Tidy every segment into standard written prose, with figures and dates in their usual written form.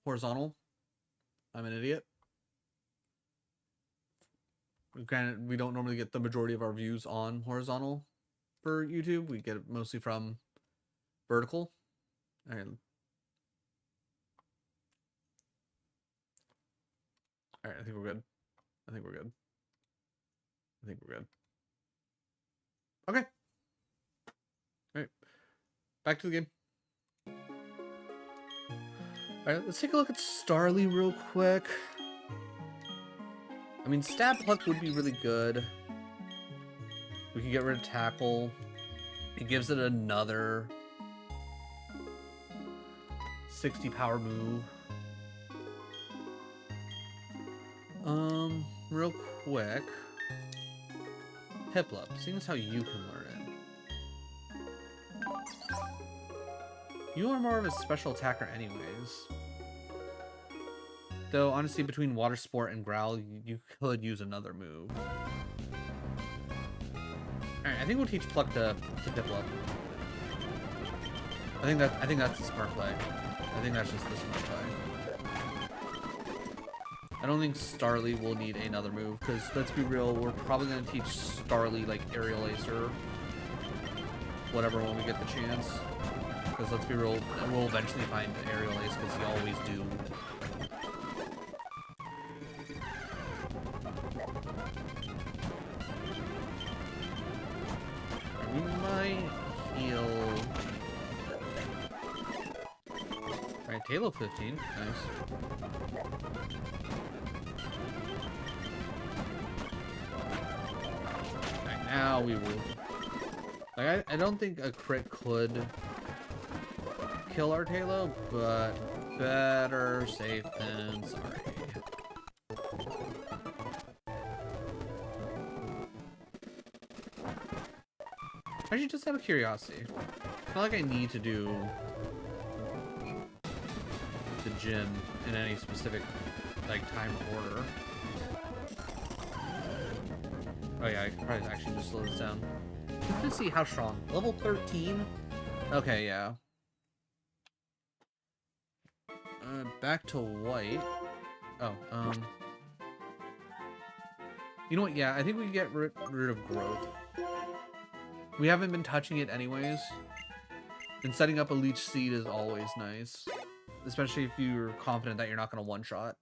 horizontal. I'm an idiot. Granted, we don't normally get the majority of our views on horizontal for YouTube. We get it mostly from vertical. All right. All right, I think we're good. I think we're good. I think we're good. Okay. All right. Back to the game. All right, let's take a look at Starly real quick. I mean, Stab Pluck would be really good. We can get rid of Tackle. It gives it another 60 power move. Real quick. Piplup, seeing as how you can learn it. You are more of a special attacker anyways. Though, honestly, between Water Sport and Growl, you could use another move. Alright, I think we'll teach Pluck to Piplup. I think that's the smart play. I think that's just the smart play. I don't think Starly will need another move, because let's be real, we're probably going to teach Starly like Aerial Ace or whatever when we get the chance. Because let's be real, we'll eventually find Aerial Ace, because you always do. We might heal. Alright, Halo 15, nice. Now we will. Like, I don't think a crit could kill our Halo, but better safe than sorry. Actually, just out of curiosity, it's not like I need to do the gym in any specific like time order. Oh yeah, I could probably actually just slow this down. Let's see how strong. Level 13? Okay, yeah. Back to white. Oh, you know what? Yeah, I think we can get rid of growth. We haven't been touching it anyways. And setting up a leech seed is always nice. Especially if you're confident that you're not going to one-shot.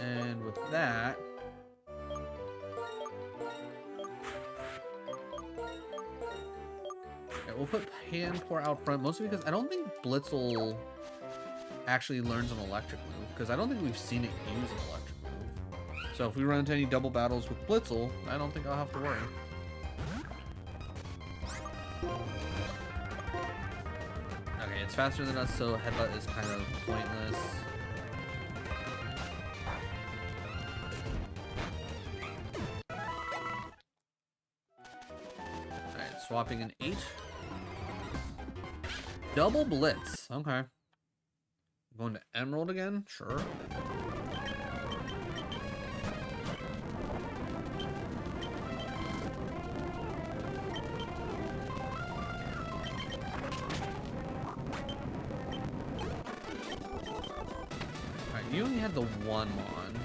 And with that... yeah, we'll put Panpour out front, mostly because I don't think Blitzel actually learns an electric move, because I don't think we've seen it use an electric move. So if we run into any double battles with Blitzel, I don't think I'll have to worry. Okay, it's faster than us, so Headbutt is kind of pointless. Alright, swapping an 8. Double Blitz. Okay. Going to Emerald again? Sure. Alright, you only had the one Mon.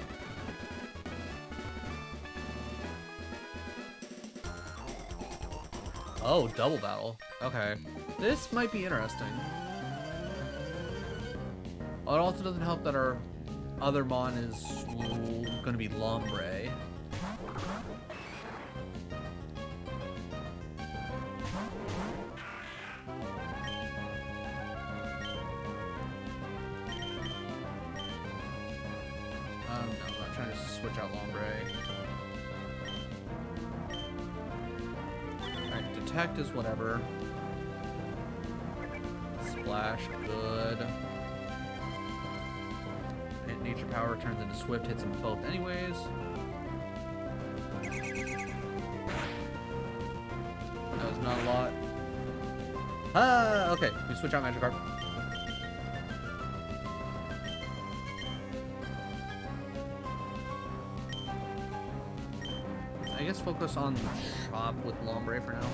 Oh, double battle. Okay. This might be interesting. It also doesn't help that our other Mon is going to be Lombre. No, I'm not trying to switch out Lombre. Alright, Detect is whatever. Splash, good. And Nature Power turns into Swift, hits them both anyways. That was not a lot. Ah, okay, we switch out Magikarp. I guess focus on Chop with Lombre for now.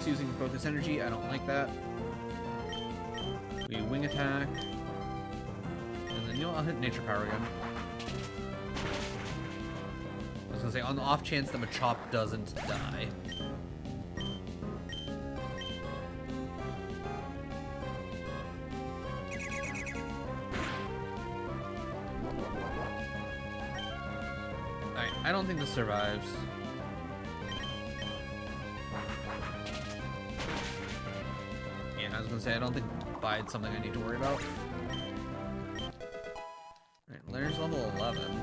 hits using focus energy. I don't like that. We wing attack. And then, you know, I'll hit nature power again. I was gonna say, on the off chance that Machop doesn't die. Alright, I don't think this survives. Yeah, I was gonna say, I don't think Bide's something I need to worry about. Alright, Larry's level 11.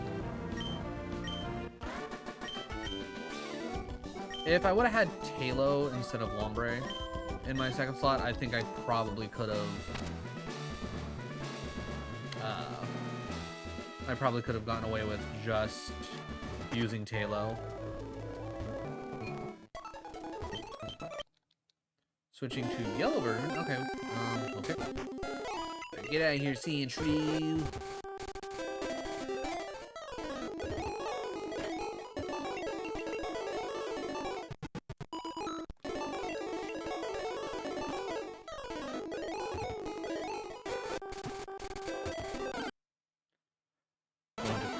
If I would have had Talo instead of Lombre in my second slot, I think I probably could have... I probably could have gotten away with just using Talo. Switching to yellow version. Okay. Okay. Get out of here, seeing Shrew.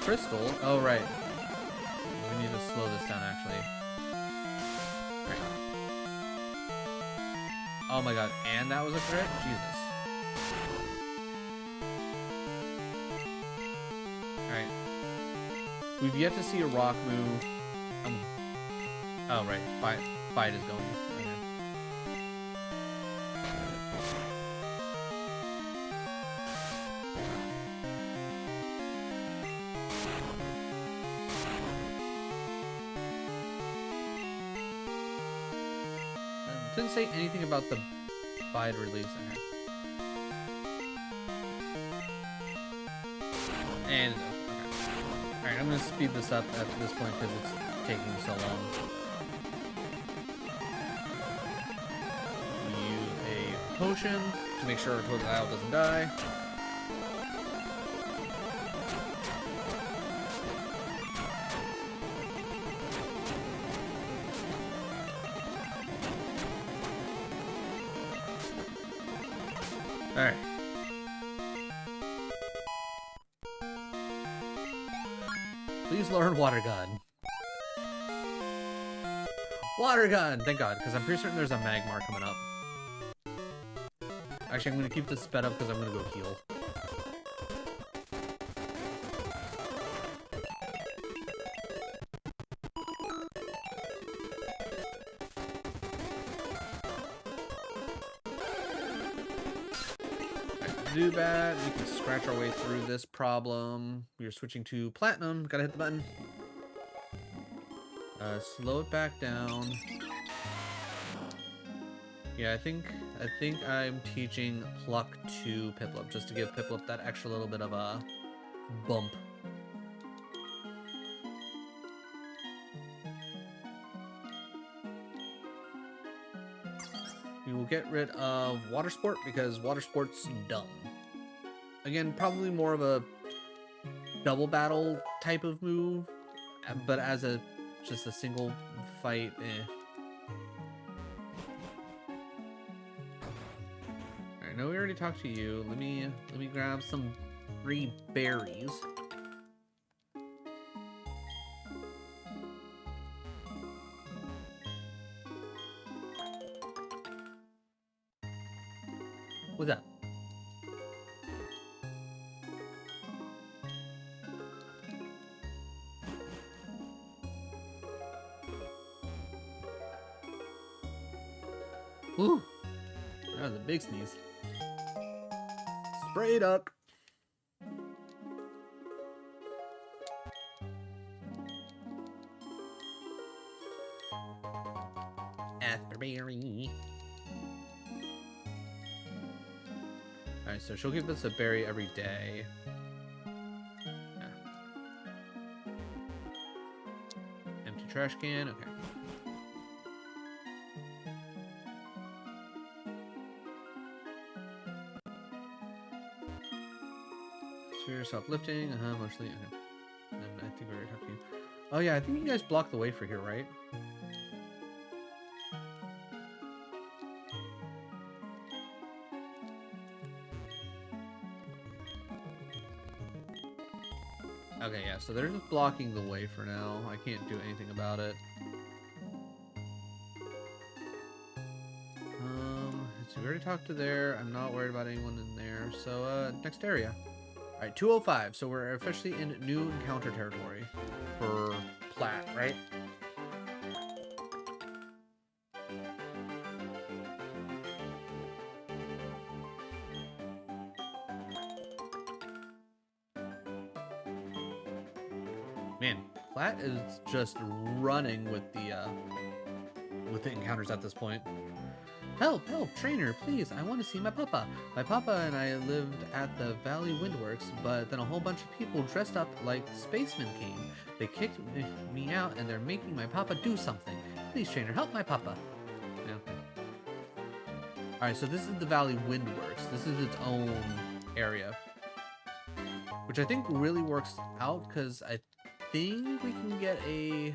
Crystal? Oh, right. We need to slow this down, actually. Right. Oh my god, and that was a crit? Jesus. Alright. We've yet to see a rock move. Oh, right. Fight is going. Okay. Didn't say anything about the Bide release. Okay. And okay. Alright, I'm gonna speed this up at this point because it's taking so long. Use a potion to make sure our Totodile doesn't die. Alright. Please learn Water Gun. Water Gun! Thank God, because I'm pretty certain there's a Magmar coming up. Actually, I'm going to keep this sped up because I'm going to go heal. Do bad. We can scratch our way through this problem. We are switching to platinum. Gotta hit the button. Slow it back down. Yeah, I think I'm teaching Pluck to Piplup just to give Piplup that extra little bit of a bump. We will get rid of Water Sport because Water Sport's dumb. Again, probably more of a double battle type of move, but as just a single fight, eh. Alright, no, we already talked to you. Let me grab some free berries. What's that? Ooh, that was a big sneeze. Spray duck. Berry. Alright, so she'll give us a berry every day. Yeah. Empty trash can, okay. Sphere self-lifting, mostly, okay. And I think we already talked to you. Oh yeah, I think you guys blocked the way for here, right? Okay, yeah, so they're just blocking the way for now. I can't do anything about it. So we already talked to there. I'm not worried about anyone in there. So, next area. All right, 205. So we're officially in new encounter territory for Plat, right? Man, Plat is just running with the encounters at this point. Help, help, trainer, please, I want to see my papa. My papa and I lived at the Valley Windworks, but then a whole bunch of people dressed up like spacemen came. They kicked me out and they're making my papa do something. Please, trainer, help my papa. Yeah. Alright, so this is the Valley Windworks. This is its own area. Which I think really works out, because I think we can get a...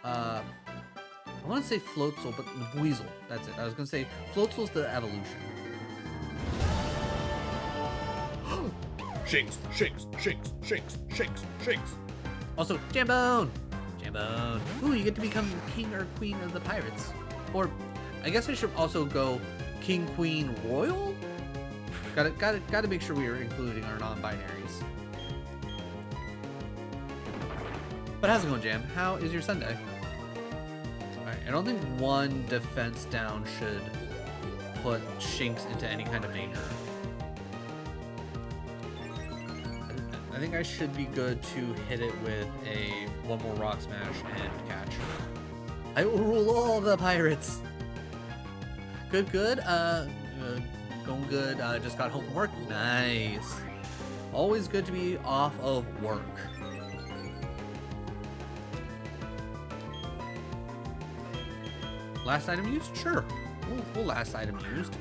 I want to say Floatzel, but Weasel. That's it. I was going to say Floatzel's the evolution. Shinx, Shinx, Shinx, Shinx, Shinx, Shinx. Also, Jambone! Jambone. Ooh, you get to become king or queen of the pirates. Or, I guess I should also go king, queen, royal? Gotta make sure we are including our non-binaries. But how's it going, Jam? How is your Sunday? I don't think one defense down should put Shinx into any kind of danger. I think I should be good to hit it with a one more rock smash and catch. I will rule all the pirates. Good, good. Going good. Just got home from work. Nice. Always good to be off of work. Last item used? Sure. We'll last item used.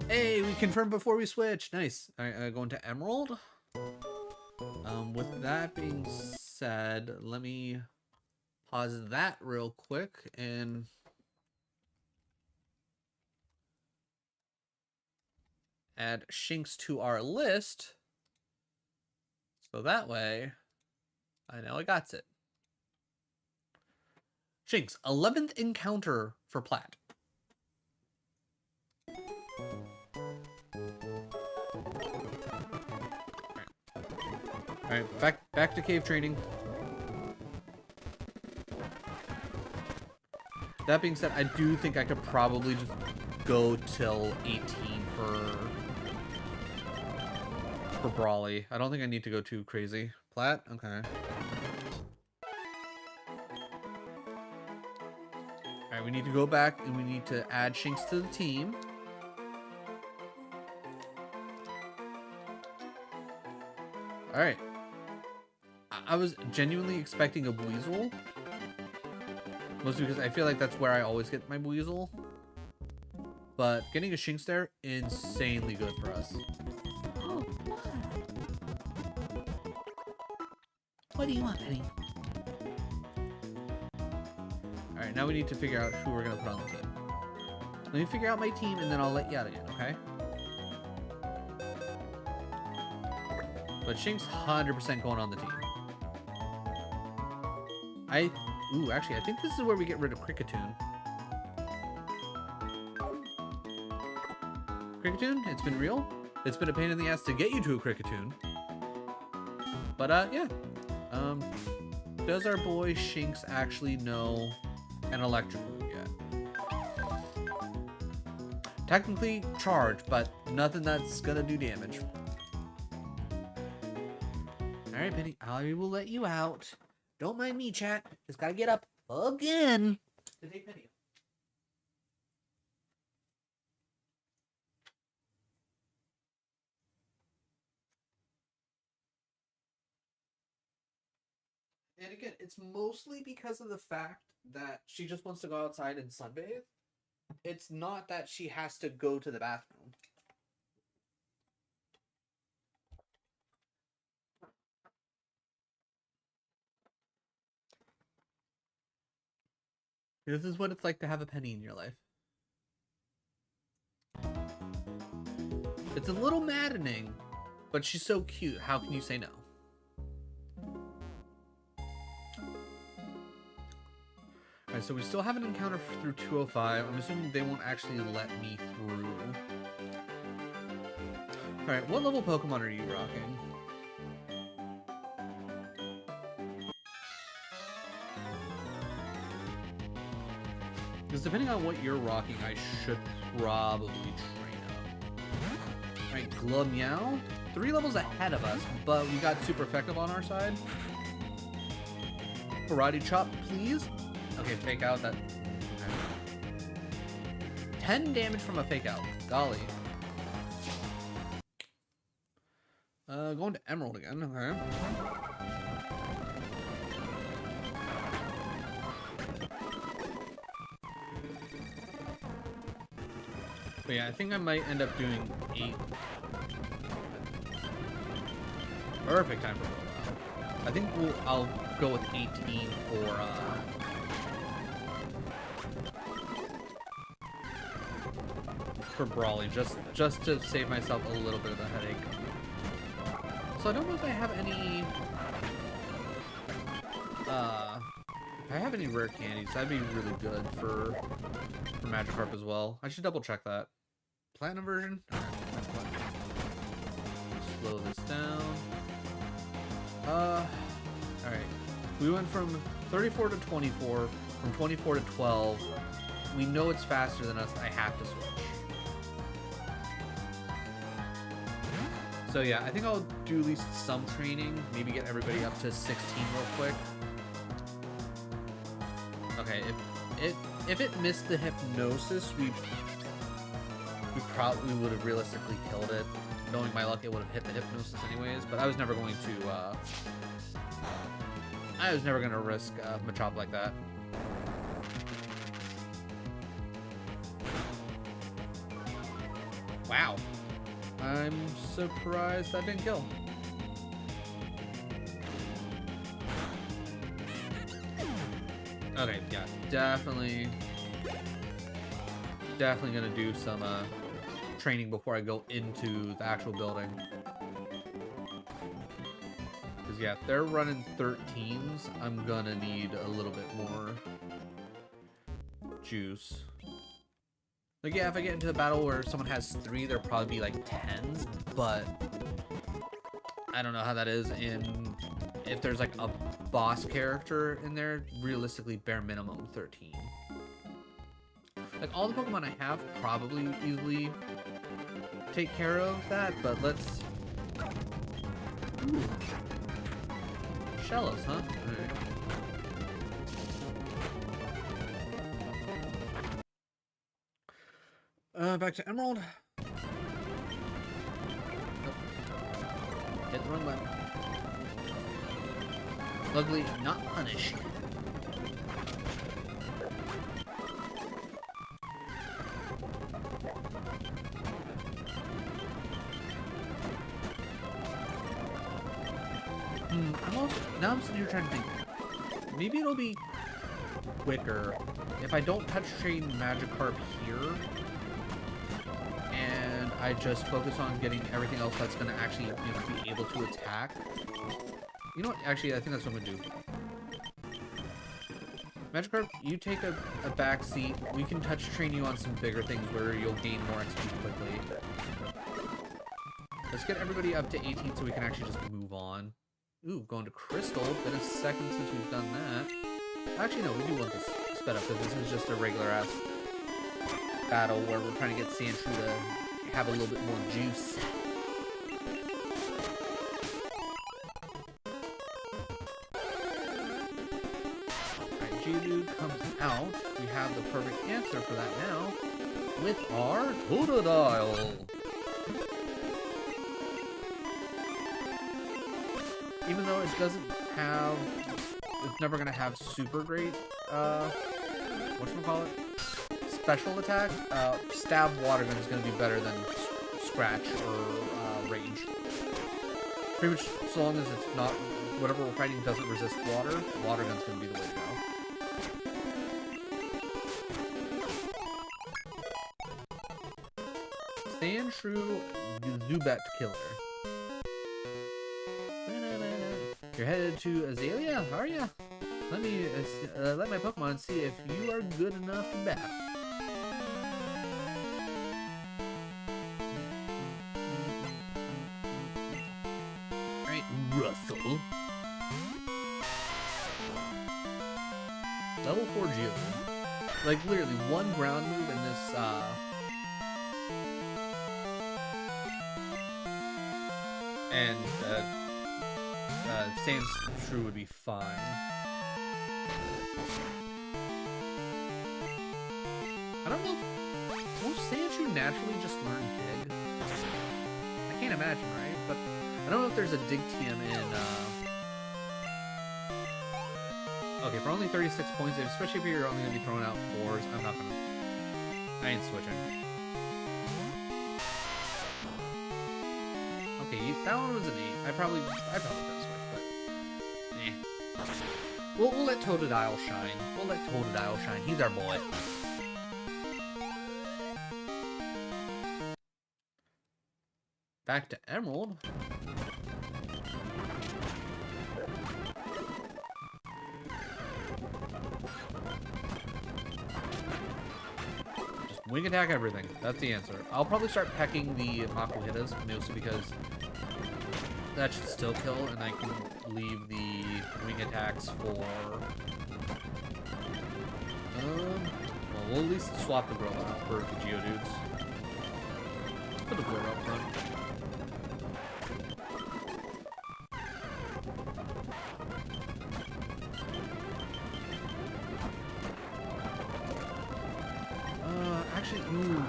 Hey, we confirmed before we switch. Nice. Alright, going to Emerald. With that being said, let me pause that real quick and add Shinx to our list. So that way, I know I got it. Shinx, 11th encounter for Plat. Alright, back to cave training. That being said, I do think I could probably just go till 18 for Brawly. I don't think I need to go too crazy. Plat? Okay. Alright, we need to go back and we need to add Shinx to the team. Alright. I was genuinely expecting a Weasel. Mostly because I feel like that's where I always get my Weasel. But getting a Shinx there, insanely good for us. What do you want, Penny? Alright, now we need to figure out who we're going to put on the team. Let me figure out my team and then I'll let you out again, okay? But Shinx 100% going on the team. Ooh, actually, I think this is where we get rid of Kricketune. Kricketune, it's been real. It's been a pain in the ass to get you to a Kricketune. But, yeah. Does our boy Shinx actually know an electric move yet? Technically charge, but nothing that's gonna do damage. Alright, Penny, I will let you out. Don't mind me, chat. Just gotta get up again to take Penny. And again, it's mostly because of the fact that she just wants to go outside and sunbathe. It's not that she has to go to the bathroom. This is what it's like to have a Penny in your life. It's a little maddening, but she's so cute. How can you say no? Alright, so we still have an encounter through 205. I'm assuming they won't actually let me through. Alright, what level Pokemon are you rocking? Because depending on what you're rocking, I should probably train up. Alright, Glummeow. 3 levels ahead of us, but we got super effective on our side. Karate Chop, please. Okay, fake out that. Okay. 10 damage from a fake out. Golly. Going to Emerald again. Okay. But yeah, I think I might end up doing 8. Perfect time for rollout. I think I'll go with 18 for Brawly, just to save myself a little bit of a headache. So I don't know if I have any if I have any rare candies. That'd be really good for Magikarp as well. I should double check that. Platinum version? Slow this down. Alright. We went from 34 to 24, from 24 to 12. We know it's faster than us. I have to switch. So yeah, I think I'll do at least some training. Maybe get everybody up to 16 real quick. Okay, if it missed the hypnosis, we probably would have realistically killed it. Knowing my luck, it would have hit the hypnosis anyways. But I was never going to risk Machop like that. Wow. I'm surprised that didn't kill. Okay, yeah, definitely gonna do some training before I go into the actual building. Because yeah, if they're running 13s, I'm gonna need a little bit more juice. Like, yeah, if I get into a battle where someone has 3, there'll probably be like 10s, but I don't know how that is if there's like a boss character in there, realistically bare minimum 13. Like, all the Pokemon I have probably easily take care of that, but let's... Ooh. Shellos, huh? Alright. Back to Emerald. Oh. Hit the wrong button. Luckily, not punished. Now I'm sitting here trying to think. Maybe it'll be quicker if I don't touch train Magikarp here, and I just focus on getting everything else that's gonna actually, you know, be able to attack. You know what? Actually, I think that's what I'm gonna do. Magikarp, you take a back seat. We can touch train you on some bigger things where you'll gain more XP quickly. Let's get everybody up to 18 so we can actually just move on. Ooh, going to Crystal. Been a second since we've done that. Actually, no, we do want this sped up because this is just a regular-ass battle where we're trying to get Sandshrew to have a little bit more juice. Alright, Geodude comes out. We have the perfect answer for that now with our Totodile. Even though it doesn't have, it's never gonna have super great, whatchamacallit? Special attack, Stab Water Gun is gonna be better than Scratch or Rage. Pretty much, so long as it's not, whatever we're fighting doesn't resist water, Water Gun's gonna be the way to go. Sandshrew Zubat Killer. You're headed to Azalea, are ya? Let me let my Pokemon see if you are good enough to battle. Alright, Russell. Level 4 Geodude. Like, literally, one ground move in this, Sandshrew would be fine. I don't know. Will Sandshrew naturally just learn Dig? I can't imagine, right? But I don't know if there's a Dig TM in, okay, for only 36 points, especially if you're only going to be throwing out 4s, I'm not going to... I ain't switching. Okay, that one was an 8. I probably could have switched, but... eh. We'll let Totodile shine. We'll let Totodile shine. He's our boy. Back to Emerald. Just wing attack everything. That's the answer. I'll probably start pecking the Makuhitas, mostly because that should still kill, and I can leave the wing attacks for... well, we'll at least swap the Grove out for the Geodudes. Put the Grove out front. Actually, ooh.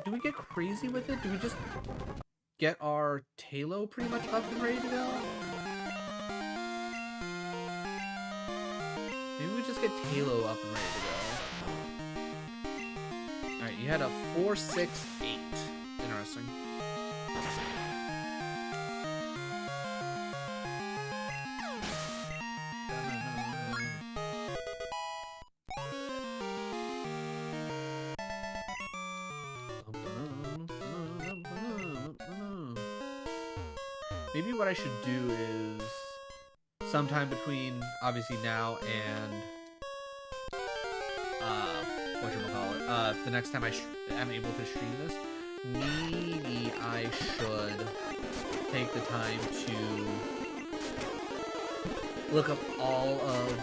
Do we get crazy with it? Do we just get our Talo pretty much up and ready to go? Maybe we just get Talo up and ready to go. Alright, you had a 4, 6, 8. Interesting. Maybe what I should do is sometime between obviously now and whatchamacallit, the next time I'm able to stream this, maybe I should take the time to look up all of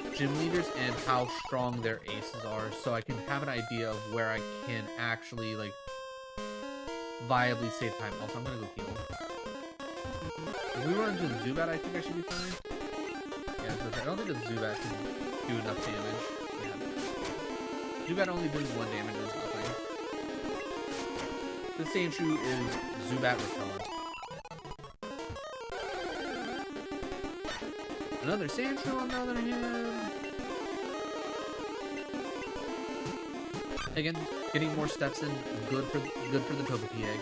the gym leaders and how strong their aces are, so I can have an idea of where I can actually like viably save time. Also, I'm gonna go heal. If we run into the Zubat, I think I should be fine. Yeah, I don't think the Zubat can do enough damage. Yeah. Zubat only doing 1 damage is nothing. The Sandshrew is Zubat repellent. Another Sandshrew on the other hand. Again, getting more steps in, good for the Togepi egg.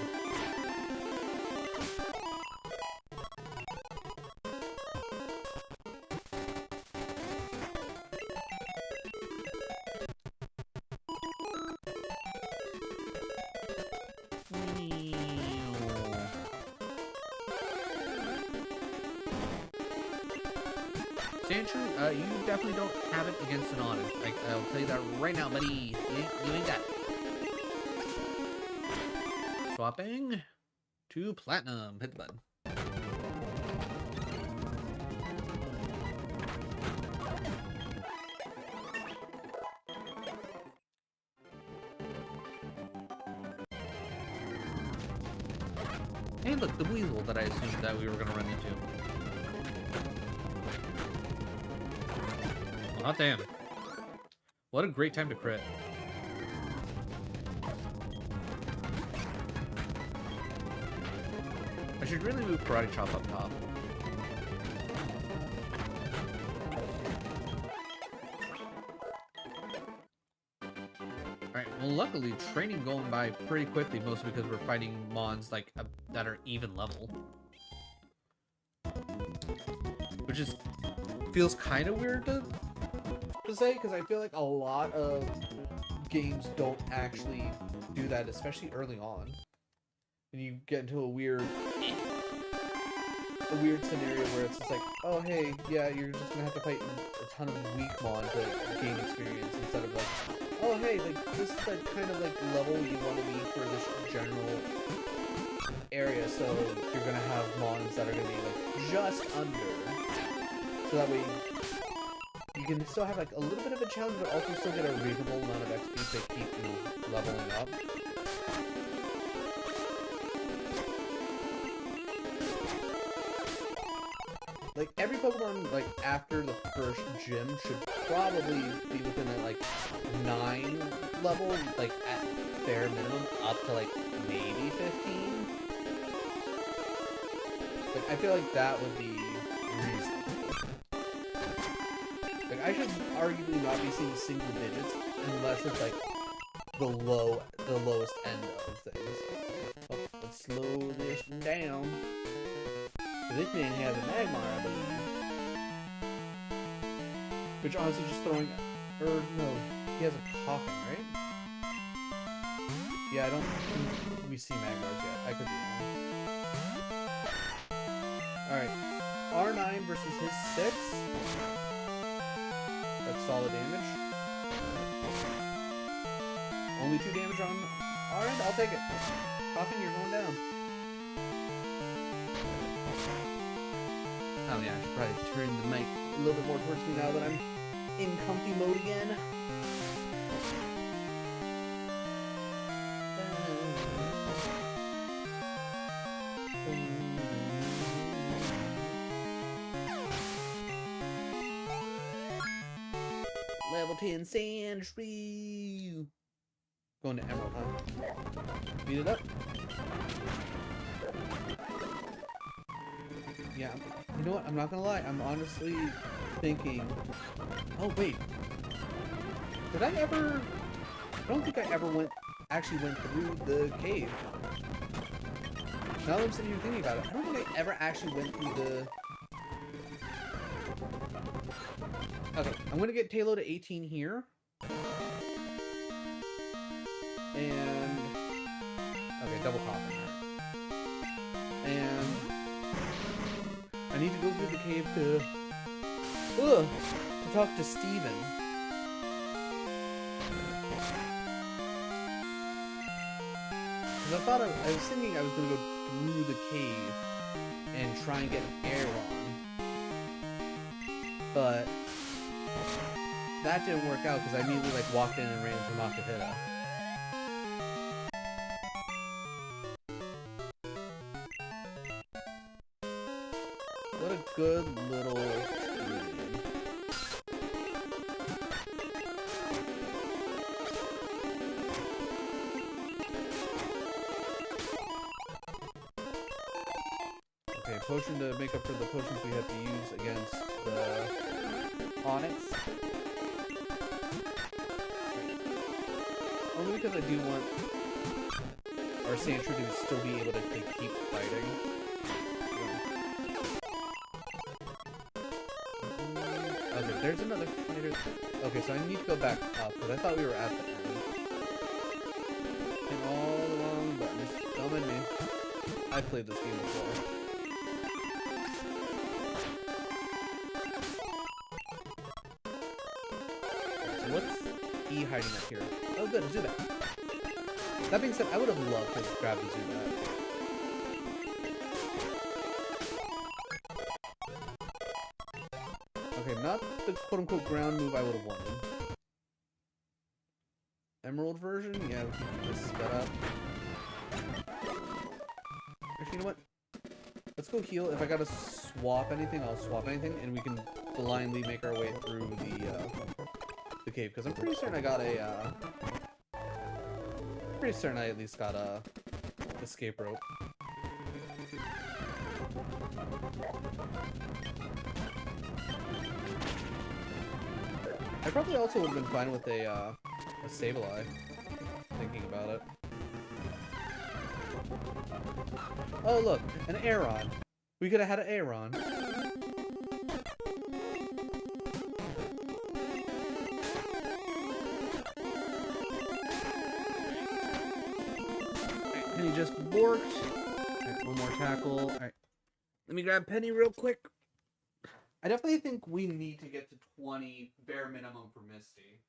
Sandshrew, you definitely don't have it against an Honor. I'll tell you that right now, buddy. You ain't got it. Swapping to Platinum. Hit the button. Hey, look, the Weasel that I assumed that we were going to run into. Oh, damn. What a great time to crit. I should really move Karate Chop up top. Alright, well luckily training going by pretty quickly, mostly because we're fighting Mons like that are even level. Which is feels kind of weird to to say, because I feel like a lot of games don't actually do that, especially early on. And you get into a weird scenario where it's just like, oh hey, yeah, you're just gonna have to fight a ton of weak mon to gain experience, instead of like, oh hey, like this is the kind of like level you want to be for this general area, so you're gonna have mons that are gonna be like just under, so that way you can still have like a little bit of a challenge, but also still get a reasonable amount of XP to keep, you know, leveling up. Like, every Pokemon, like, after the first gym should probably be within a, like, 9 level, like, at bare minimum, up to, like, maybe 15. Like, I feel like that would be reasonable. Like, I should arguably not be seeing single digits, unless it's, like, the lowest end of things. Oh, let's slow this down. This man has a Magmar, I believe. Which honestly just throwing... Or, no, he has a Coughing, right? Yeah, I don't think we see Magmars yet. I could be wrong. Alright. R9 versus his 6. That's solid damage. Only 2 damage on our end? I'll take it. Coughing, you're going down. Oh yeah, I should probably turn the mic a little bit more towards me now that I'm in comfy mode again. Level 10 Sandshrew. Going to Emerald, huh? Beat it up. Yeah. You know what? I'm not gonna lie. I'm honestly thinking... Oh, wait. Did I ever... I don't think I ever actually went through the cave. Now that I'm sitting here thinking about it, I don't think I ever actually went through the... Okay, I'm gonna get Tailo to 18 here. And... Okay, double Coughing. And... I need to go through the cave to talk to Steven. Because I thought I was thinking I was going to go through the cave and try and get an Aeron. But that didn't work out because I immediately like walked in and ran into Makahita. What a good little tree. Okay, potion to make up for the potions we have to use against the Onyx. Only because I do want our Sandshrew to still be able to keep fighting. Okay, there's another fighter. Okay, so I need to go back up, because I thought we were at the end. Hit all the wrong buttons. Don't mind me. I've played this game before. Okay, so what's he hiding up here? Oh good, a Zubat. That being said, I would have loved to grab the Zubat. Okay, not the quote-unquote ground move I would have wanted. Emerald version? Yeah, we can keep this sped up. Actually, you know what? Let's go heal. If I gotta swap anything, I'll swap anything, and we can blindly make our way through the cave. Because I'm pretty certain I got a, pretty certain I at least got a escape rope. I probably also would have been fine with a Sableye, thinking about it. Oh look, an Aeron. We could have had an Aeron. we just borked. Alright, one more tackle. Alright. Let me grab Penny real quick. I definitely think we need to get to 20 bare minimum for Misty.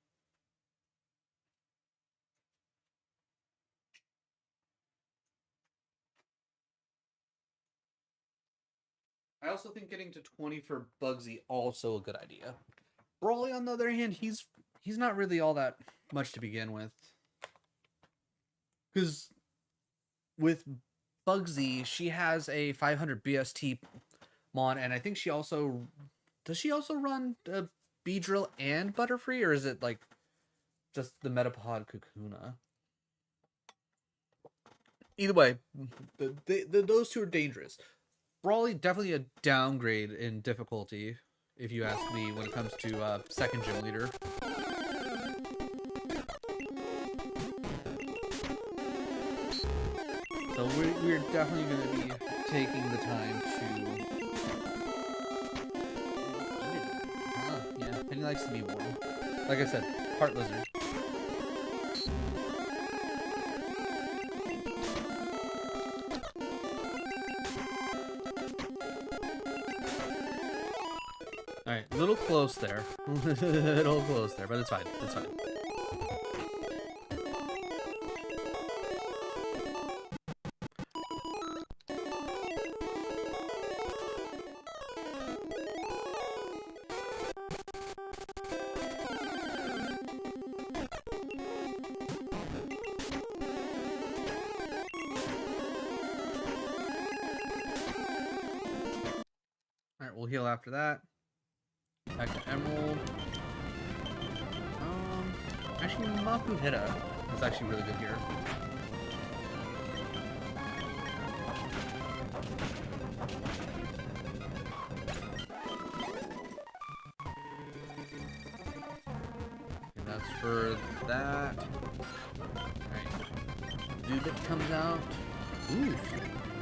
I also think getting to 20 for Bugsy also a good idea. Brawly, on the other hand, he's not really all that much to begin with. Because with Bugsy, she has a 500 BST mon, and I think she also... Does she also run Beedrill and Butterfree, or is it like just the Metapod Kakuna? Either way, those two are dangerous. Brawly definitely a downgrade in difficulty, if you ask me, when it comes to second gym leader. So we're definitely going to be taking the time to... yeah, Penny likes to be warm. Like I said, Heart Lizard. Alright, a little close there. A little close there, but it's fine. It's fine. Alright, we'll heal after that. Back to Emerald. Actually, Maku Hita is actually really good here. And that's for that. Alright. Dude that comes out. Ooh,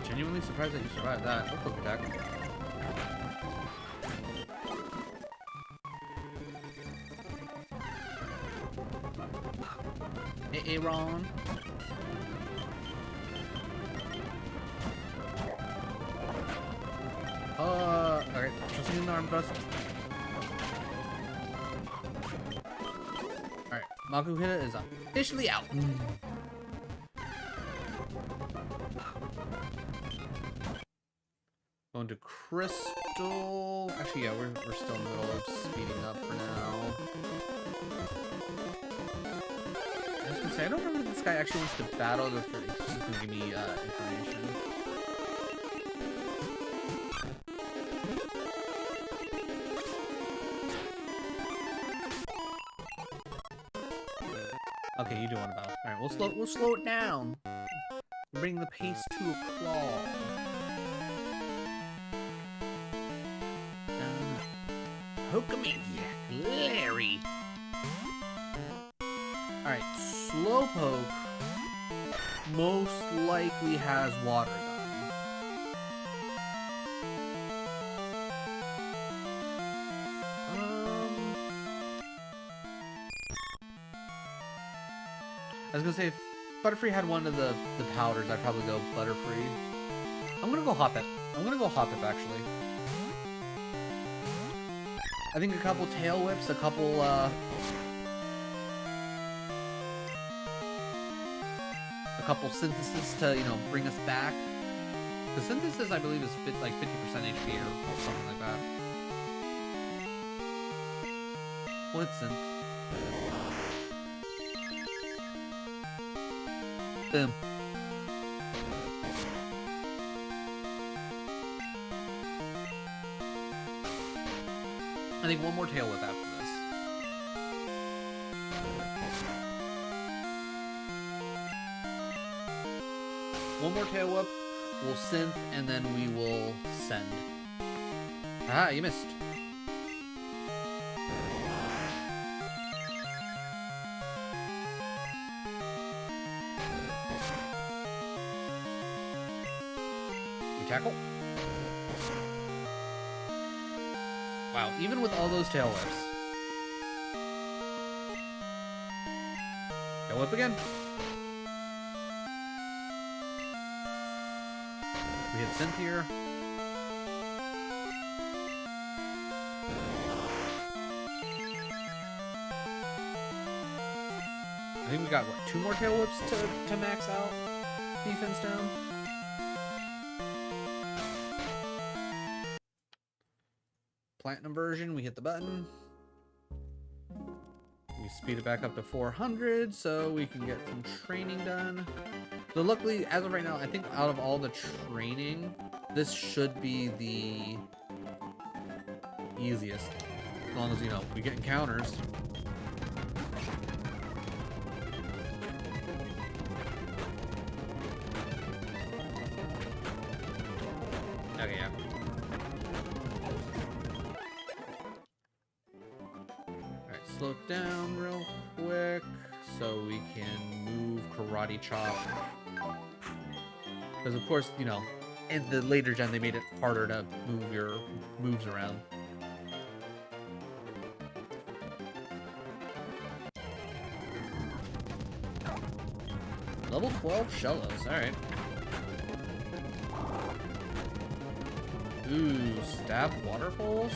genuinely surprised that you survived that. Oh, quick attack. Aaron. Alright, trusting in the arm thrust. Alright, Maku Hita is officially out. Going to Crystal. Actually, yeah, we're still in the middle of speeding up for now. I was gonna say, I don't remember if this guy actually wants to battle or if he's just gonna give me information. Okay, you do want to battle. Alright, we'll slow it down. Bring the pace to a crawl. Pokemaniac Larry. Alright, Slowpoke most likely has Water Gun. I was gonna say, if Butterfree had one of the powders, I'd probably go Butterfree. I'm gonna go Hoppip. Actually. I think a couple Tail Whips, a couple Synthesis to, you know, bring us back. The Synthesis, I believe, is like 50% HP or something like that. What's Synth? Boom. I think one more Tail Whip after this. One more Tail Whip, we'll Synth, and then we will Send. Ah, you missed. We tackle. Wow, even with all those Tail Whips. Tail Whip again. hit synth here. I think we got, what, 2 more tail whips to max out defense down? Platinum version, we hit the button. We speed it back up to 400 so we can get some training done. So luckily, as of right now, I think out of all the training, this should be the easiest. As long as, you know, we get encounters. Okay, yeah. Alright, slow it down real quick so we can move Karate Chop. Because, of course, you know, in the later gen, they made it harder to move your moves around. Level 12 Shellos, alright. Ooh, stab waterfalls?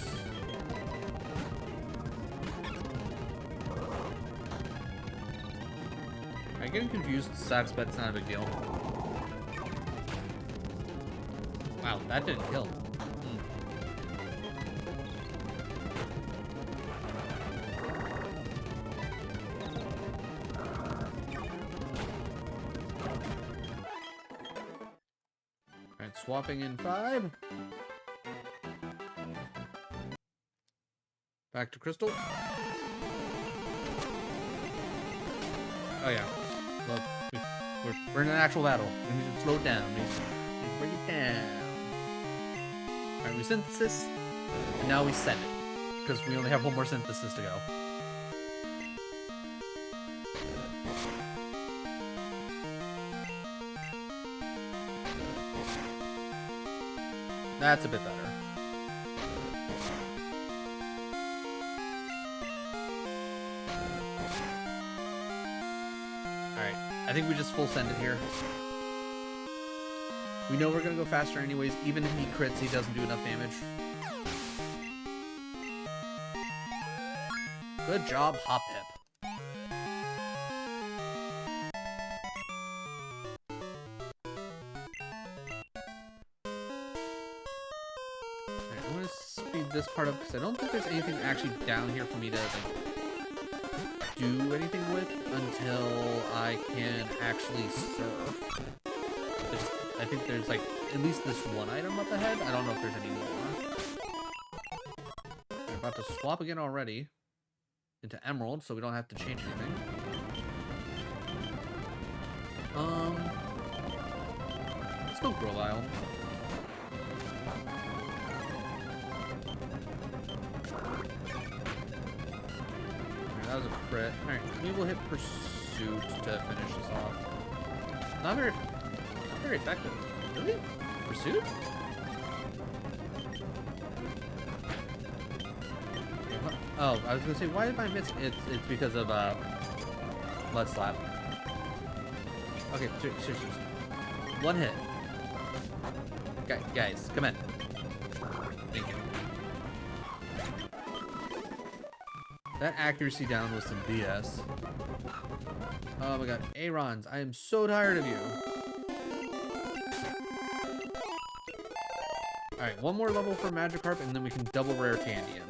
I'm getting confused. Sucks, but it's not a big deal. Wow, that didn't kill. Alright, swapping in 5. Back to Crystal. Oh yeah. Look, we're in an actual battle. We need to slow it down. We need to bring it down. Alright, we synthesis. And now we set it. Because we only have 1 more synthesis to go. That's a bit better. Alright, I think we just full send it here. We know we're gonna go faster anyways. Even if he crits, he doesn't do enough damage. Good job, Hop Hip. I'm gonna speed this part up because I don't think there's anything actually down here for me to like, do anything with until I can actually surf. I think there's like at least this one item up ahead. I don't know if there's any more. We're about to swap again already into Emerald, so we don't have to change anything. Let's go Grovile. That was a crit. Alright, maybe we'll hit Pursuit to finish this off. Not very effective. Really? Pursuit? Oh, I was gonna say, why did I miss? It's because of Blood Slap. Okay, seriously. 1 hit. Guys, come in. Thank you. That accuracy down was some BS. Oh my god. Arons, I am so tired of you. Alright, 1 more level for Magikarp and then we can double rare candy him.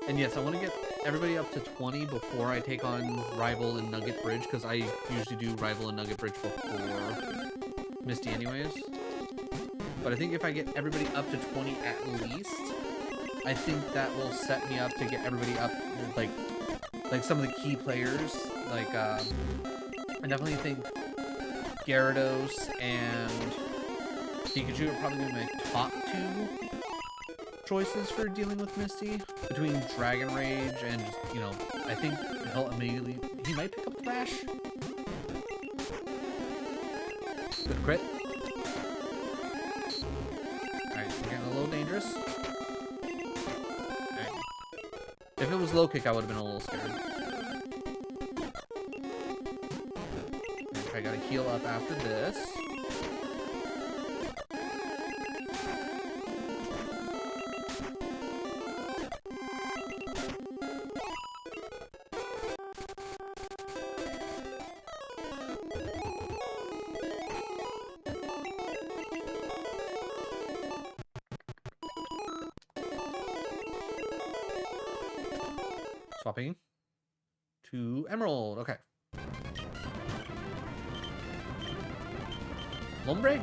And yes, I want to get everybody up to 20 before I take on Rival and Nugget Bridge, because I usually do Rival and Nugget Bridge before Misty anyways. But I think if I get everybody up to 20 at least, I think that will set me up to get everybody up, like some of the key players. Like, I definitely think Gyarados and Pikachu are probably going to be my top 2 choices for dealing with Misty. Between Dragon Rage and just, you know, I think he'll immediately... He might pick up Thrash. Good crit. Alright, we're getting a little dangerous. Alright. If it was low kick, I would have been a little scared. I gotta heal up after this. Swapping to emerald. Okay. Lombre?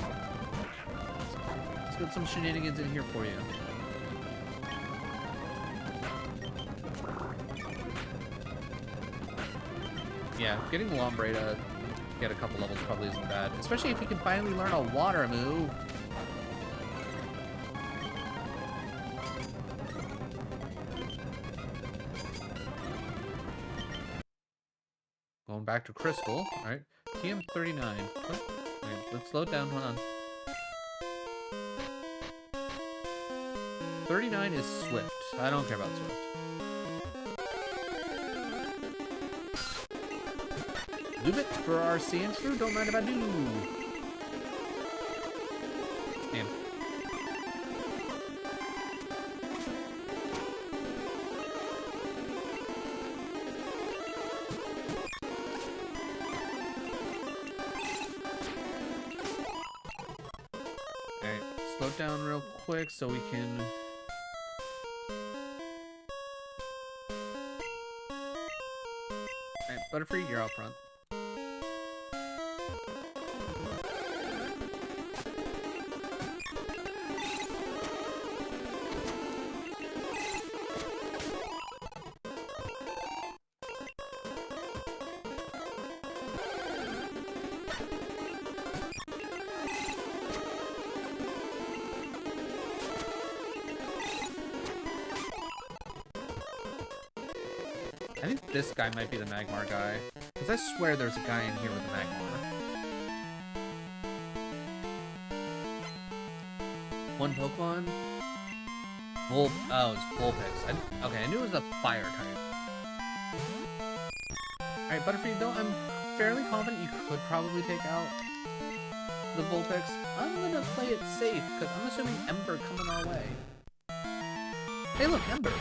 Let's get some shenanigans in here for you. Yeah, getting Lombre to get a couple levels probably isn't bad. Especially if you can finally learn a water move. Going back to Crystal. Alright. TM39. Oh, right, let's slow it down. Hold on. 39 is Swift. I don't care about Swift. Lube it for our sand shrew. Don't mind if I do. Damn. Alright, slow it down real quick so we can... Alright, Butterfree, you're out front. I think this guy might be the Magmar guy. Because I swear there's a guy in here with a Magmar. One Pokemon? Oh, it's Vulpix. Okay, I knew it was a fire type. Alright, Butterfree, though I'm fairly confident you could probably take out the Vulpix. I'm gonna play it safe, because I'm assuming Ember coming our way. Hey look, Ember!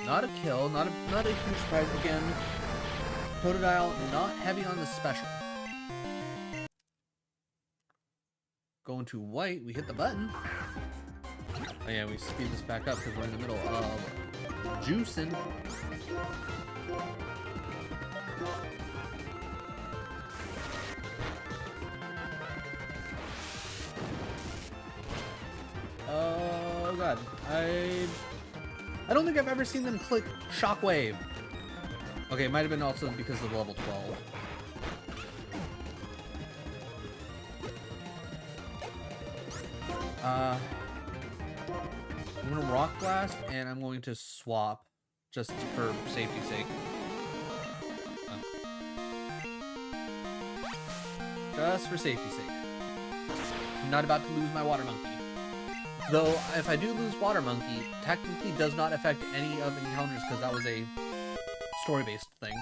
Not a kill, not a huge surprise. Again, Totodile not heavy on the special. Going to white, we hit the button. Oh yeah, we speed this back up because we're in the middle of juicing. Oh god, I don't think I've ever seen them click Shockwave. Okay, it might have been also because of level 12. I'm gonna Rock Blast, and I'm going to swap, just for safety's sake. Oh. Just for safety's sake. I'm not about to lose my Water Monkey. Though, if I do lose Water Monkey, technically does not affect any of the encounters because that was a story-based thing.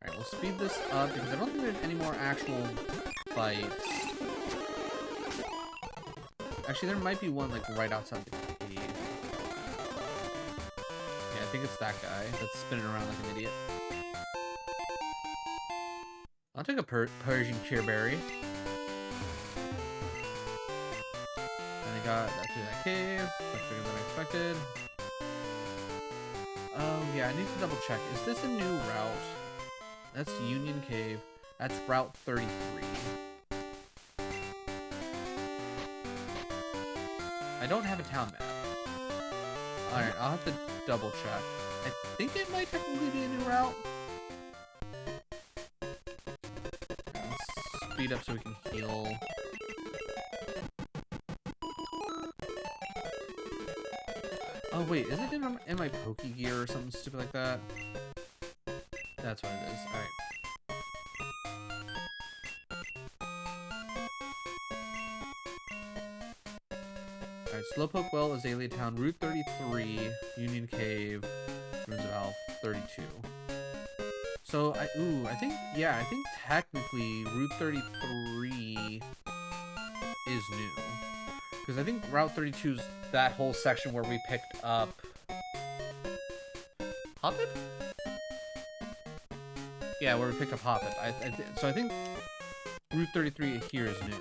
Alright, we'll speed this up because I don't think there's any more actual fights. Actually, there might be one like right outside the cave. I think it's that guy that's spinning around like an idiot. I'll take a Persian Cheerberry. And I got that through that cave. Much bigger than I expected. Yeah, I need to double check. Is this a new route? That's Union Cave. That's Route 33. I don't have a town map. Alright, I'll have to double check. I think it might technically be a new route. Let's speed up so we can heal. Oh wait, is it in my Poke Gear or something stupid like that? That's what it is. Alright. Alright, Slowpoke Well, Azalea Town, Route 33, Union Cave, Ruins of Alph, 32. So, I think technically Route 33 is new. Because I think Route 32 is that whole section where we picked up Hoppip? Yeah, where we picked up Hoppip. So I think Route 33 here is new.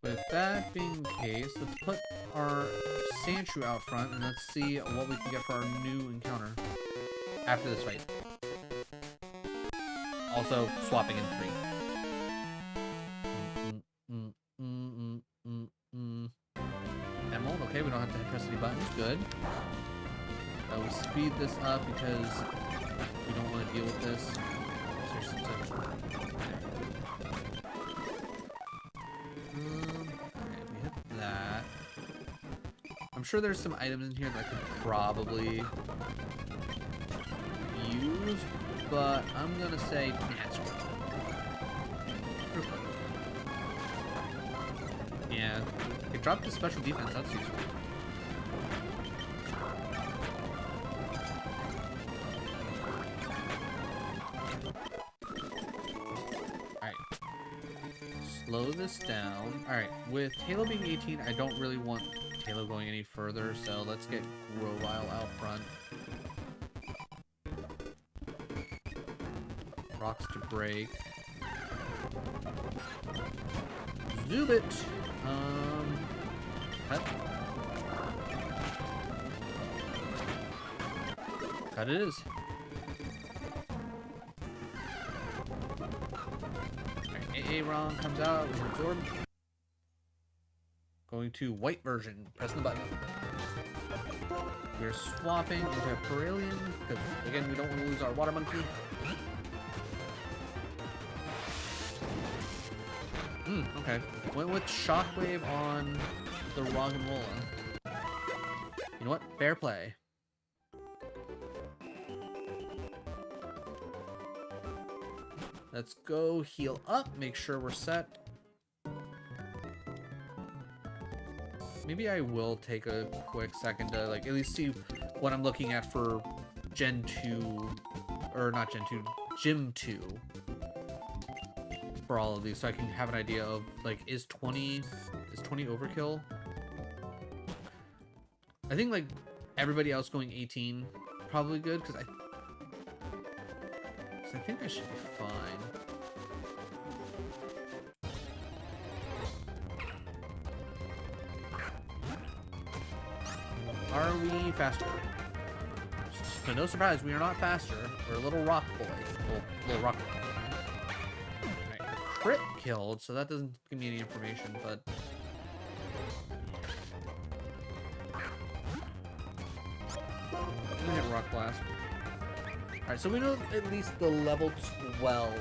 With that being the case, let's put our Sandshrew out front and let's see what we can get for our new encounter after this fight. Also, swapping in 3. Emerald, okay, we don't have to press any buttons, good. We'll speed this up because we don't want to deal with this. Okay, we hit that. I'm sure there's some items in here that I could probably use, but I'm gonna say natural. Yeah, it dropped the special defense, that's useful. Alright. Slow this down. Alright, with Tailo being 18, I don't really want Tailo going any further, so let's get Grovyle out front. Rocks to break. Zubit! Cut. Cut it is. Alright, AA-Ron comes out with absorb. Going to white version. Press the button. We're swapping into a Paralian, because again, we don't want to lose our water monkey. Okay. Went with Shockwave on the Roggenrola. You know what? Fair play. Let's go heal up, make sure we're set. Maybe I will take a quick second to like at least see what I'm looking at for Gen 2, or not Gen 2, Gym 2. For all of these, so I can have an idea of like, is 20 overkill? I think like everybody else going 18 probably good, because I think I should be fine. Are we faster? So no surprise, we are not faster. We're a little rock boy. Little rock boy. Crit killed, so that doesn't give me any information, but we hit Rock Blast. Alright, so we know at least the level 12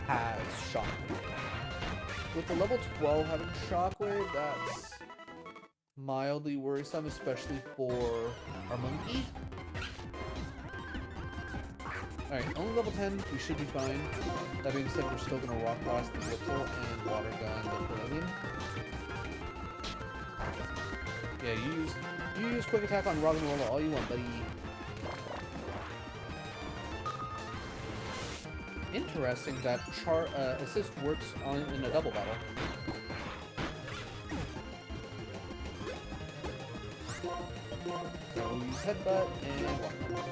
has Shockwave. With the level 12 having Shockwave, that's mildly worrisome, especially for our monkey. Alright, only level 10, we should be fine. That being said, we're still gonna Rock Blast the Blitzel and Water Gun the Brilliant. Yeah, you use Quick Attack on Roggenrola all you want, buddy. Interesting that Assist works in a double battle. So we'll use Headbutt and Water Gun.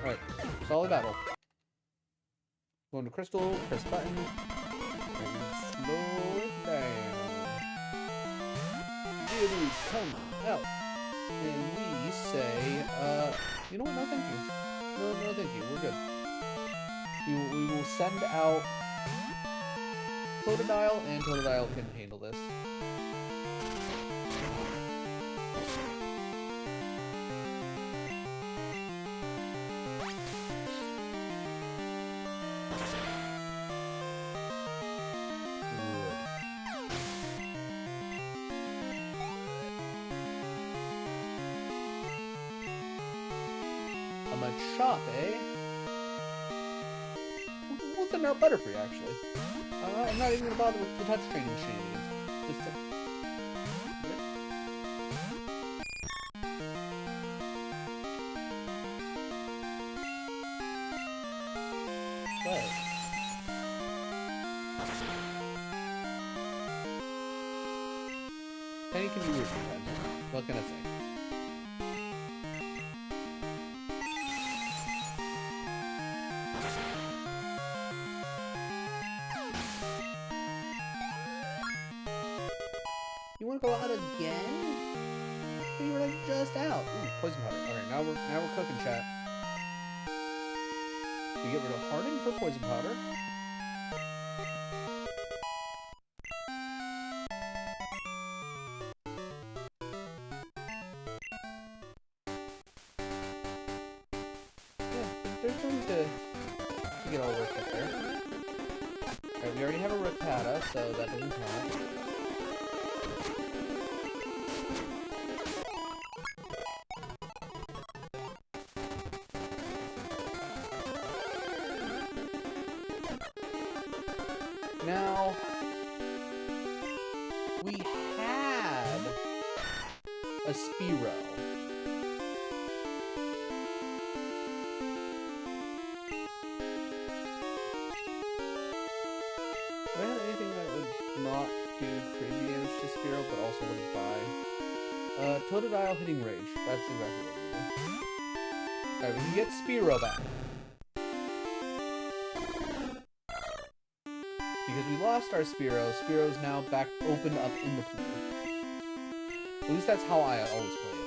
Alright, solid battle. Going to Crystal, press button, and slow it down. Really come out. And we say, you know what, no thank you. No thank you, we're good. We will send out Totodile, and Totodile can handle this. shop, eh? We'll send out Butterfree, actually. I'm not even gonna bother with the touch training shenanigans. Just But Penny can be weird sometimes. What can I say? You want to go out again? You were like just out. Ooh, poison powder. Alright, now we're cooking, chat. We get rid of Harden for poison powder. There's room to get all worked up there. Alright, we already have a Rattata, so that doesn't count. Now, we had a Spearow. Do I have anything that would not do crazy damage to Spearow, but also wouldn't die? Totodile hitting Rage. That's exactly what we do. Alright, we can get Spearow back. Because we lost our Spearow, Spearow's now back open up in the pool. At least that's how I always play it.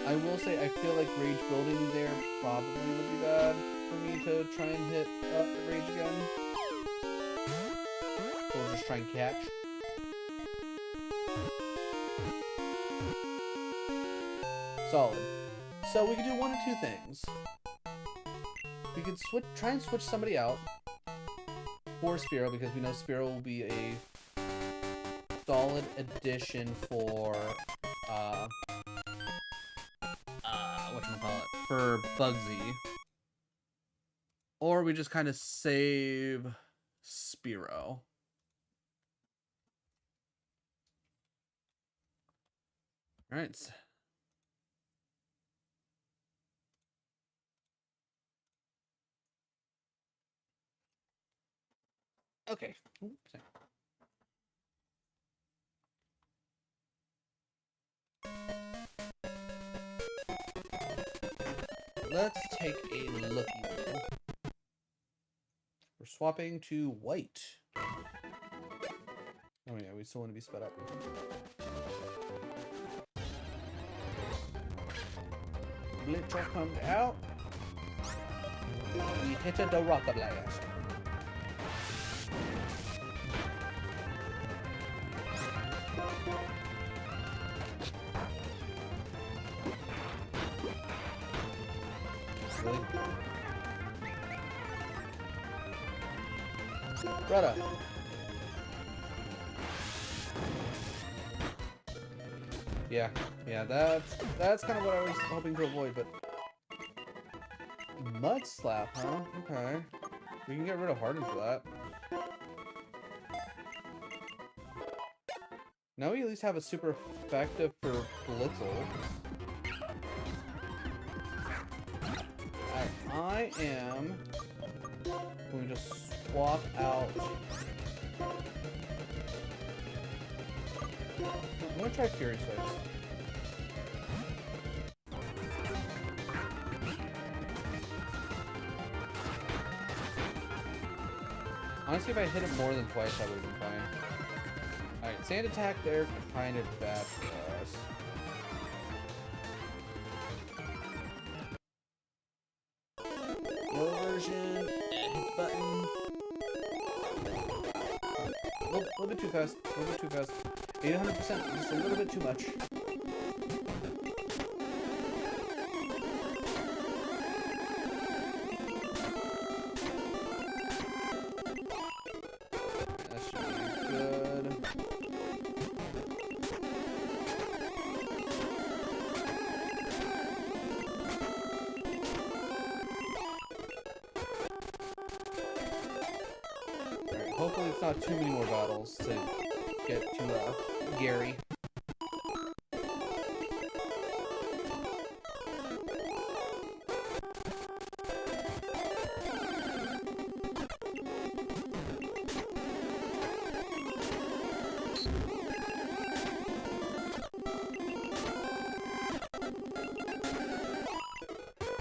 I will say, I feel like Rage building there probably would be bad for me to try and hit the Rage again. So we'll just try and catch. Solid. So we could do one of two things. We could try and switch somebody out for Spearow, because we know Spearow will be a solid addition for whatchamacallit, for Bugsy. Or we just kind of save Spearow. Alright. Okay. Oops. Let's take a looky. We're swapping to white. Oh yeah, we still want to be sped up. Blitzer comes out. We hit the rocket blast. Really? Brother. Yeah, that's kind of what I was hoping to avoid, but Mud Slap, huh? Okay. We can get rid of Harden for that. Now we at least have a super effective for Blitzel. I am going to swap out. I'm going to try Fury Swipes. Honestly, if I hit it more than twice, I would have been fine. Alright, Sand Attack there, kind of bad for us. Low version, hit button. A little bit too fast, 800%, just a little bit too much. That should be good. hopefully it's not too many more battles to get to Gary.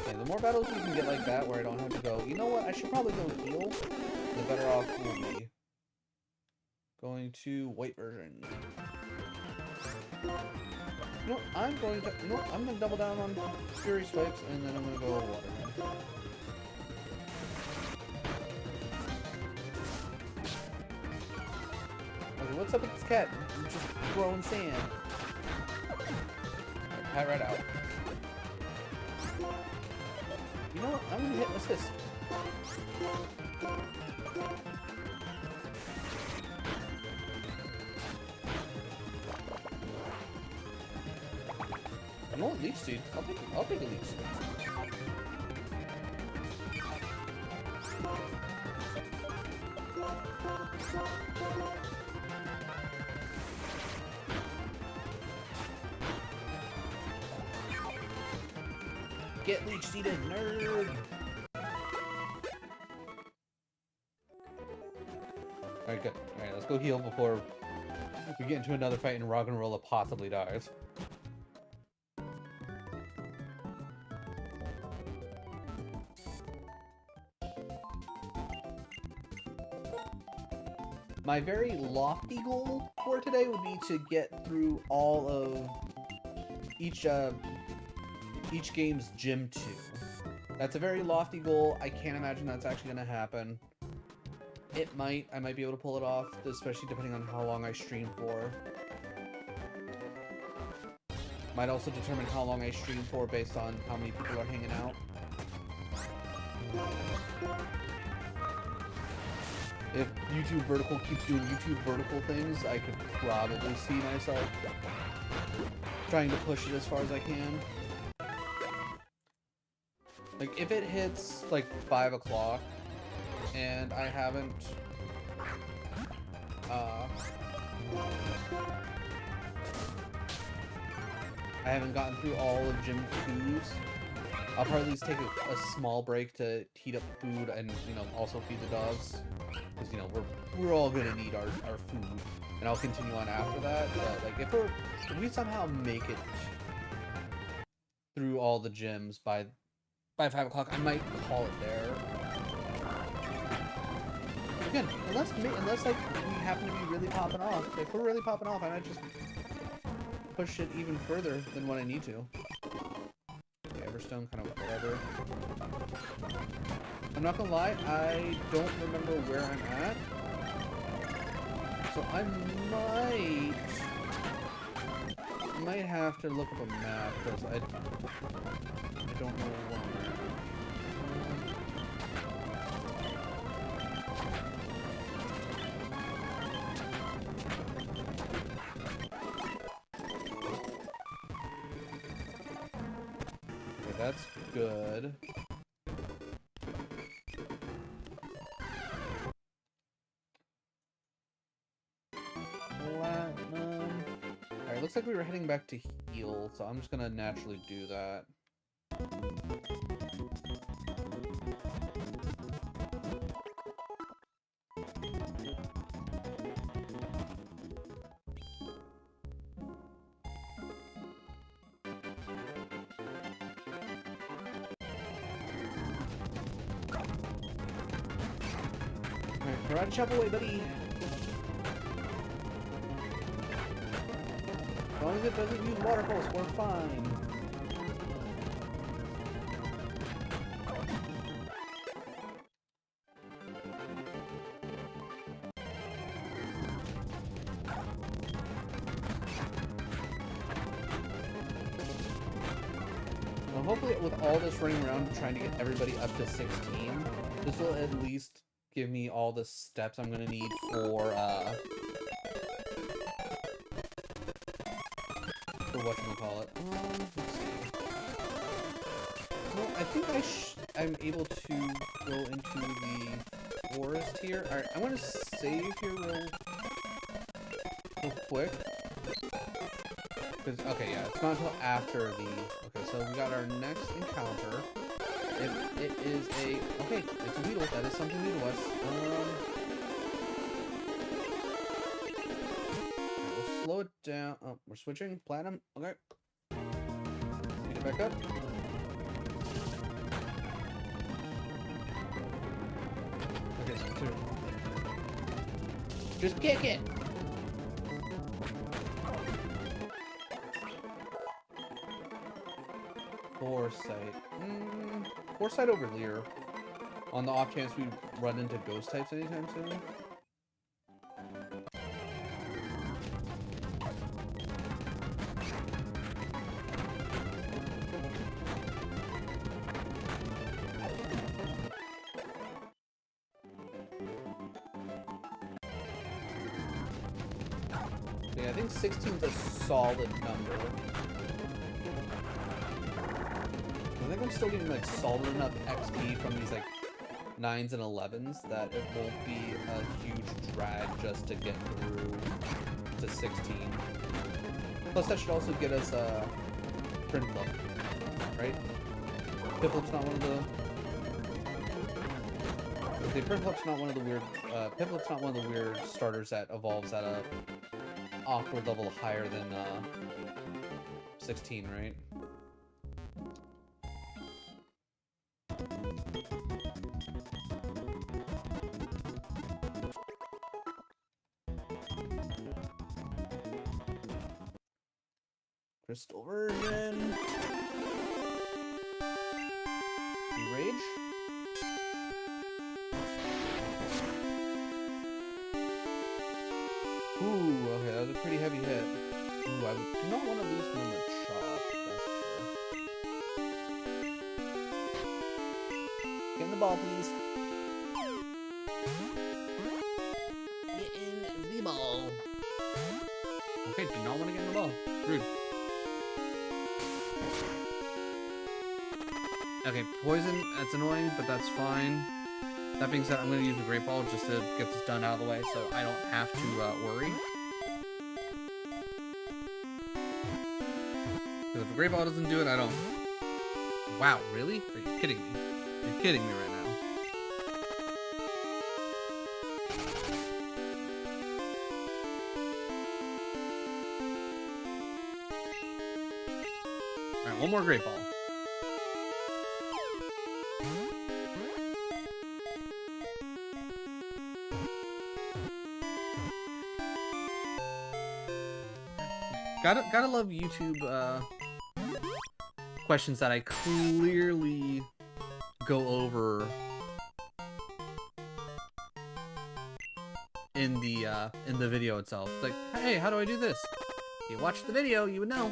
The more battles you can get like that where I don't have to go, you know what, I should probably go heal, the better off we'll be. Going to white version. No, I'm going to double down on Fury Swipes and then I'm going to go water. Okay, what's up with this cat? I'm just throwing sand. Pat right out. You know what? I'm gonna hit assist. You want leech seed? I'll take a leech seed. Get leech seeded, nerd! Alright, good. Alright, let's go heal before we get into another fight and Roggenrola possibly dies. My very lofty goal for today would be to get through all of each game's Gym 2. That's a very lofty goal. I can't imagine that's actually going to happen. It might. I might be able to pull it off, especially depending on how long I stream for. Might also determine how long I stream for based on how many people are hanging out. If YouTube Vertical keeps doing YouTube Vertical things, I could probably see myself trying to push it as far as I can. Like, if it hits, like, 5 o'clock, and I haven't, gotten through all of Gym 2's, I'll probably at least take a small break to heat up food and, you know, also feed the dogs. Because, you know, we're all gonna need our food. And I'll continue on after that, but, like, if we somehow make it through all the gyms by 5 o'clock, I might call it there. Again, unless like we happen to be really popping off. If we're really popping off, I might just push it even further than what I need to. Okay, Everstone, kind of whatever. I'm not gonna lie, I don't remember where I'm at. So I might have to look up a map because I don't know where I'm at. Okay, that's good. Alright, looks like we were heading back to heal, so I'm just gonna naturally do that. Alright, karate chop away, buddy! As long as it doesn't use water pulse, we're fine. Well, hopefully with all this running around trying to get everybody up to 16, this will at least give me all the steps I'm gonna need for whatchamacallit. Let's see. Well, I think I'm able to go into the forest here. Alright, I want to save here real quick. Okay, yeah, it's not until after the... Okay, so we got our next encounter. It is a... Okay, it's a Weedle. That is something new to us. We'll slow it down. Oh, we're switching. Platinum. Okay. Speed it back up. Okay, so two. Just kick it! Foresight. Foresight over Leer. On the off chance we run into ghost types anytime soon. Yeah, I think 16 is a solid number. I think I'm still getting like solid enough XP from these like 9s and 11s that it won't be a huge drag just to get through to 16. Plus that should also get us a Prinplup, right? Piplup's not one of the... Okay, Prinplup's not one of the weird... Piplup's not one of the weird starters that evolves at a awkward level higher than 16, right? Crystal version. Rage. Ooh, okay, that was a pretty heavy hit. Ooh, I do not want to lose him in the chop, that's sure. Get in the ball, please. Get in the ball. Okay, do not want to get in the ball. Rude. Okay, poison, that's annoying, but that's fine. That being said, I'm going to use a Great Ball just to get this done out of the way so I don't have to worry. Because if a Great Ball doesn't do it, I don't... Wow, really? Are you kidding me? You're kidding me right now. Alright, one more Great Ball. Gotta love YouTube questions that I clearly go over in the video itself. It's like, hey, how do I do this? If you watched the video, you would know.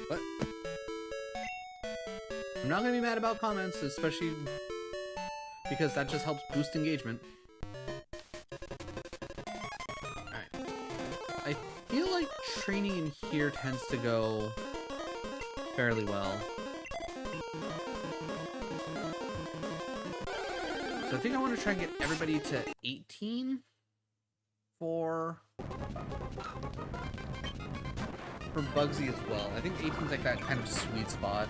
But I'm not gonna be mad about comments, especially because that just helps boost engagement. Alright. I feel like training in here tends to go fairly well. So I think I want to try and get everybody to 18 for for Bugsy as well. I think 18's like that kind of sweet spot.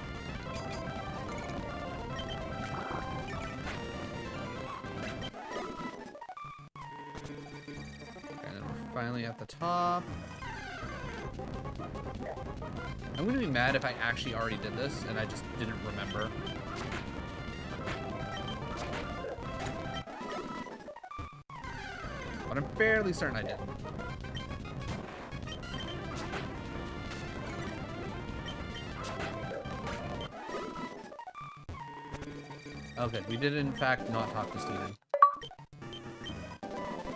And then we're finally at the top. I'm gonna be mad if I actually already did this and I just didn't remember. But I'm fairly certain I did. Oh good, we did in fact not talk to Steven.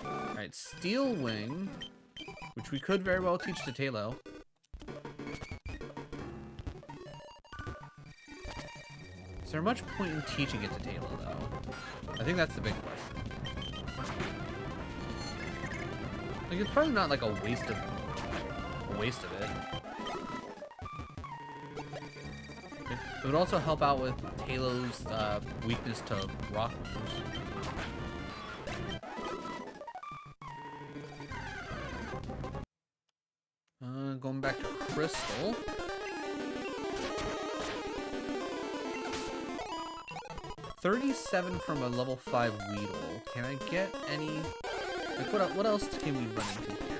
Alright, Steel Wing, which we could very well teach to Talo. Is there much point in teaching it to Talo though? I think that's the big question. Like, it's probably not like a waste of it. It would also help out with Talo's weakness to rock moves. Going back to Crystal. $37 from a level 5 Weedle. Can I get any? Like, what else can we run into here?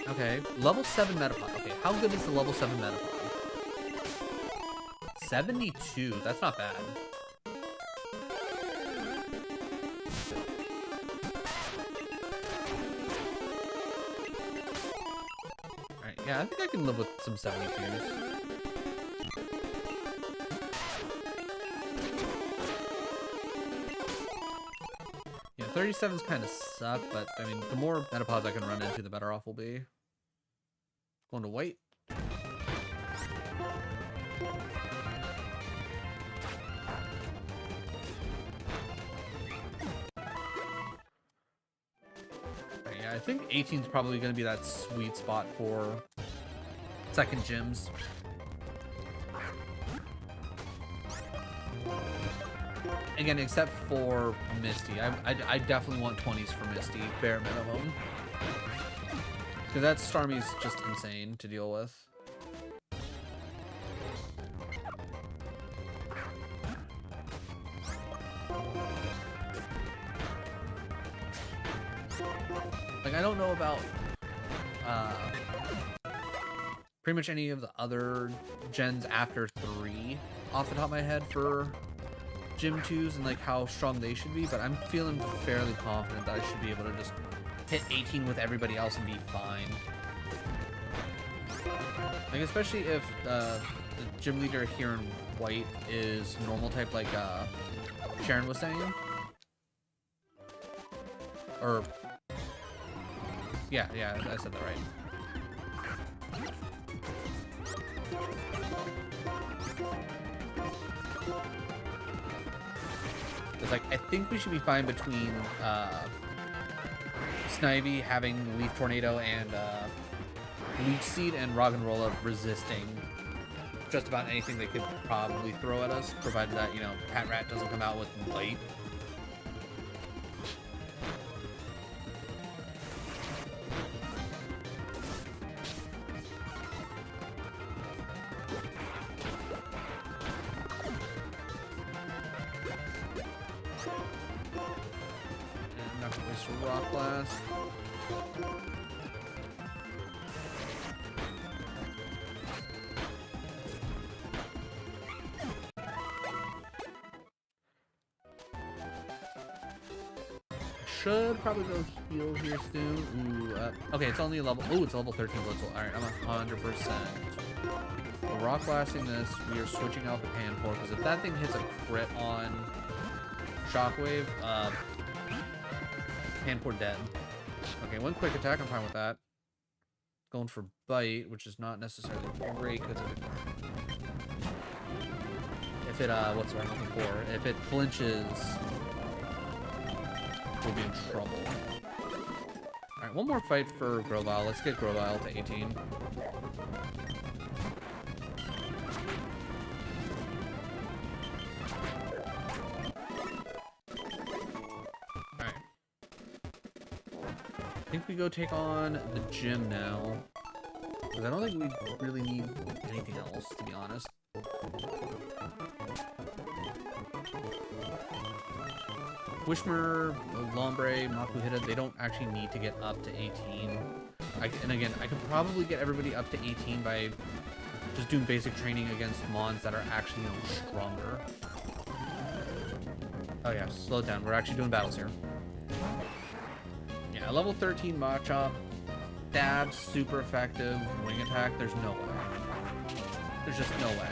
Okay, level 7 Metapod. Okay, how good is the level 7 Metapod? 72. That's not bad. Alright, yeah, I think I can live with some 72s. Yeah, 37s kind of suck, but I mean, the more Metapods I can run into, the better off we'll be. Going to white. Yeah, I think 18 is probably going to be that sweet spot for second gyms. Again, except for Misty. I definitely want 20s for Misty, bare minimum. Because that Starmie's just insane to deal with. Like, I don't know about pretty much any of the other gens after 3 off the top of my head for Gym 2s and like how strong they should be, but I'm feeling fairly confident that I should be able to just hit 18 with everybody else and be fine. Like, especially if the gym leader here in white is normal type, like Sharon was saying. Or yeah, I said that right. It's like, I think we should be fine between Snivy having Leaf Tornado and Leech Seed and Roggenrola resisting just about anything they could probably throw at us, provided that, you know, Pat Rat doesn't come out with Light. Rock Blast. Should probably go heal here soon. Ooh, okay, it's only a level. Oh, it's a level 13 Blitzel. Alright, I'm 100%. We're rock blasting this. We are switching out the Panpour because if that thing hits a crit on Shockwave, Panpour dead. Okay, one quick attack, I'm fine with that. Going for Bite, which is not necessarily great because if it, what's what I'm looking for? If it flinches, we'll be in trouble. Alright, one more fight for Grovyle. Let's get Grovyle to 18. I think we go take on the gym now. Because I don't think we really need anything else, to be honest. Wishmer, Lombre, Makuhita, they don't actually need to get up to 18. And again, I could probably get everybody up to 18 by just doing basic training against mons that are actually, you know, stronger. Oh yeah, slow it down. We're actually doing battles here. Yeah, level 13 Machop. Stab, super effective. Wing attack, there's no way. There's just no way.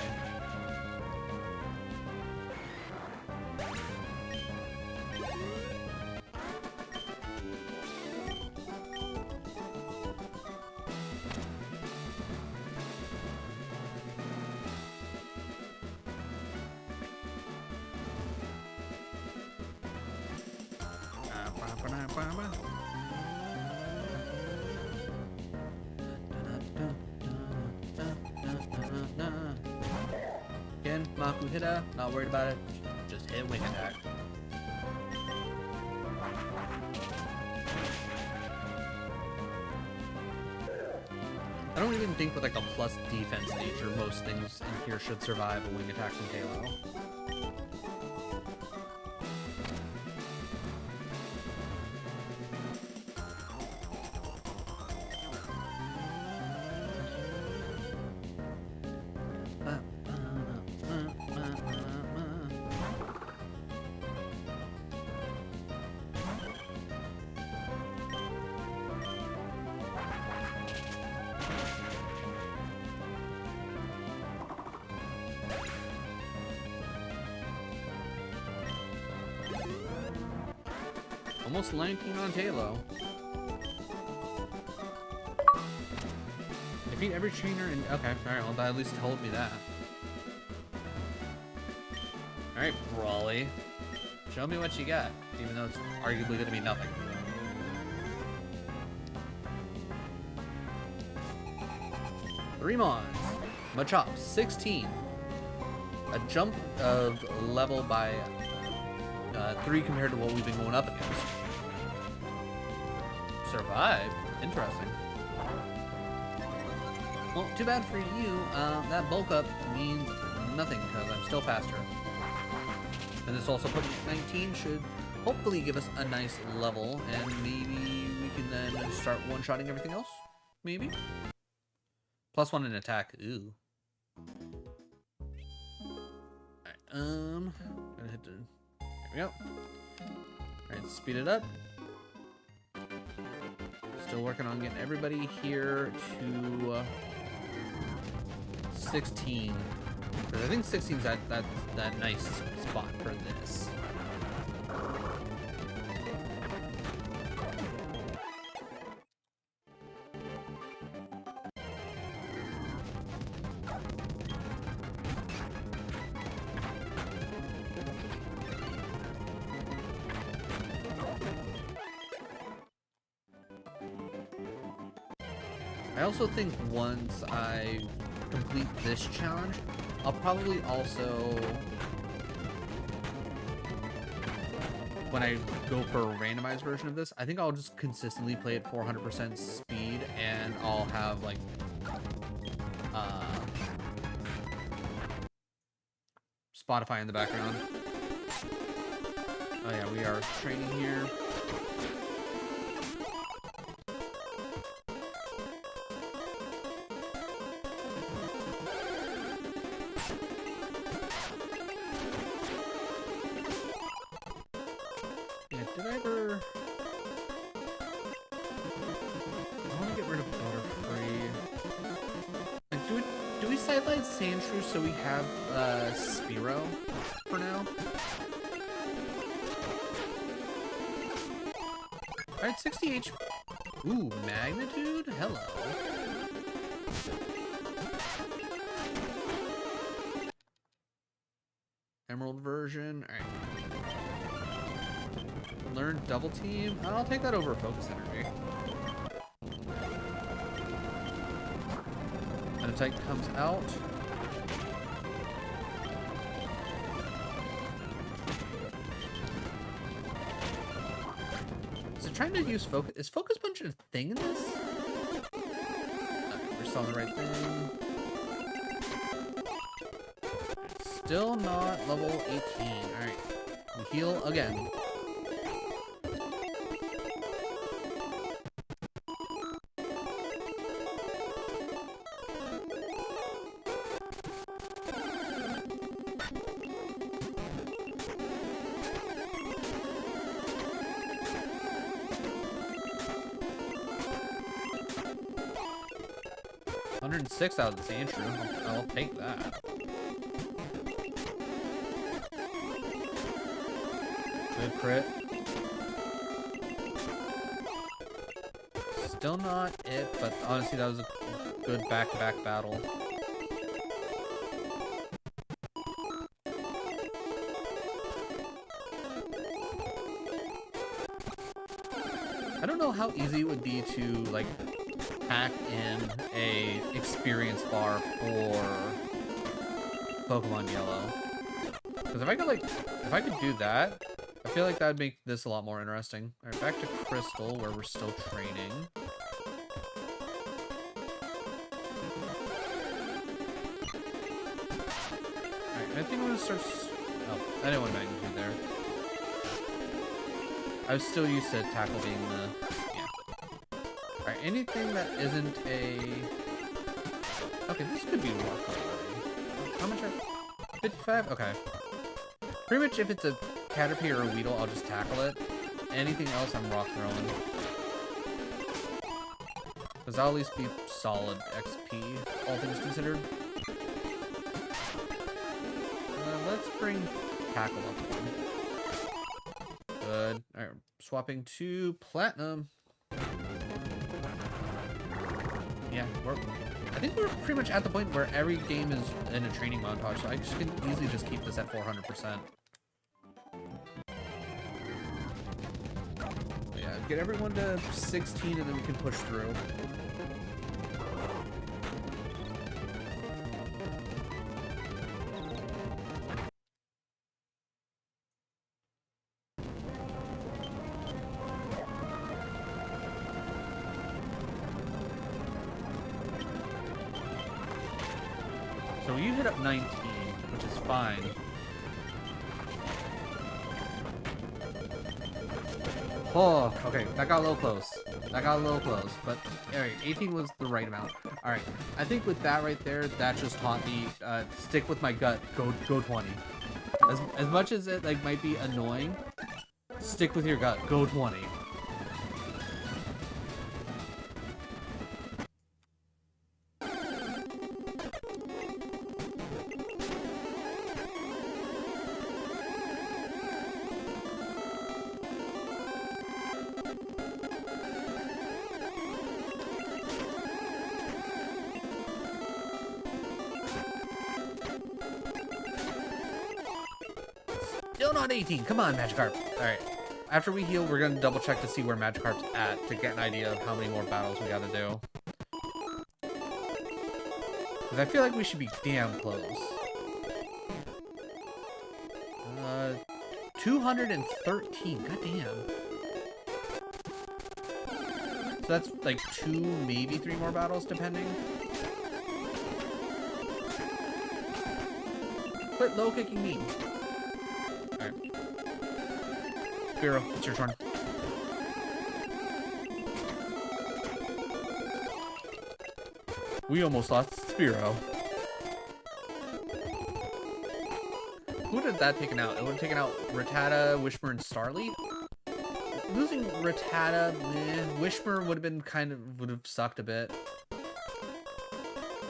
Again, Makuhita, not worried about it. Just hit wing attack. I don't even think with like a plus defense nature, most things in here should survive a wing attack from Halo. Almost 19 on Halo. Defeat every trainer and okay, alright, well that at least told me that. Alright, Brawly. Show me what you got, even though it's arguably gonna be nothing. Three mons. Machop, 16. A jump of level by 3 compared to what we've been going up against. Survived? Interesting. Well, too bad for you. That bulk up means nothing because I'm still faster. And this also put me at 19, should hopefully give us a nice level, and maybe we can then start one-shotting everything else? Maybe? +1 in attack. Ooh. Alright, gonna hit the... There we go. Alright, speed it up. Still working on getting everybody here to 16. Because I think 16's that nice spot for this. I also think once I complete this challenge, I'll probably also, when I go for a randomized version of this, I think I'll just consistently play at 400% speed, and I'll have like Spotify in the background. Oh yeah, we are training here. Sandshrew, so we have Spearow for now. Alright, 60 HP. Ooh, magnitude? Hello. Emerald version. Alright. Learn double team. I'll take that over focus energy. And a type comes out. trying to use focus. Is focus punch a thing in this? We're still on the right thing. Still not level 18. Alright. We heal again. $106 out of the sand shroom. I'll take that. Good crit. Still not it, but honestly that was a good back-to-back battle. I don't know how easy it would be to like pack in a experience bar for Pokemon Yellow. Because if I could do that, I feel like that would make this a lot more interesting. Alright, back to Crystal, where we're still training. Alright, I think I'm gonna start... Oh, I didn't want magnitude there. I was still used to tackle being the... Yeah. Alright, anything that isn't a... Okay, this could be more fun. How much are... 55? Okay. Pretty much if it's a Caterpie or a Weedle, I'll just tackle it. Anything else, I'm rock throwing. Because I'll at least be solid XP, all things considered. Let's bring tackle up one. Good. Alright, swapping to Platinum. Yeah, I think we're pretty much at the point where every game is in a training montage, so I can easily just keep this at 400%. Get everyone to 16 and then we can push through. So you hit up 19, which is fine. Oh, okay, that got a little close. That got a little close, but alright, 18 was the right amount. Alright, I think with that right there, that just taught me, stick with my gut, go 20. As much as it like might be annoying, stick with your gut, go 20. Still not 18. Come on, Magikarp. Alright. After we heal, we're gonna double check to see where Magikarp's at to get an idea of how many more battles we gotta do. Because I feel like we should be damn close. 213. God damn. So that's like 2, maybe 3 more battles, depending. Quit low kicking me. Alright. Spiro, it's your turn. We almost lost Spiro. Who did that taken out? It would have taken out Rattata, Wishmer, and Starly. Losing Rattata, Wishmer would have been would have sucked a bit.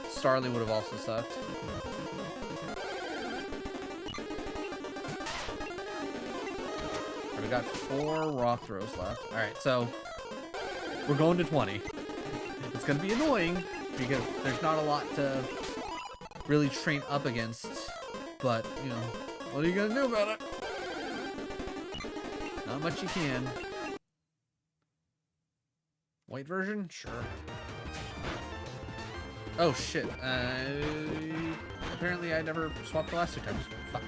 Starly would have also sucked. We got 4 rock throws left. Alright, so we're going to 20. It's gonna be annoying because there's not a lot to really train up against, but you know, what are you gonna do about it? Not much you can. White version? Sure. Oh shit. Apparently I never swapped the last 2 times. Fuck.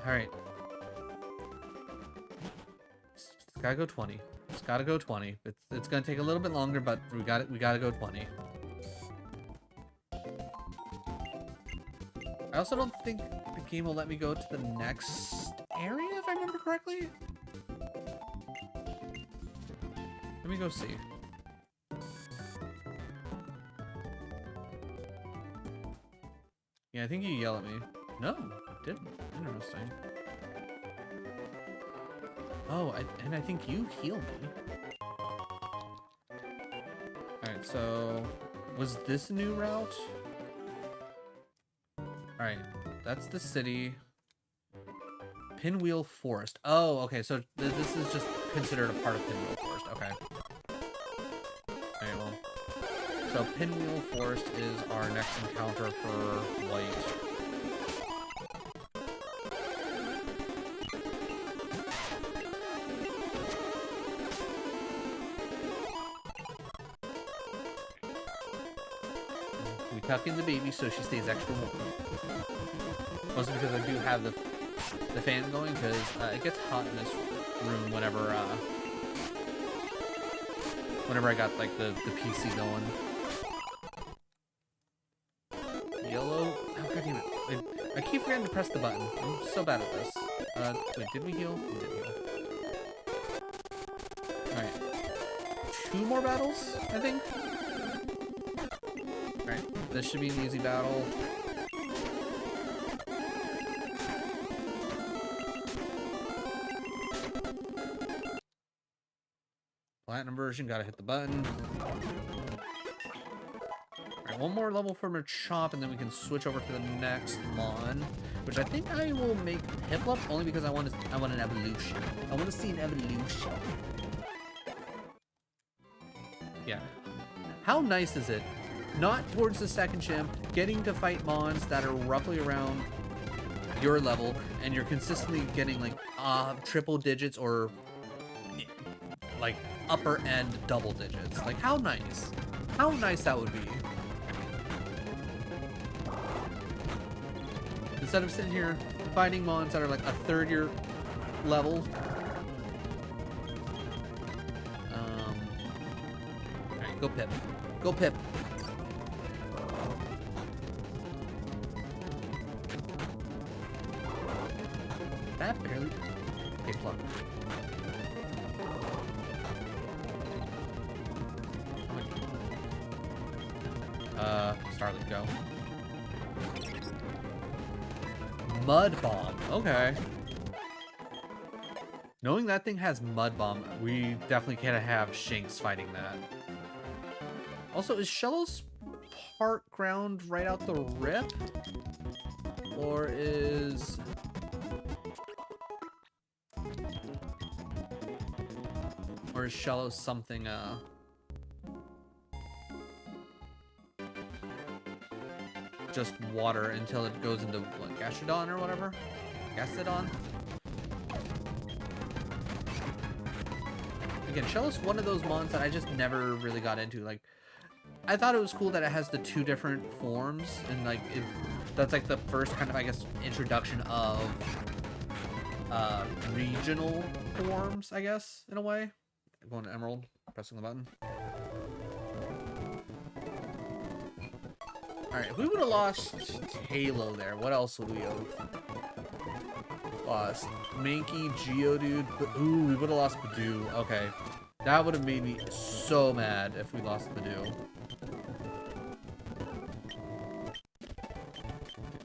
Alright. It's gotta go 20. It's gotta go 20. It's gonna take a little bit longer, but we gotta go 20. I also don't think the game will let me go to the next area, if I remember correctly. Let me go see. Yeah, I think you yell at me. No, it didn't. Interesting. Oh, and I think you heal me. Alright, so... was this a new route? Alright, that's the city. Pinwheel Forest. Oh, okay, so this is just considered a part of Pinwheel Forest. Okay. Alright, well. So Pinwheel Forest is our next encounter for White. We tuck in the baby so she stays extra warm. Mostly because I do have the fan going, because it gets hot in this room whenever I got like the PC going. Yellow. Oh, god damn it! I keep forgetting to press the button. I'm so bad at this. Wait, did we heal? We did heal. All right. 2 more battles, I think. All right. This should be an easy battle. Platinum version, gotta hit the button. Alright, 1 more level for Machop, and then we can switch over to the next Mon, which I think I will make Piplup only because I want an evolution. I want to see an evolution. Yeah. How nice is it? Not towards the second chimp, getting to fight Mons that are roughly around your level, and you're consistently getting like triple digits or like upper end double digits. Like, how nice. How nice that would be. Instead of sitting here fighting Mons that are like a 3rd year level. Alright, go Pip. Go Pip. That barely... Okay, plug. Starlet, go. Mud Bomb. Okay. Knowing that thing has Mud Bomb, we definitely can't have Shinx fighting that. Also, is Shellow's part ground right out the rip? Or is... or is Shello something, just water until it goes into what, Gastrodon or whatever? Gastrodon? Again, Shello's one of those mons that I just never really got into. Like, I thought it was cool that it has the 2 different forms, and like that's like the first kind of, I guess, introduction of regional forms, I guess, in a way. Going to Emerald, pressing the button. Alright, if we would have lost Halo there, what else would we have lost? Mankey, Geodude, ooh, we would have lost Badoo. Okay. That would have made me so mad if we lost Badoo.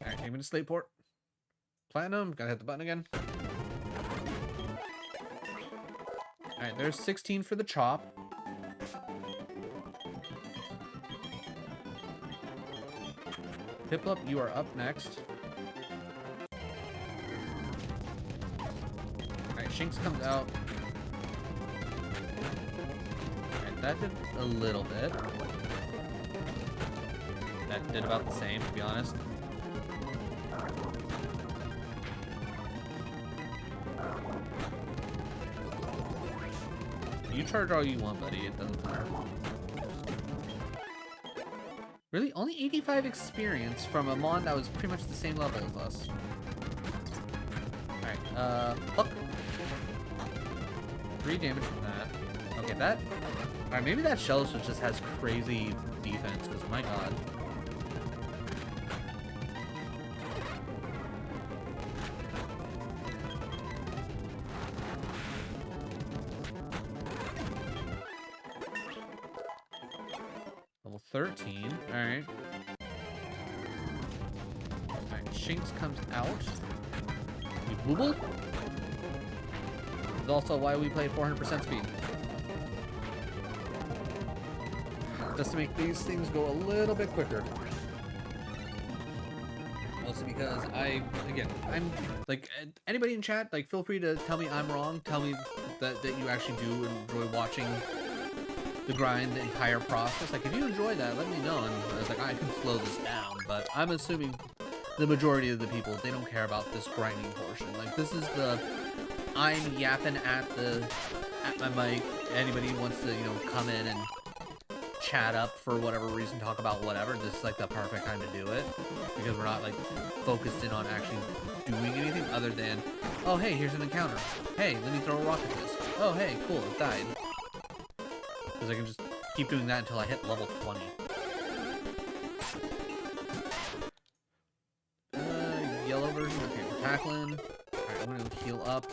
Alright, take me to Slateport. Platinum, gotta hit the button again. Alright, there's 16 for the chop. Piplup, you are up next. Alright, Shinx comes out. Alright, that did a little bit. That did about the same, to be honest. You charge all you want, buddy. It doesn't matter. Really? Only 85 experience from a mon that was pretty much the same level as us. Alright, fuck. 3 damage from that. Okay, that... Alright, maybe that shell switch just has crazy defense, because my god. Level 13, alright. Alright, Shinx comes out. We booble. It's also why we play 400% speed. Just to make these things go a little bit quicker. Also because I'm like, anybody in chat, like, feel free to tell me I'm wrong. Tell me that you actually do enjoy watching the grind, the entire process. Like, if you enjoy that, let me know. And I was like, I can slow this down. But I'm assuming the majority of the people, they don't care about this grinding portion. Like, this is the, I'm yapping at my mic. Anybody wants to, you know, come in and chat up for whatever reason, talk about whatever, this is like the perfect time to do it, because we're not like focused in on actually doing anything other than, oh hey, here's an encounter, hey, let me throw a rock at this, oh hey, cool, it died, because I can just keep doing that until I hit level 20. Yellow version, okay, we're tackling. Alright, I'm gonna heal up,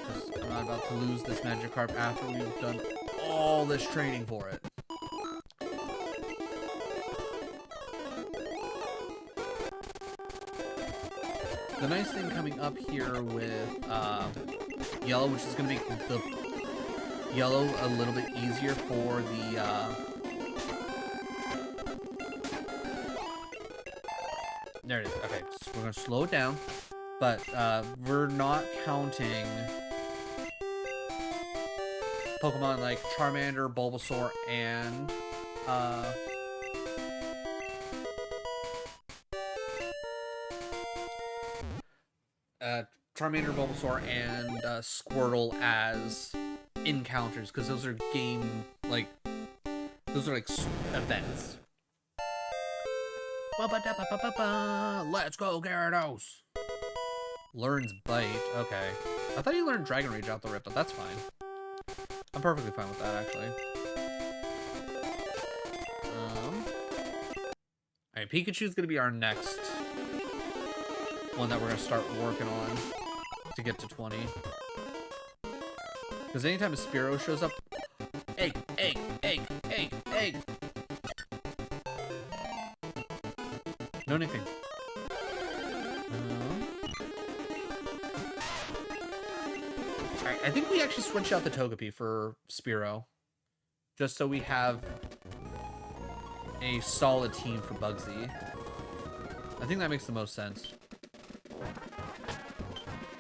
because I'm not about to lose this Magikarp after we've done all this training for it. The nice thing coming up here with yellow, which is going to make the yellow a little bit easier for the there it is. Okay, so we're going to slow it down, but we're not counting Pokemon like Charmander, Bulbasaur, and Charmander, Bulbasaur, and Squirtle as encounters, because those are game, like, those are like events. Let's go, Gyarados! Learns Bite, okay. I thought you learned Dragon Rage out the rip, but that's fine. I'm perfectly fine with that, actually. Alright, Pikachu's gonna be our next one that we're gonna start working on to get to 20. Because anytime a Spearow shows up... Egg! Egg! Egg! Egg! Egg! No anything. Alright, I think we actually switched out the Togepi for Spearow. Just so we have a solid team for Bugsy. I think that makes the most sense.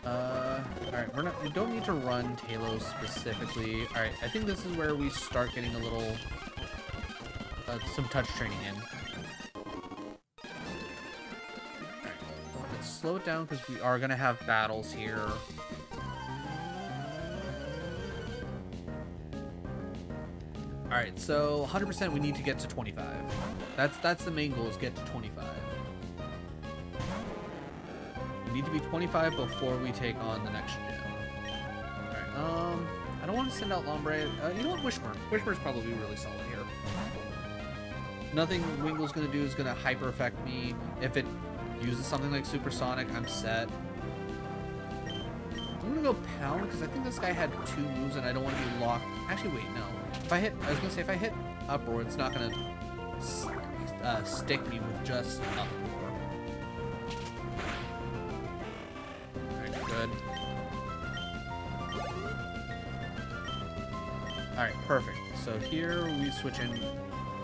Alright, we don't need to run Talos specifically. Alright, I think this is where we start getting a little some touch training in. Alright, let's slow it down because we are gonna have battles here. Alright, so 100% we need to get to 25. That's the main goal, is get to 25. We need to be 25 before we take on the next gym. Alright, I don't want to send out Lombre. You know what, Wishburn. Wishburn's probably really solid here. Nothing Wingle's gonna do is gonna hyper affect me. If it uses something like Supersonic, I'm set. I'm gonna go Pound, because I think this guy had 2 moves and I don't want to be locked. Actually, wait, no. I was gonna say, if I hit Uproar, it's not gonna stick me with just Uproar. Alright, good. Alright, perfect. So here we switch in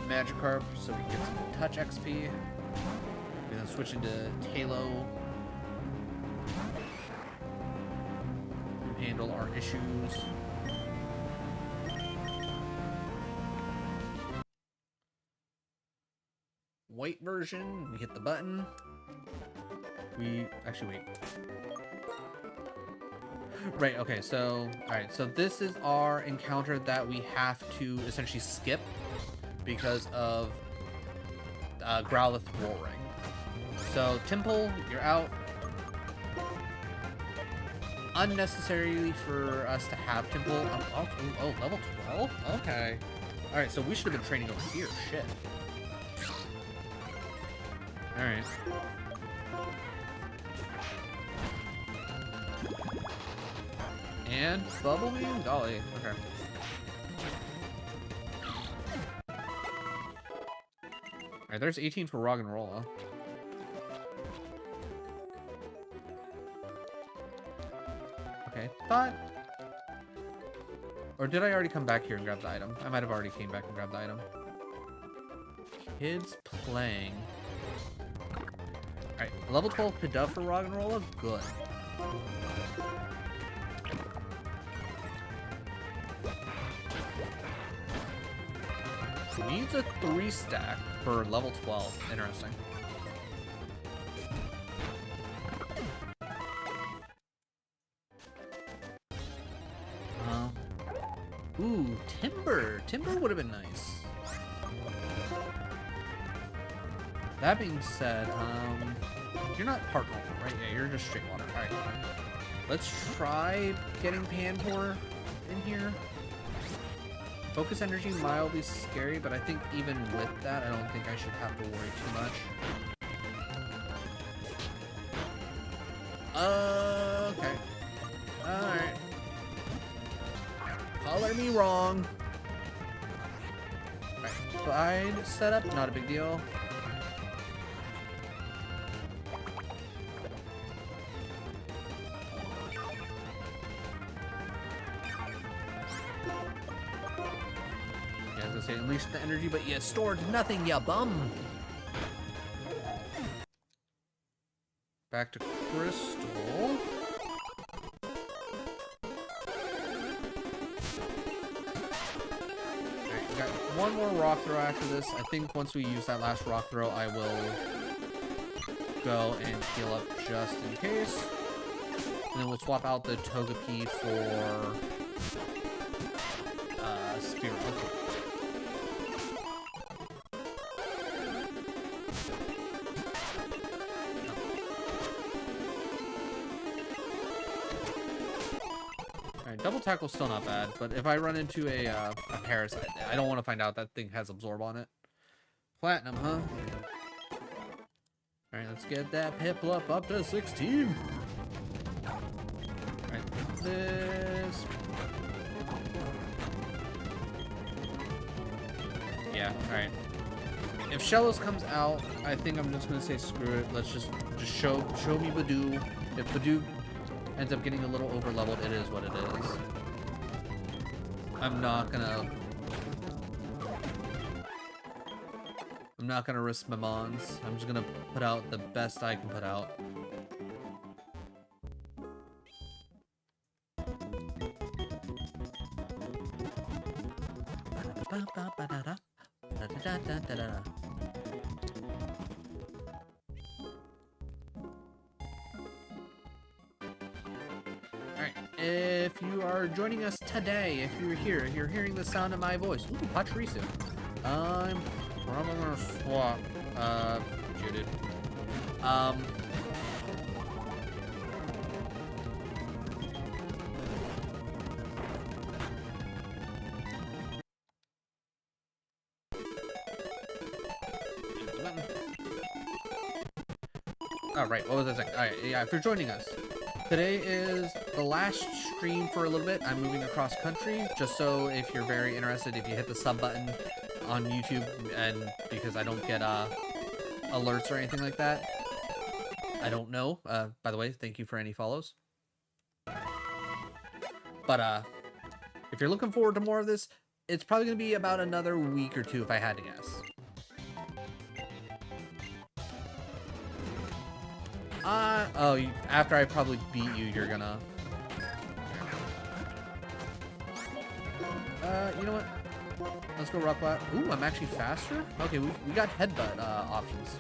Magikarp so we can get some touch XP. We then switch into Talo. Handle our issues. White version, we hit the button. We actually wait. Right, okay, so... Alright, so this is our encounter that we have to essentially skip because of Growlithe roaring. So, Temple, you're out. Unnecessarily for us to have Temple. Oh, level 12? Okay. Alright, so we should have been training over here. Shit. Alright. And Bubble Beam? Golly. Okay. Alright, there's 18 for Roggenrola. Okay, thought... Or did I already come back here and grab the item? I might have already came back and grabbed the item. Kids playing. Alright, level 12 Pidove for Roggenrola? Good. Needs a 3-stack for level 12. Interesting. Ooh, Timber. Timber would have been nice. That being said, you're not part normal, right? Yeah, you're just straight water. Alright. Let's try getting Panpour in here. Focus energy, mildly scary, but I think even with that, I don't think I should have to worry too much. Okay. Alright. Color me wrong. Alright, Glide setup, not a big deal. Say unleash the energy, but you stored nothing, ya bum. Back to Crystal. Alright, we got one more rock throw after this. I think once we use that last rock throw, I will go and heal up just in case. And then we'll swap out the Togepi for Spearow. Double Tackle's still not bad, but if I run into a Parasite, I don't want to find out that thing has Absorb on it. Platinum, huh? Alright, let's get that Piplup up to 16. Alright, this... Yeah, alright. If Shellos comes out, I think I'm just going to say screw it. Let's just show me Badoo. If Badoo ends up getting a little over leveled, it is what it is. I'm not gonna risk my mons. I'm just gonna put out the best I can put out. If you are joining us today, if you're here, if you're hearing the sound of my voice, ooh, Pachirisu. I'm probably gonna swap, muted. Alright, what was I saying? Alright, yeah, if you're joining us. Today is the last stream for a little bit. I'm moving across country, just so if you're very interested, if you hit the sub button on YouTube, and because I don't get alerts or anything like that, I don't know. By the way, thank you for any follows. But if you're looking forward to more of this, it's probably going to be about another week or two if I had to guess. Oh, after I probably beat you, you're gonna... You know what? Let's go Rockbat. Ooh, I'm actually faster? Okay, we got Headbutt, options.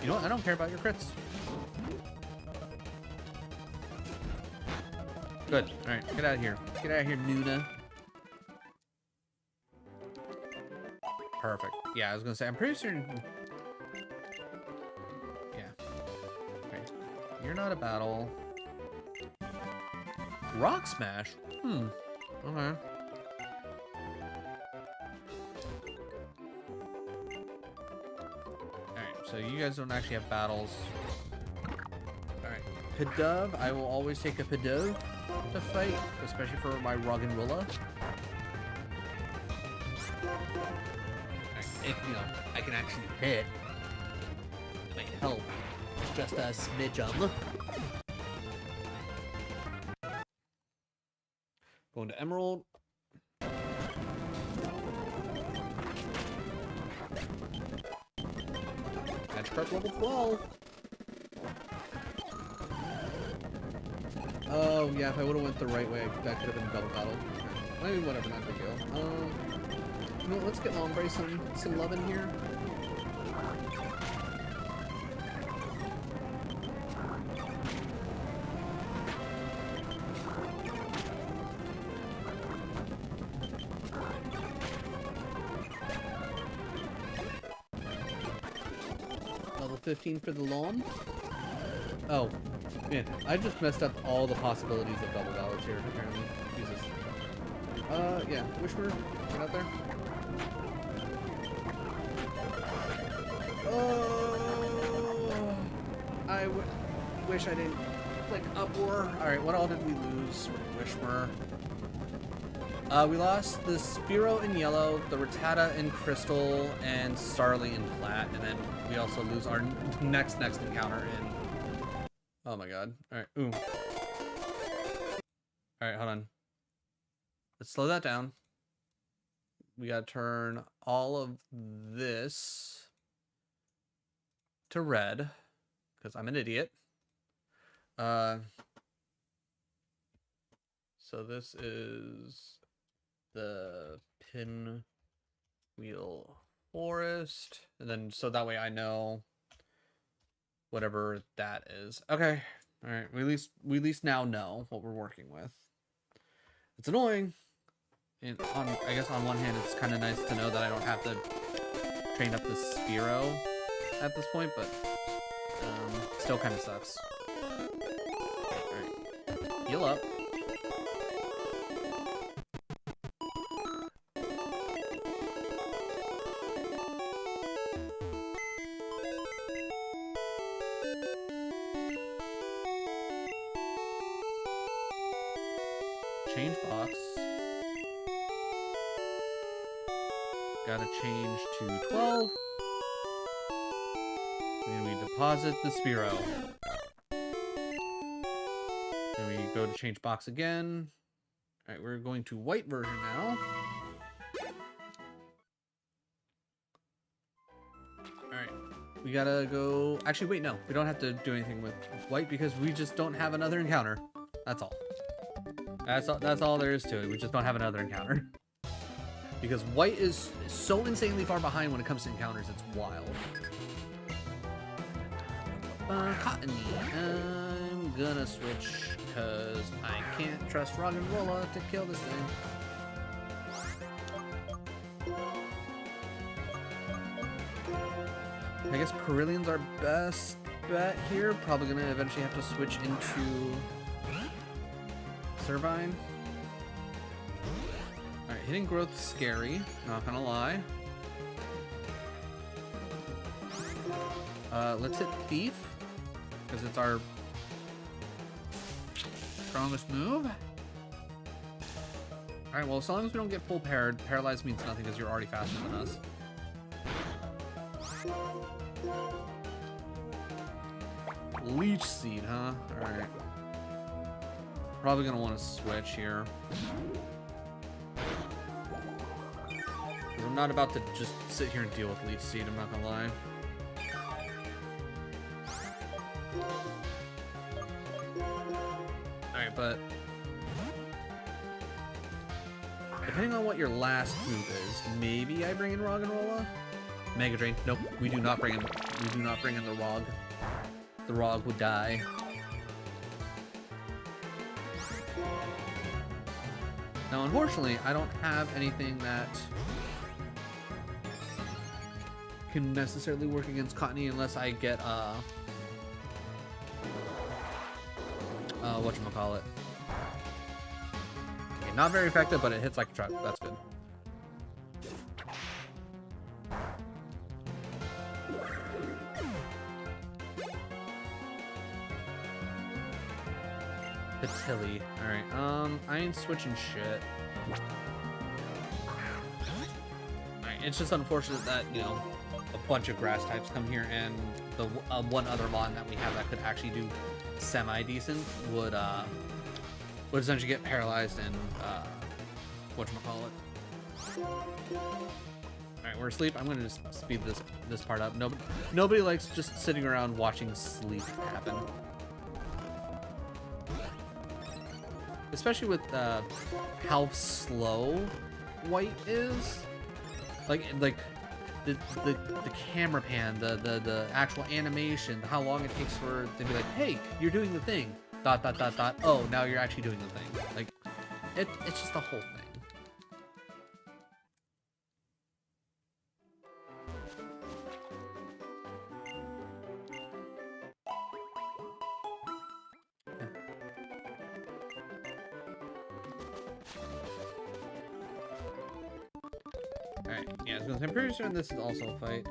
You know what? I don't care about your crits. Good. Alright, get out of here. Get out of here, Nuna. Perfect. Yeah, I was gonna say, I'm pretty certain... Yeah. Okay. You're not a battle. Rock Smash? Hmm. Okay. Alright, so you guys don't actually have battles. Alright. Pidove, I will always take a Pidove to fight, especially for my Roggenwilla. If, you know, I can actually hit, it might help. Just a smidge. Going to Emerald. Edge prep level 12. Oh, yeah, if I would have went the right way, that could have been a double battle. I mean, whatever, not a big deal. You know, let's get Lombre some love in here. Level 15 for the Lom. Oh, man, I just messed up all the possibilities of double battles here, apparently. Jesus. Yeah, Wishmer, get out there. Oh, I wish I didn't click Uproar. Alright, what all did we lose with Wishmer? We lost the Spearow in yellow, the Rattata in crystal, and Starly in plat, and then we also lose our next encounter in... Oh my god. Alright, ooh. Alright, hold on. Let's slow that down. We gotta turn all of this to red, because I'm an idiot. So this is the Pinwheel Forest, and then so that way I know whatever that is. Okay, all right. We at least now know what we're working with. It's annoying. And I guess on one hand, it's kind of nice to know that I don't have to train up the Spearow at this point, but still kind of sucks. All right, heal up. Change box. Gotta change to 12. And we deposit the Spearow. Then we go to change box again. Alright, we're going to white version now. Alright, we gotta go... Actually, wait, no. We don't have to do anything with white because we just don't have another encounter. That's all. That's all there is to it. We just don't have another encounter. Because white is so insanely far behind when it comes to encounters, it's wild. Cottony. I'm gonna switch because I can't trust Roggenwilla to kill this thing. I guess Perillian's our best bet here. Probably gonna eventually have to switch into Servine. Alright, hitting growth's scary, not gonna lie. Let's hit Thief, because it's our strongest move. Alright, well, as long as we don't get full paired, paralyzed means nothing because you're already faster than us. Leech Seed, huh? Alright. Probably gonna want to switch here. I'm not about to just sit here and deal with Leech Seed, I'm not gonna lie. Alright, but depending on what your last move is, maybe I bring in Roggenrola? Mega Drain. Nope, we do not bring in the Rog. The Rog would die. Now, unfortunately, I don't have anything that can necessarily work against Cottony unless I get, whatchamacallit. Okay, not very effective, but it hits like a truck. That's good. Patilli. Alright, I ain't switching shit. Alright, it's just unfortunate that, you know, a bunch of grass types come here, and the one other mon that we have that could actually do semi-decent would essentially get paralyzed and, whatchamacallit. Alright, we're asleep. I'm gonna just speed this part up. Nobody likes just sitting around watching sleep happen. Especially with how slow white is, like the camera pan, the actual animation, how long it takes for it to be like, hey, you're doing the thing, ... Oh, now you're actually doing the thing. Like, it's just the whole thing. Alright, yeah, I'm pretty sure this is also a fight.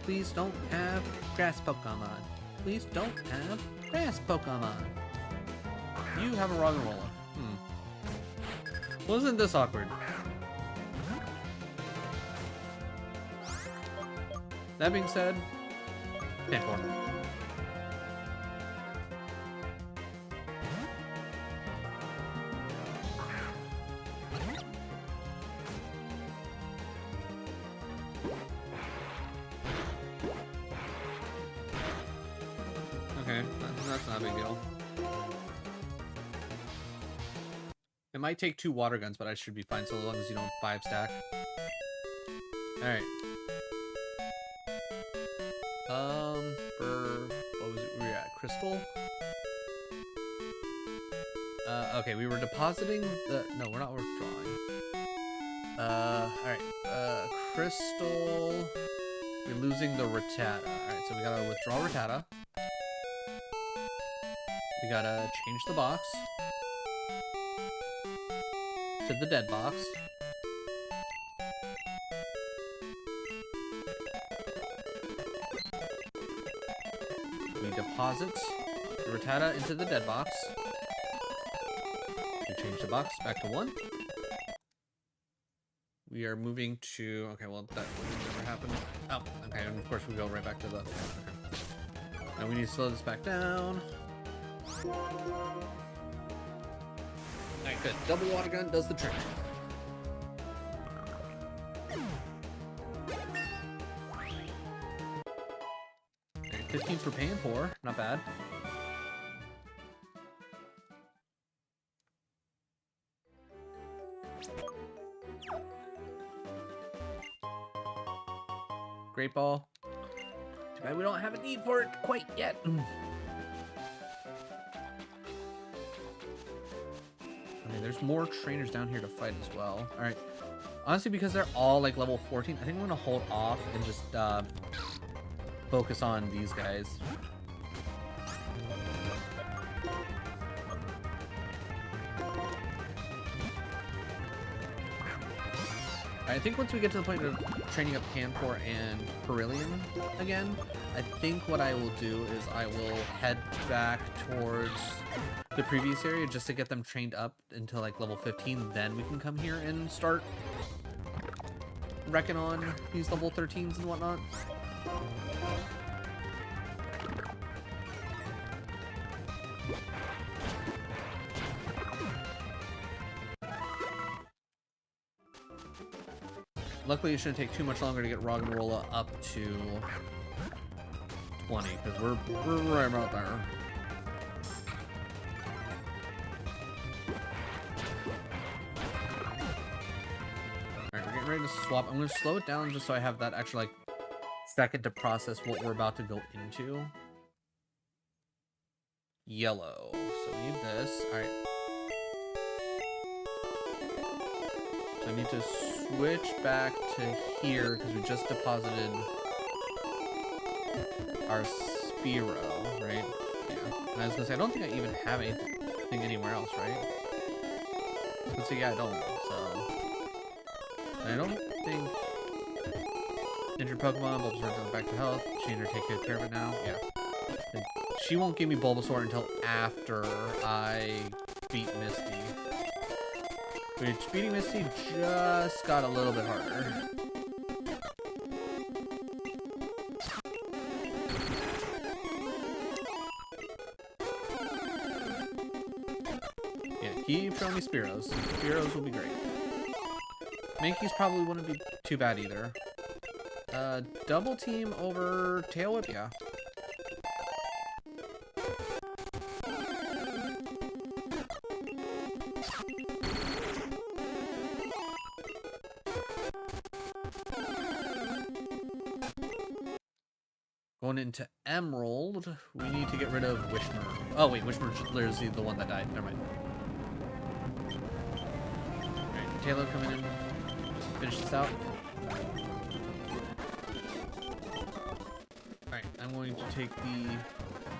Please don't have grass Pokemon. Please don't have grass Pokemon. You have a Roggenrola. Wasn't this awkward? That being said, 10-4. Okay, that's not a big deal. It might take 2 water guns, but I should be fine so long as you don't 5-stack. Alright. For what was it? We were at Crystal. Okay, we were depositing the. No, we're not withdrawing. Alright. Crystal. We're losing the Rattata. Alright, so we gotta withdraw Rattata. We gotta change the box to the dead box. We deposit the Rattata into the dead box. We change the box back to 1. We are moving to... Okay, well, that never happened. Oh, okay, and of course we go right back to the... Okay. Now we need to slow this back down. Alright, good. Double water gun does the trick. Okay, 15 for paying 4. Not bad. Great ball. Too bad we don't have a need for it quite yet. Okay, there's more trainers down here to fight as well. Alright. Honestly, because they're all like level 14, I think I'm gonna hold off and just focus on these guys. I think once we get to the point of training up Panpour and Perillion again, I think what I will do is I will head back towards the previous area just to get them trained up until like level 15. Then we can come here and start wrecking on these level 13s and whatnot. Luckily, it shouldn't take too much longer to get Roggenrola up to 20, because we're right about there. Alright, we're getting ready to swap. I'm going to slow it down just so I have that extra, like, second to process what we're about to go into. yellow. So we need this. Alright. So I need to switch back to here because we just deposited our Spearow, right? Yeah. And I was gonna say, I don't think I even have anything anywhere else, right? I was gonna say, yeah, I don't. So I don't think injured Pokemon, Bulbasaur goes back to health. Chainer take good care of it now. Yeah. And she won't give me Bulbasaur until after I beat Misty. Which beating Misty just got a little bit harder. Yeah, keep showing me Spearows. Spearows will be great. Mankeys probably wouldn't be too bad either. Double team over Tail Whip, yeah. Going into Emerald, we need to get rid of Wishmer. Oh wait, Wishmer's literally the one that died. Never mind. Alright, Taylor coming in. Finish this out. Alright, I'm going to take the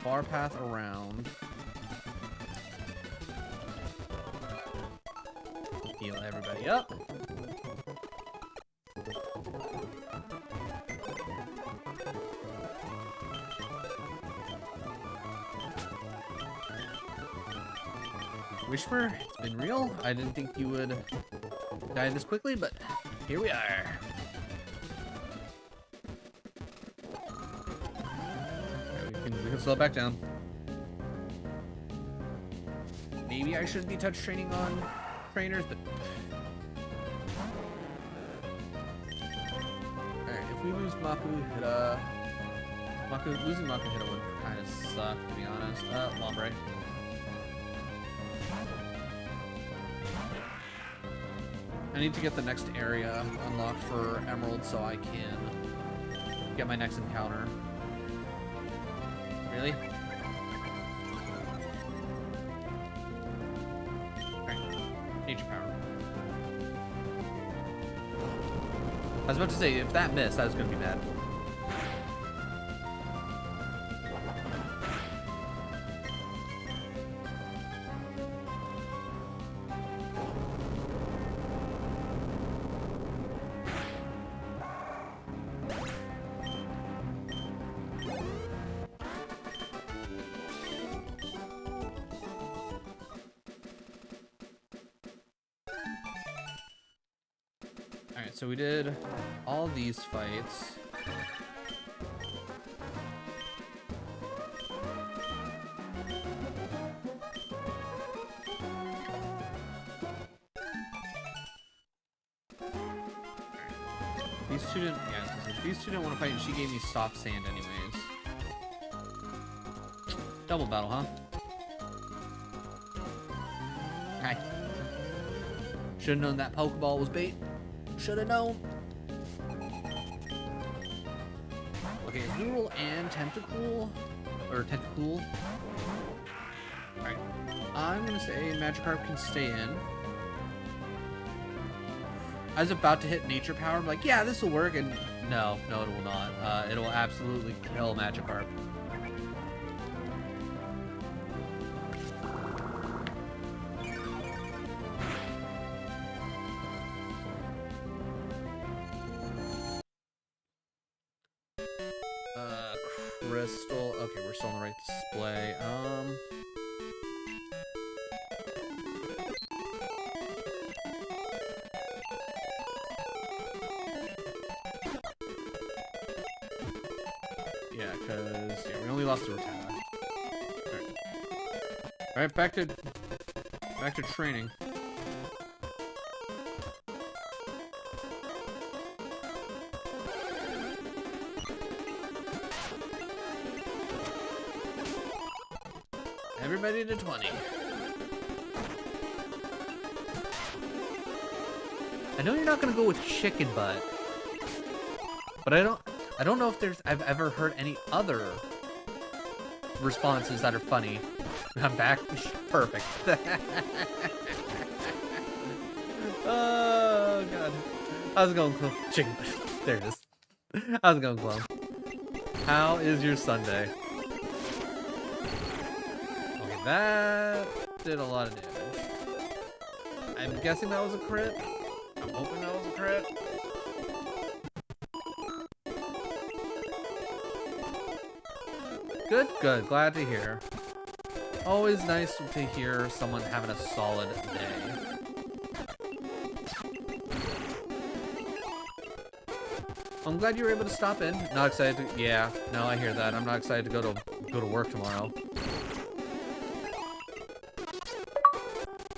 bar path around. Heal everybody up. Wishmer, it's been real. I didn't think you would die this quickly, but here we are. Okay, we can slow it back down. Maybe I shouldn't be touch training on trainers, but alright, if we lose Maku Hida, losing Maku Hida would kind of suck, to be honest. Lombre. I need to get the next area unlocked for Emerald so I can get my next encounter. Really? Alright. Nature power. I was about to say, if that missed, I was gonna be mad. Alright, so we did all these fights. These two didn't, yeah, these two didn't want to fight and she gave me soft sand anyways. Double battle, huh? Hi. Should've known that Pokeball was bait. Should've known. Okay, Rural and Tentacool. Or Tentacool. Alright. I'm gonna say Magikarp can stay in. I was about to hit Nature Power. I'm like, yeah, this will work. And no, it will not. It will absolutely kill Magikarp. Crystal. Okay, we're still on the right display. Yeah, because we only lost the Rattata. Alright, back to training. Everybody to 20. I know you're not gonna go with chicken butt, but I don't know if I've ever heard any other responses that are funny I'm back. Perfect. Oh god. How's it going, Clone? Chicken. There it is. How's it going, Clone? How is your Sunday? Okay, that did a lot of damage. I'm guessing that was a crit. I'm hoping that was a crit. Good, good. Glad to hear. Always nice to hear someone having a solid day. I'm glad you were able to stop in. Not excited to. Yeah, no, I hear that. I'm not excited to go to work tomorrow.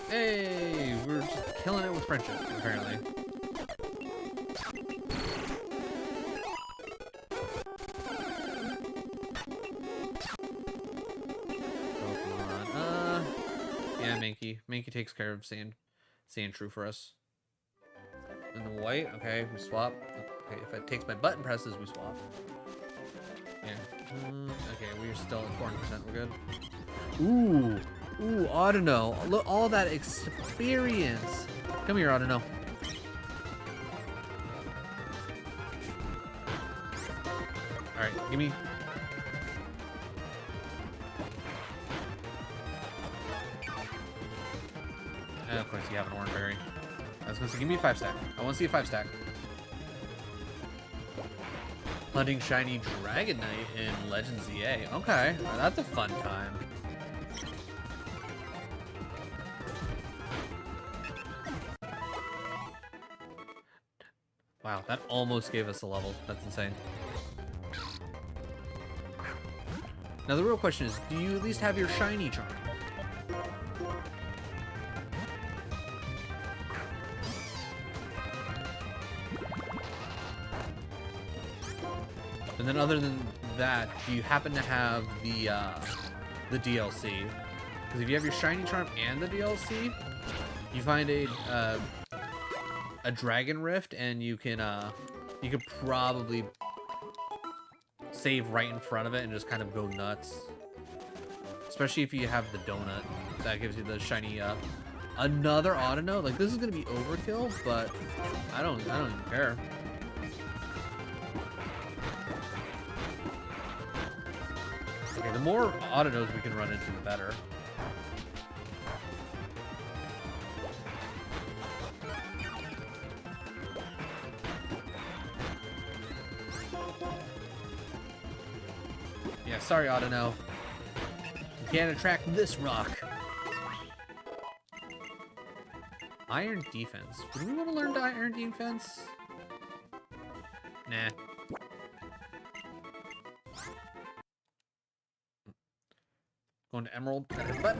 Hey, we're just killing it with friendship, apparently. Yeah, Mankey takes care of saying true for us. And the white, okay, we swap. Okay, if it takes my button presses, we swap. Yeah. Okay, we're still at 400%. We're good. Ooh, Audino. Look, all that experience. Come here, Audino. All right, give me. Of course, you have an orange berry. I was gonna say, give me a 5-stack. I want to see a 5-stack. Hunting shiny Dragonite in Legends EA. Okay, that's a fun time. Wow, that almost gave us a level. That's insane. Now the real question is, do you at least have your shiny charm? And then other than that, do you happen to have the DLC? Because if you have your shiny charm and the DLC, you find a dragon rift, and you could probably save right in front of it and just kind of go nuts. Especially if you have the donut that gives you the shiny another Audino. Like, this is gonna be overkill, but I don't even care. Okay, the more Audinos we can run into, the better. Yeah, sorry, Audino. You can't attract this rock. Iron defense. Do we want to learn iron defense? Nah. Going to Emerald. But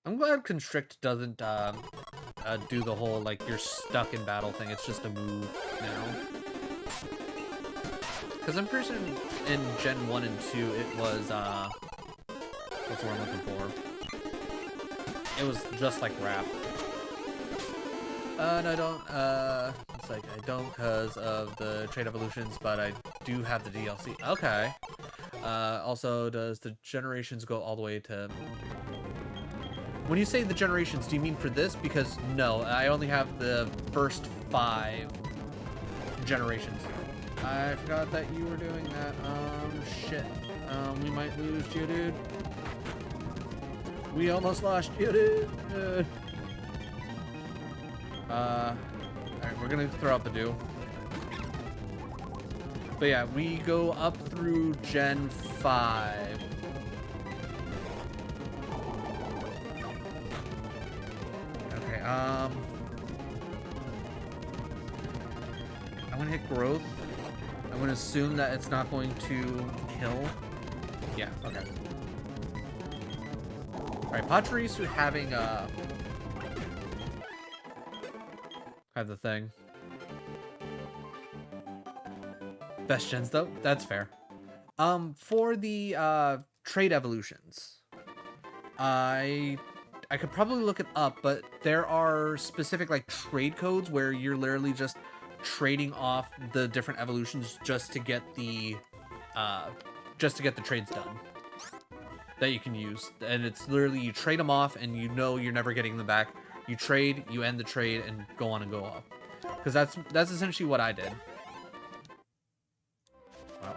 I'm glad Constrict doesn't do the whole, like, you're stuck in battle thing. It's just a move now. Because I'm pretty sure in Gen 1 and 2, it was, what's the word I'm looking for? It was just like rap. No, I don't, it's like, I don't because of the trait evolutions, but I do have the DLC. Okay. Also, does the generations go all the way to... When you say the generations, do you mean for this? Because, no, I only have the first 5 generations. I forgot that you were doing that. Shit. We might lose you, dude. We almost lost you, dude. Alright, we're gonna throw out the dew. But yeah, we go up through Gen 5. Okay, I'm gonna hit growth. I'm gonna assume that it's not going to kill. Yeah, okay. Alright, Pachirisu having have the thing. Best gens though? That's fair. For the trade evolutions, I could probably look it up, but there are specific like trade codes where you're literally just trading off the different evolutions just to get the trades done that you can use. And it's literally you trade them off and you know you're never getting them back. You trade, you end the trade, and go on and go off. Because that's essentially what I did.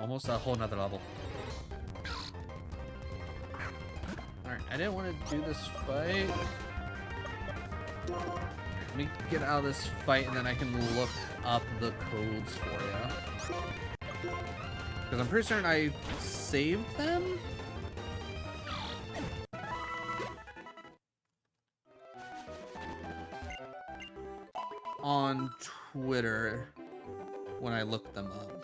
Almost a whole nother level. Alright, I didn't want to do this fight. Let me get out of this fight and then I can look up the codes for you. Because I'm pretty certain I saved them? On Twitter when I looked them up.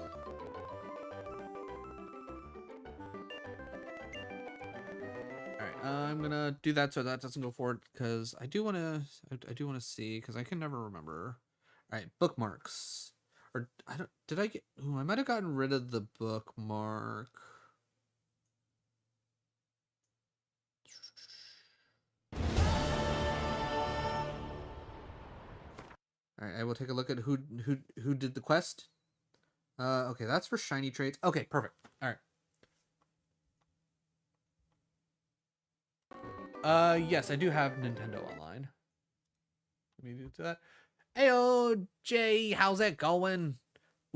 I'm gonna do that so that doesn't go forward because I do want to see because I can never remember. All right, bookmarks. Or I don't. Did I get? Ooh, I might have gotten rid of the bookmark. All right, I will take a look at who did the quest. Okay, that's for shiny traits. Okay, perfect. All right. Yes, I do have Nintendo Online. Let me do that. Heyo, Jay, how's that going?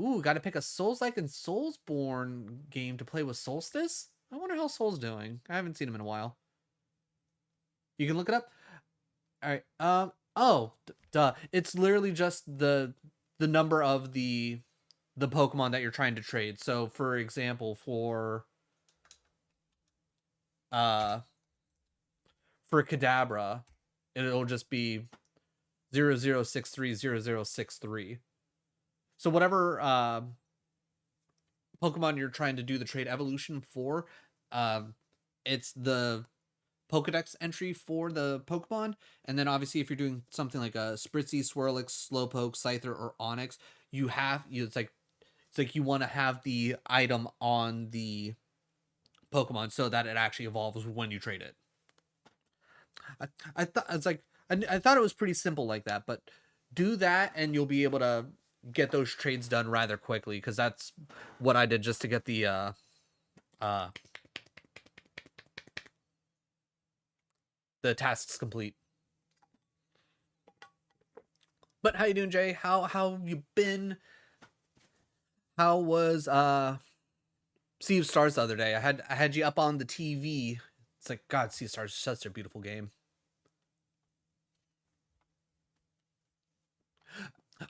Ooh, gotta pick a Souls-like and Soulsborne game to play with Solstice? I wonder how Soul's doing. I haven't seen him in a while. You can look it up? Alright, oh, duh. It's literally just the number of the Pokemon that you're trying to trade. So, for example, for Kadabra, it'll just be 00630063. So whatever Pokemon you're trying to do the trade evolution for, it's the Pokedex entry for the Pokemon. And then obviously if you're doing something like a Spritzy, Swirlix, Slowpoke, Scyther, or Onix, it's like you want to have the item on the Pokemon so that it actually evolves when you trade it. I thought it's like I thought it was pretty simple like that, but do that and you'll be able to get those trades done rather quickly because that's what I did just to get the tasks complete. But how you doing, Jay? How you been? How was Sea of Stars the other day? I had you up on the TV. It's like, God, Sea of Stars is such a beautiful game.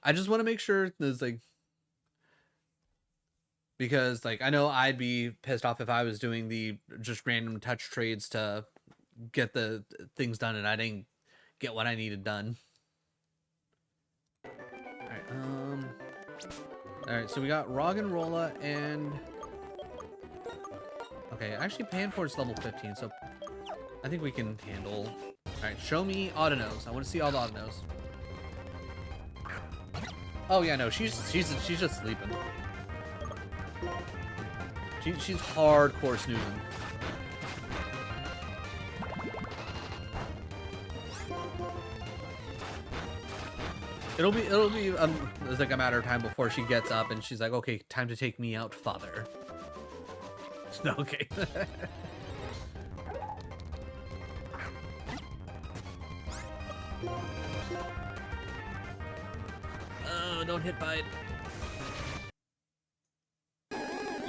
I just want to make sure there's like, because like I know I'd be pissed off if I was doing the just random touch trades to get the things done and I didn't get what I needed done. All right, so we got Roggenrola and okay, actually Panpour's level 15, so I think we can handle. All right, show me Autonos. I want to see all the Autonos. Oh yeah, no, she's just sleeping. She's hardcore snoozing. It'll be it's like a matter of time before she gets up and she's like, okay, time to take me out, father. Okay. Oh, don't hit bite.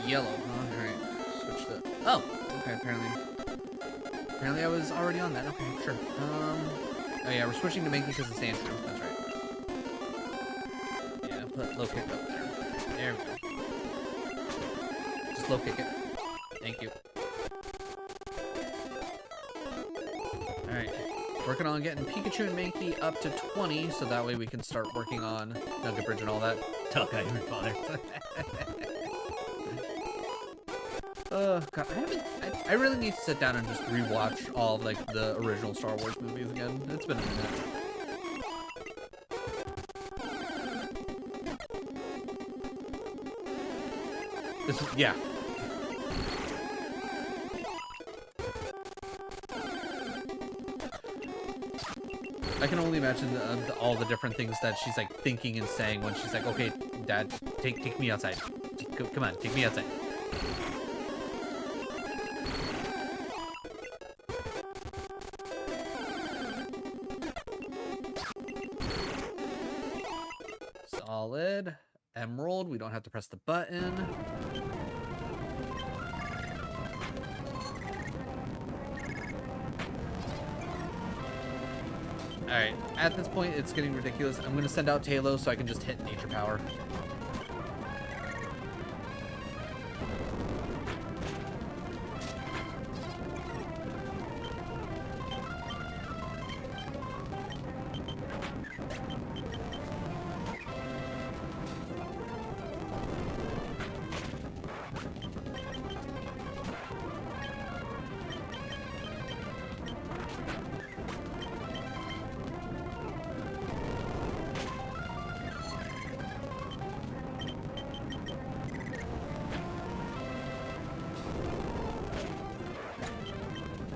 Yellow, huh? Alright. Switch the. Oh! Okay, apparently I was already on that. Okay, sure. Oh yeah, we're switching to Mankey because of Sandshrew. That's right. Yeah, put low kick up there. There we go. Just low kick it. Thank you. Alright. Working on getting Pikachu and Mankey up to 20, so that way we can start working on Nugget Bridge and all that. Talk out your father. God, I really need to sit down and just rewatch all of, like, the original Star Wars movies again. It's been a minute. Yeah. I can only imagine all the different things that she's like thinking and saying when she's like, "Okay, Dad, take me outside. Come on, take me outside." Solid. Emerald. We don't have to press the button. Alright, at this point, it's getting ridiculous. I'm going to send out Talos so I can just hit Nature Power.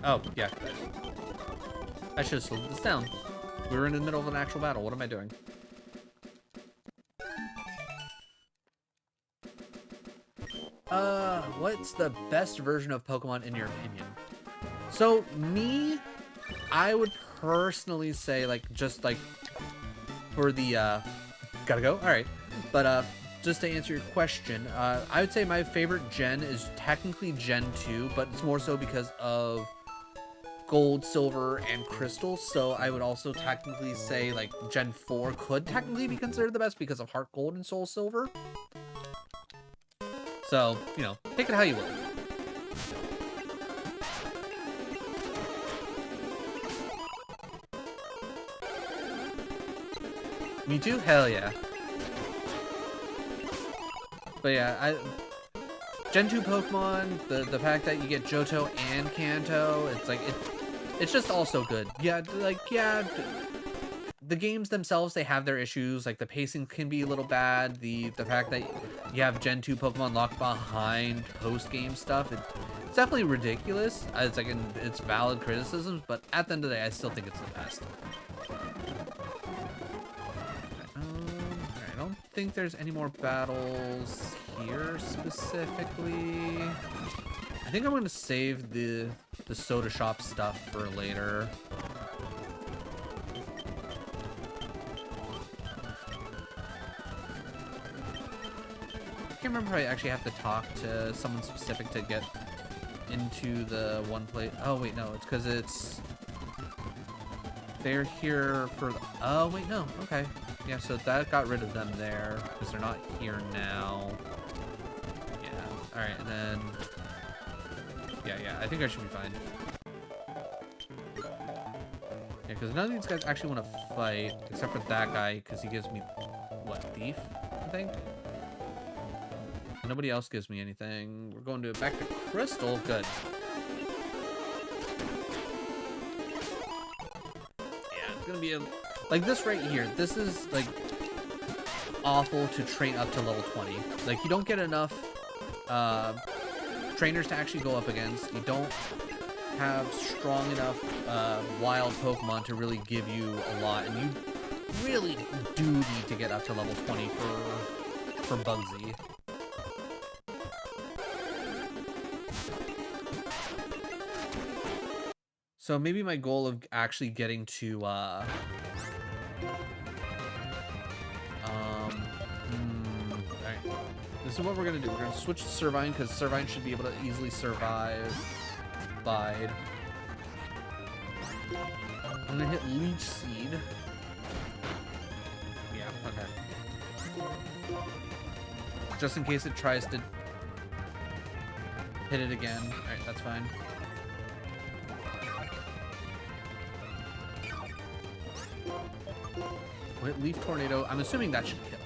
Oh, yeah. I should have slowed this down. We were in the middle of an actual battle. What am I doing? What's the best version of Pokemon in your opinion? So, me, I would personally say, like, just, like, for the, gotta go? Alright. But, just to answer your question, I would say my favorite gen is technically Gen 2, but it's more so because of Gold, Silver, and Crystal. So I would also technically say, like, Gen 4 could technically be considered the best because of Heart Gold and Soul Silver. So, you know, take it how you will. Me too? Hell yeah. But yeah, Gen 2 Pokemon, the fact that you get Johto and Kanto, it's like, it's just also good. Yeah, like, yeah, the games themselves, they have their issues. Like, the pacing can be a little bad. The fact that you have Gen 2 Pokemon locked behind post-game stuff, it's definitely ridiculous. It's like, it's valid criticisms, but at the end of the day, I still think it's the best. I don't think there's any more battles here specifically. I think I'm going to save the soda shop stuff for later. I can't remember if I actually have to talk to someone specific to get into the one place. Oh wait, no, it's because they're here for. Oh wait, no, okay, yeah. So that got rid of them there because they're not here now. Yeah. All right, and then. Yeah, I think I should be fine. Yeah, because none of these guys actually want to fight, except for that guy, because he gives me, what, Thief, I think? Nobody else gives me anything. We're going back to Crystal. Good. Yeah, it's going to be like this right here. This is, like, awful to train up to level 20. Like, you don't get enough, trainers to actually go up against. You don't have strong enough wild Pokemon to really give you a lot, and you really do need to get up to level 20 for Bugsy. So maybe my goal of actually getting to this is what we're gonna do. We're gonna switch to Servine because Servine should be able to easily survive Bide. I'm gonna hit Leech Seed. Yeah, okay. Just in case it tries to hit it again. Alright, that's fine. We'll hit Leaf Tornado. I'm assuming that should kill.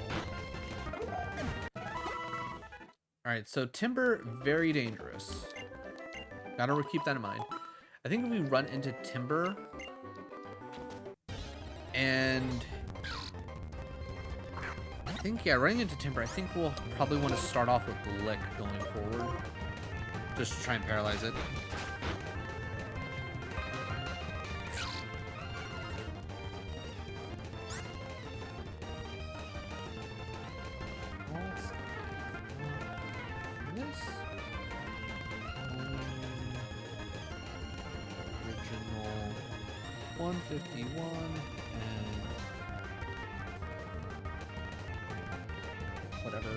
Alright, so Timber, very dangerous. Gotta keep that in mind. I think if we run into Timber, and I think, yeah, running into Timber, I think we'll probably want to start off with Lick going forward. Just to try and paralyze it. 151 and whatever.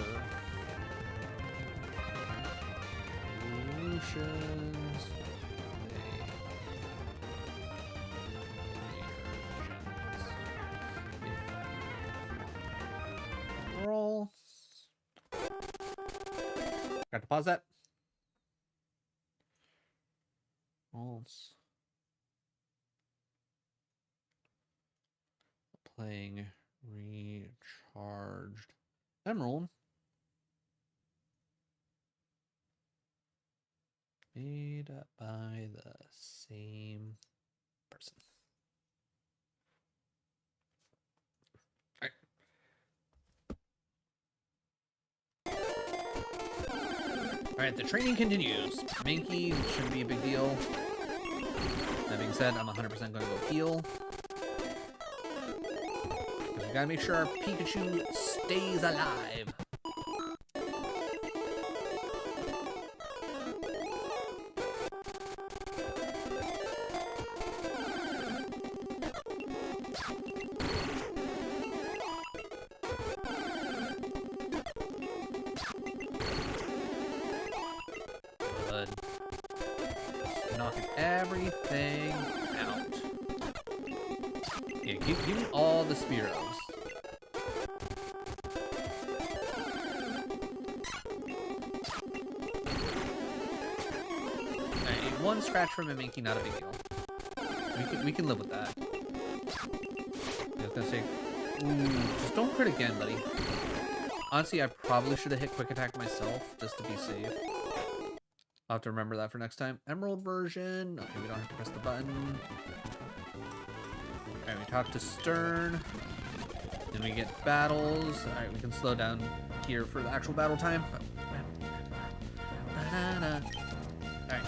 Solutions. Roll. Got to pause that. Rolls. Playing recharged emerald. Made by the same person. Alright, the training continues. Mankey shouldn't be a big deal. That being said, I'm 100% going to go heal. We gotta make sure our Pikachu stays alive. Good. Just knocking everything out. Yeah, give me all the Spearows. Alright, one scratch from a Mankey, not a big deal. We can live with that. I was gonna say, just don't crit again, buddy. Honestly, I probably should have hit quick attack myself just to be safe. I'll have to remember that for next time. Emerald version. Okay, we don't have to press the button. Alright, we talk to Stern. Then we get battles. Alright, we can slow down here for the actual battle time. Alright,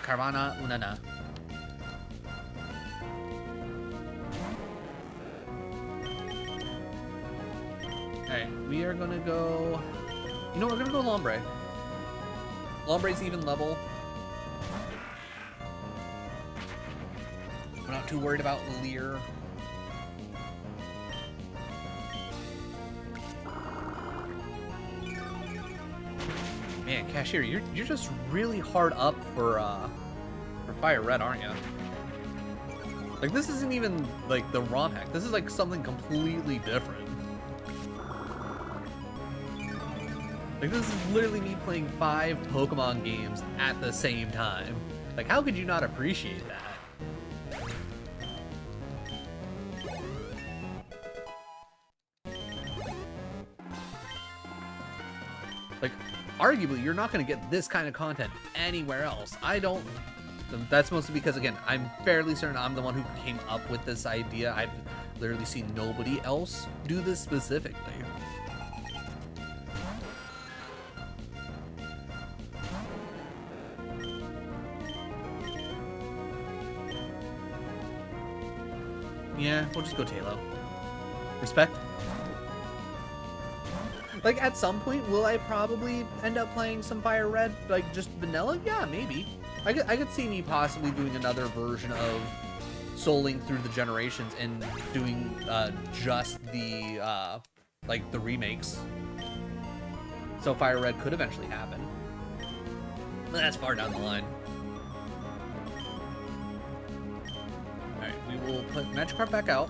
Carvana Unana. Alright, we are gonna go... You know, we're gonna go Lombre. Lombre's even level. We're not too worried about Leer. Man, Cashier, you're just really hard up for Fire Red, aren't you? Like, this isn't even like the ROM hack. This is like something completely different. Like, this is literally me playing 5 Pokemon games at the same time. Like, how could you not appreciate that? Like, arguably, you're not going to get this kind of content anywhere else. That's mostly because, again, I'm fairly certain I'm the one who came up with this idea. I've literally seen nobody else do this specifically. Yeah, we'll just go Tailo. Respect. Like, at some point, will I probably end up playing some Fire Red? Like, just vanilla? Yeah, maybe. I could see me possibly doing another version of souling through the generations and doing just the, like, the remakes. So Fire Red could eventually happen. But that's far down the line. Alright, we will put Magikarp back out.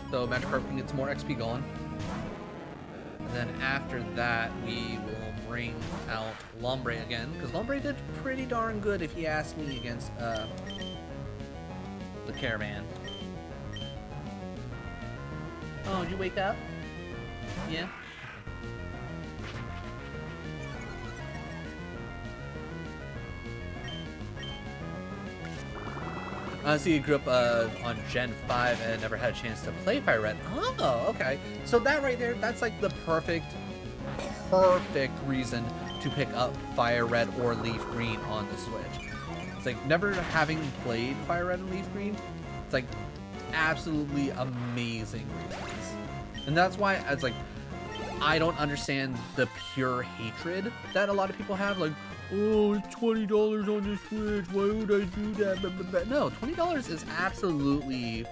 So Magikarp can get some more XP going. And then after that, we will bring out Lombre again, because Lombre did pretty darn good, if you ask me, against the Caravan. Oh, did you wake up? Yeah? Honestly, you grew up on Gen 5 and never had a chance to play Fire Red. Oh, okay. So that right there, that's like the perfect reason to pick up Fire Red or Leaf Green on the Switch. It's like, never having played Fire Red and Leaf Green, it's like absolutely amazing reasons. And that's why it's like, I don't understand the pure hatred that a lot of people have. Like, oh, it's $20 on the Switch. Why would I do that? No, $20 is absolutely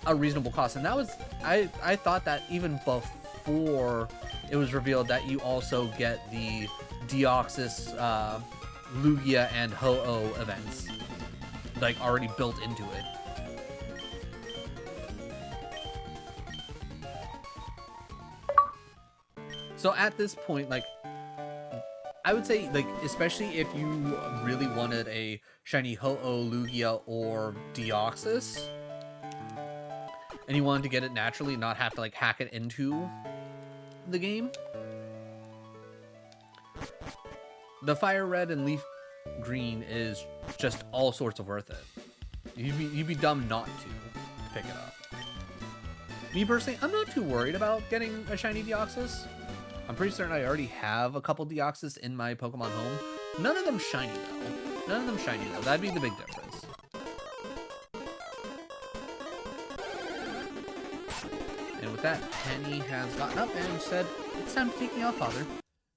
a reasonable cost. And that was, I thought that even before it was revealed that you also get the Deoxys, Lugia, and Ho-Oh events, like, already built into it. So at this point, like, I would say, like, especially if you really wanted a shiny Ho-Oh, Lugia, or Deoxys, and you wanted to get it naturally, not have to, like, hack it into the game, the Fire Red and Leaf Green is just all sorts of worth it. You'd be dumb not to pick it up. Me personally, I'm not too worried about getting a shiny Deoxys. I'm pretty certain I already have a couple Deoxys in my Pokemon home. None of them shiny though. None of them shiny though. That'd be the big difference. And with that, Penny has gotten up and said, "It's time to take me off, Father."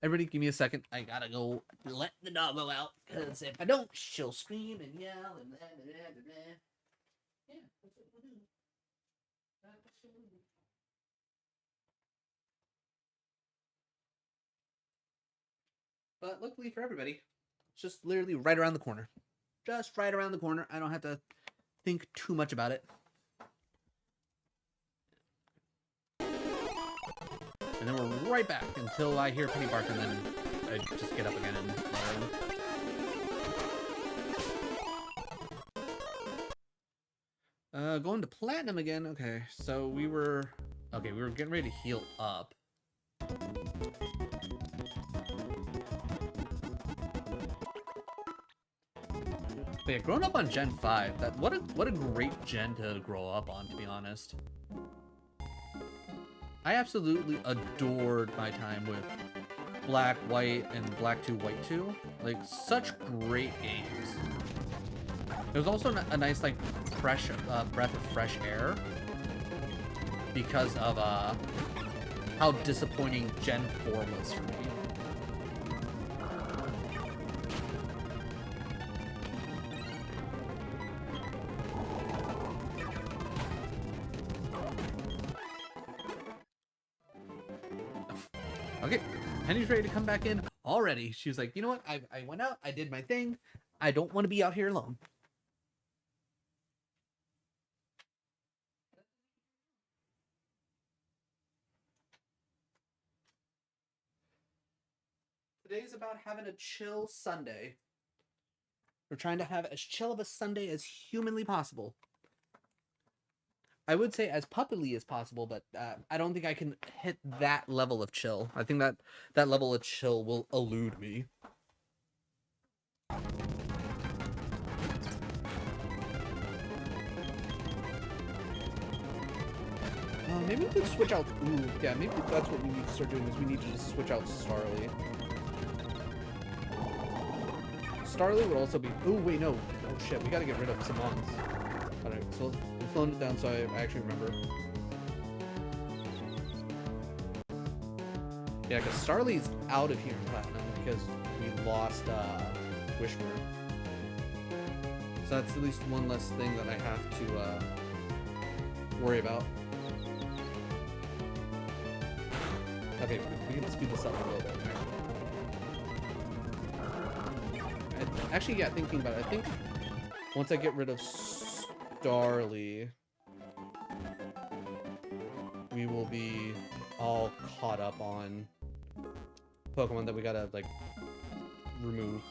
Everybody give me a second. I gotta go let the doggo out, because if I don't, she'll scream and yell and blah, blah, blah, blah, blah. Yeah, that's what we'll do. That's what we'll do. But luckily for everybody, it's just literally right around the corner. Just right around the corner. I don't have to think too much about it. And then we're right back until I hear Penny bark, and then I just get up again and learn. Going to Platinum again. Okay, so we were getting ready to heal up. But yeah, growing up on Gen 5, what a great gen to grow up on, to be honest. I absolutely adored my time with Black, White, and Black 2, White 2. Like, such great games. There was also a nice, like, fresh breath of fresh air because of how disappointing Gen 4 was for me. Okay, Penny's ready to come back in already. She was like, you know what? I went out, I did my thing. I don't want to be out here alone. Today's about having a chill Sunday. We're trying to have as chill of a Sunday as humanly possible. I would say as puppily as possible, but I don't think I can hit that level of chill. I think that level of chill will elude me. Maybe we could switch out. Ooh, yeah, maybe that's what we need to start doing. Is we need to just switch out Starly. Starly would also be. Oh wait, no. Oh shit, we gotta get rid of some mons. Alright, so we're slowing it down so I actually remember. Yeah, because Starly's out of here in Platinum because we lost Wishmer. So that's at least one less thing that I have to worry about. Okay, we can speed this up a little bit. Actually, yeah, thinking about it, I think once I get rid of Starly, we will be all caught up on Pokemon that we gotta, like, remove.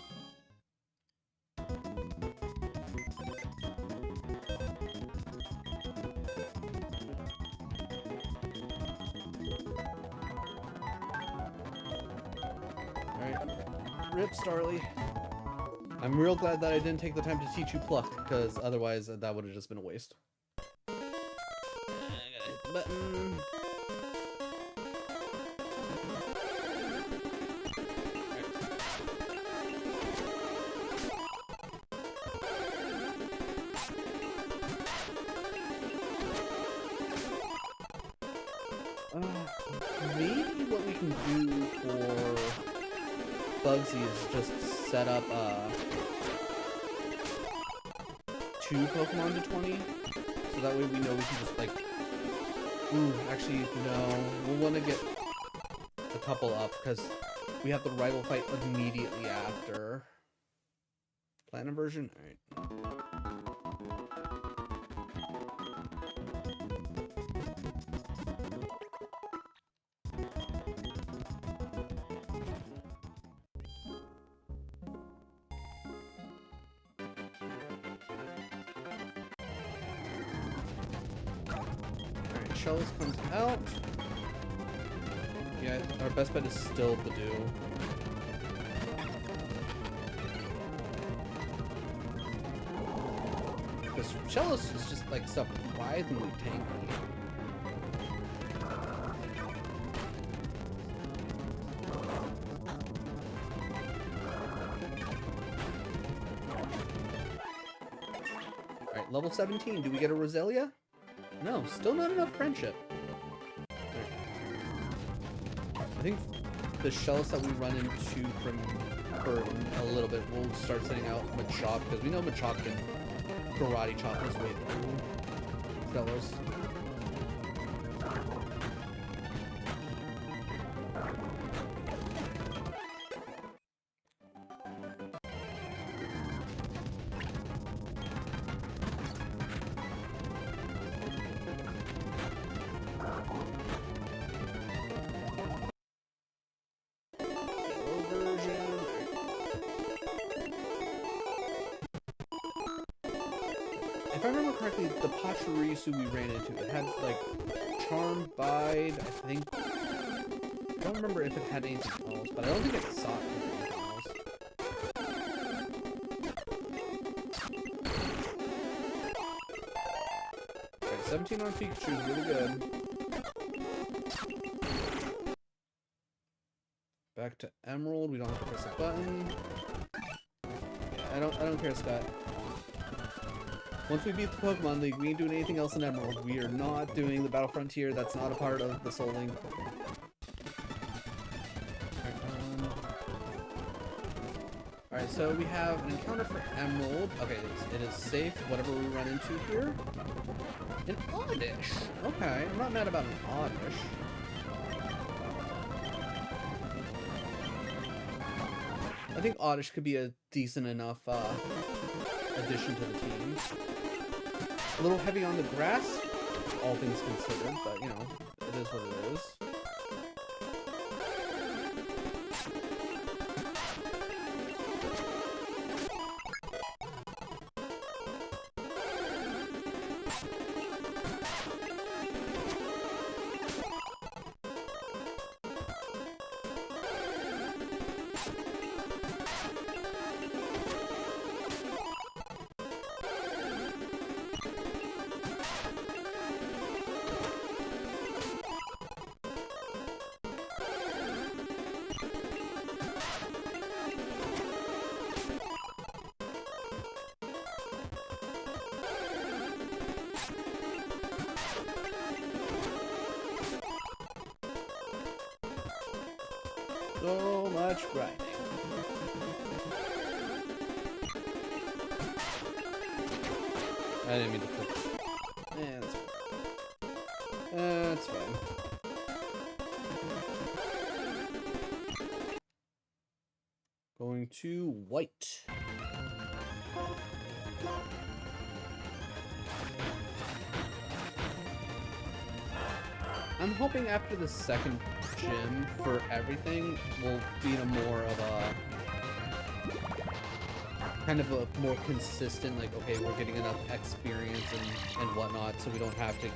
Rip, Starly. I'm real glad that I didn't take the time to teach you Pluck, because otherwise that would have just been a waste. I gotta hit the button. Maybe what we can do for Bugsy is just set up 2 Pokemon to 20, so that way we know we can just like. Ooh, actually no. We'll want to get a couple up because we have the rival fight immediately after. Platinum version? Alright. Alright, Shells comes out. Yeah, our best bet is still Badoo. Because Shellos is just like surprisingly tanky. Alright, level 17. Do we get a Roselia? No, still not enough friendship. Right. I think the Shellos that we run into for a little bit, we'll start sending out Machop, because we know Machop can karate chop his way through Shellos. If I remember correctly, the Pachirisu we ran into, it had, like, Charm, Bide, I think. I don't remember if it had anything else, but I don't think it sought anything else. Alright, 17 on Pikachu is really good. Back to Emerald, we don't have to press a button. Yeah, I don't care, Scott. Once we beat the Pokemon League, we ain't doing anything else in Emerald. We are not doing the Battle Frontier. That's not a part of the Soul Link. Alright, so we have an encounter for Emerald. Okay, it is safe, whatever we run into here. An Oddish. Okay, I'm not mad about an Oddish. I think Oddish could be a decent enough addition to the team. A little heavy on the grass, all things considered, but you know, it is what it is. So much grinding. I didn't mean to put. Yeah, that's fine. That's fine. Going to white. I'm hoping after the second gym for everything, we'll be in a more of a kind of a more consistent, like, okay, we're getting enough experience and whatnot, so we don't have to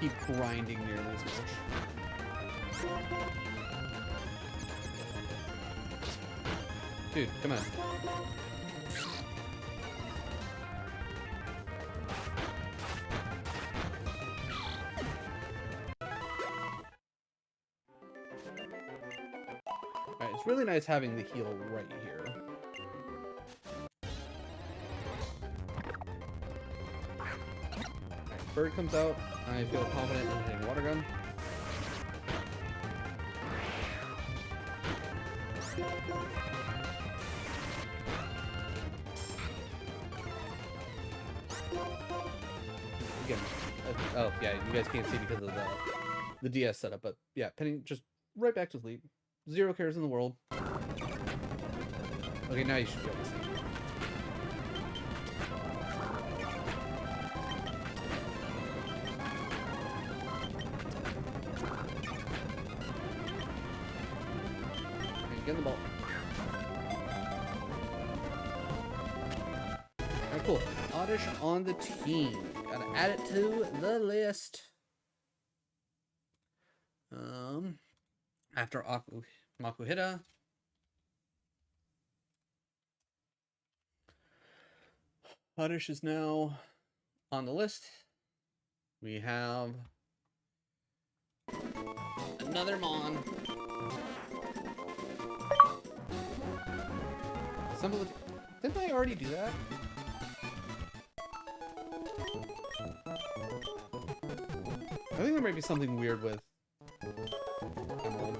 keep grinding nearly as much. Dude, come on. Alright, it's really nice having the heal right here. Alright, bird comes out. I feel confident in hitting water gun. again, oh yeah, you guys can't see because of the DS setup, but yeah, Penny just right back to sleep. 0 cares in the world. Okay, now you should be able to see. Okay, get in the ball. Alright, cool. Oddish on the team. Gotta add it to the list. After Makuhita. Oddish is now on the list. We have another Mon. Didn't I already do that? I think there might be something weird with Emerald.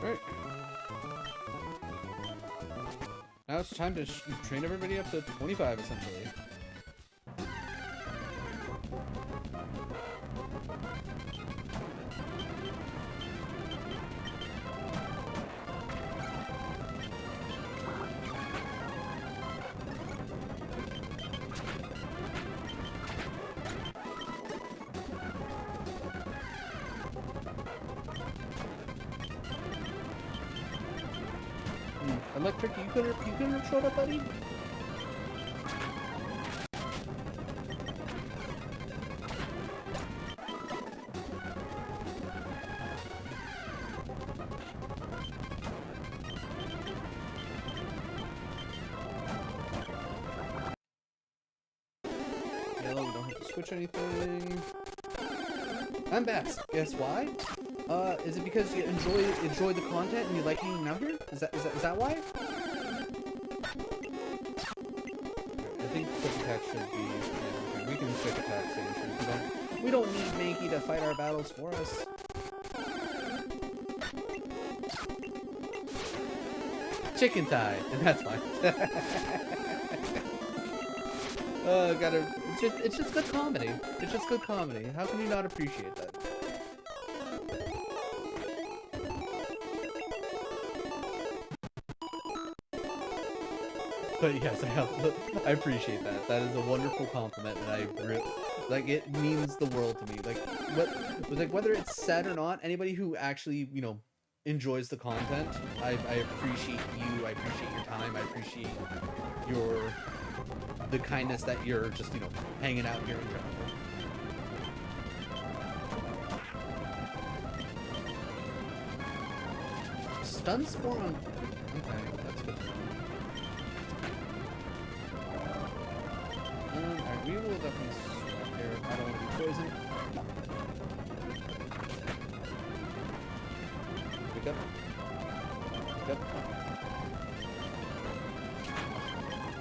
Alright. Now it's time to train everybody up to 25, essentially. Electric, you couldn't have showed up, buddy? Yellow, we don't have to switch anything. I'm Bats. Guess why? Is it because you enjoy the content and you like hanging out here? Is that why? I think quick attack should be. Yeah, okay, we can quick attack station. We don't need Mankey to fight our battles for us. Chicken thigh, and that's fine. It's just good comedy. It's just good comedy. How can you not appreciate that? But yes, I appreciate that. That is a wonderful compliment, and I really, like, it means the world to me. Like whether it's said or not, anybody who actually, you know, enjoys the content, I appreciate you. I appreciate your time. I appreciate the kindness that you're just, you know, hanging out here in general. Stun spore on. Okay, that's good. Alright, we will definitely swap here. I don't want to be poisoned. Wake up. Wake up.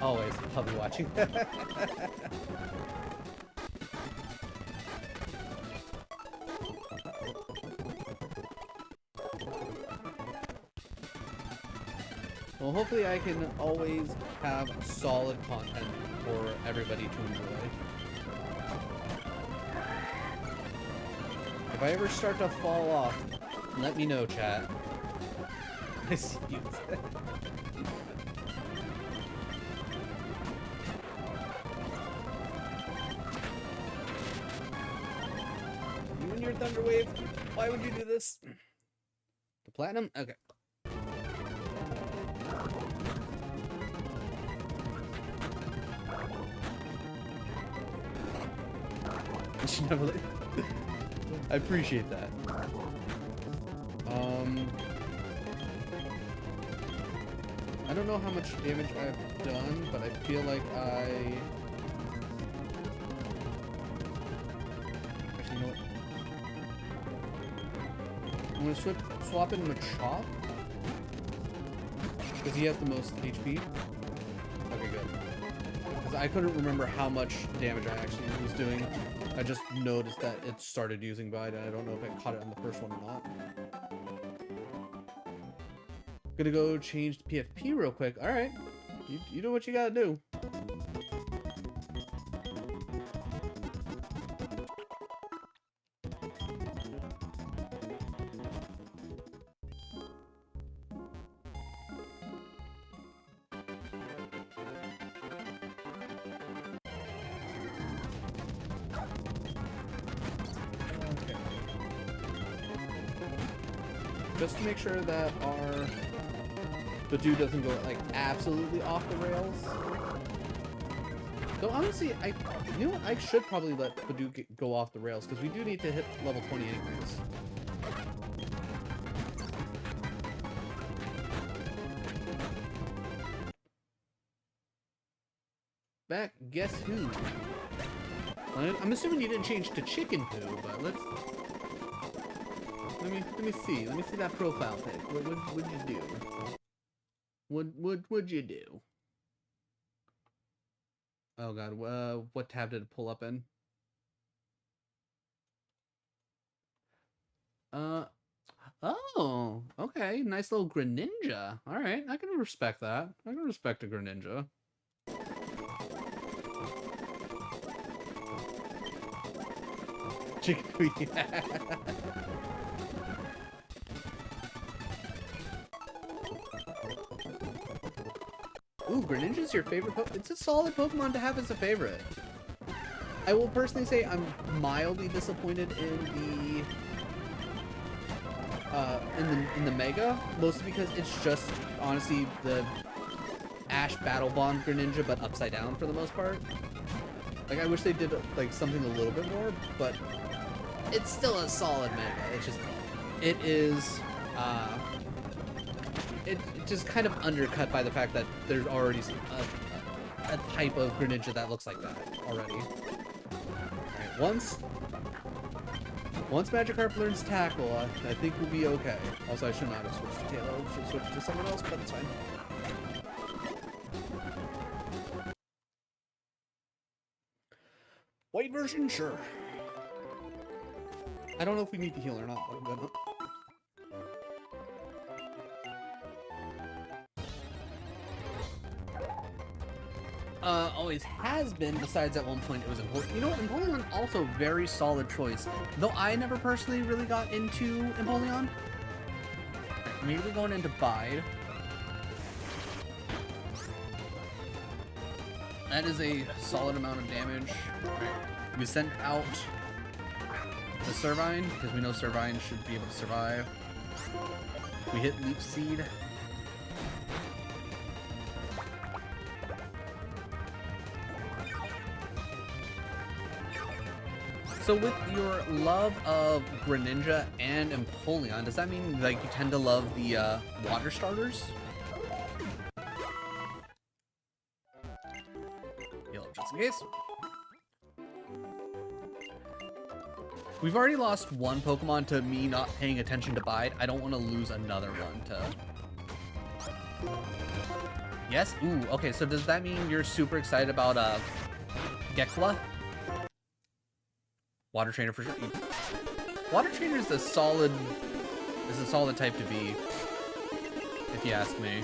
Always, I'll be watching. Well, hopefully I can always have solid content for everybody to enjoy. If I ever start to fall off, let me know, chat. I see you. You and your Thunder Wave, why would you do this? The platinum? Okay. I appreciate that. I don't know how much damage I've done, but I feel like actually, you know what? I'm gonna swap in Machop because he has the most HP. Okay, good. Because I couldn't remember how much damage I actually was doing. I just noticed that it started using Bide, and I don't know if I caught it on the first one or not. Gonna go change the PFP real quick. Alright. You do what you gotta do. just to make sure that our Badoo doesn't go like absolutely off the rails. Though honestly, you know what? I should probably let Badoo go off the rails because we do need to hit level 20 anyways. Back, guess who? I'm assuming you didn't change to chicken poo, but let me see. Let me see that profile pic. What'd you do? What'd you do? Oh god, what tab did it pull up in? Oh, okay, nice little Greninja. All right, I can respect that. I can respect a Greninja. Chicken. Ooh, Greninja's your favorite Pokemon? It's a solid Pokemon to have as a favorite. I will personally say I'm mildly disappointed in the Mega, mostly because it's just honestly the Ash Battle Bond Greninja, but upside down for the most part. Like I wish they did like something a little bit more, but it's still a solid Mega. It's just it just kind of undercut by the fact that there's already a type of Greninja that looks like that already. Alright, once Magikarp learns Tackle, I think we'll be okay. Also, I should not have switched to Taylor. I should switch to someone else, but it's fine. White version? Sure. I don't know if we need to heal or not, but I'm gonna. Always has been, besides at one point it was Empoleon. You know what, Empoleon also very solid choice. Though I never personally really got into Empoleon. Maybe going into Bide. That is a solid amount of damage. Right. We sent out the Servine, because we know Servine should be able to survive. We hit Leaf Seed. So with your love of Greninja and Empoleon, does that mean like you tend to love the water starters? Heal up just in case. We've already lost one Pokemon to me not paying attention to Bide. I don't want to lose another one to... Yes? Ooh, okay, so does that mean you're super excited about Gekla? Water Trainer for sure. Water Trainer is a solid type to be, if you ask me.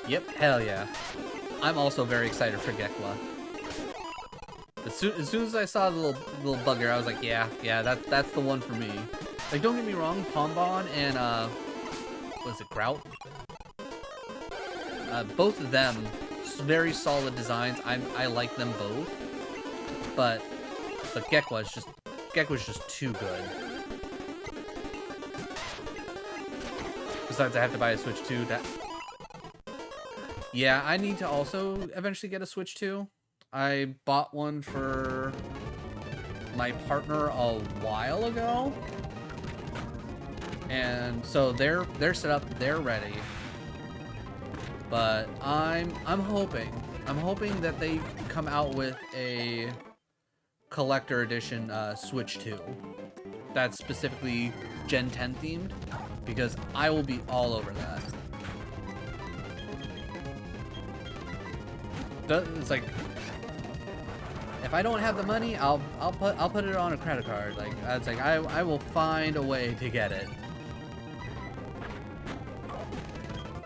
Yep, hell yeah. I'm also very excited for Gekla. As soon as I saw the little bugger, I was like, yeah, that's the one for me. Like, don't get me wrong, Pombon and what is it, Grout? Both of them. Very solid designs. I like them both, but Gekwa's just too good. Besides, I have to buy a Switch too. Yeah, I need to also eventually get a Switch too. I bought one for my partner a while ago, and so they're set up, they're ready. But I'm hoping that they come out with a collector edition Switch 2 that's specifically Gen 10 themed, because I will be all over that. It's like, if I don't have the money, I'll put it on a credit card. Like, it's like I will find a way to get it.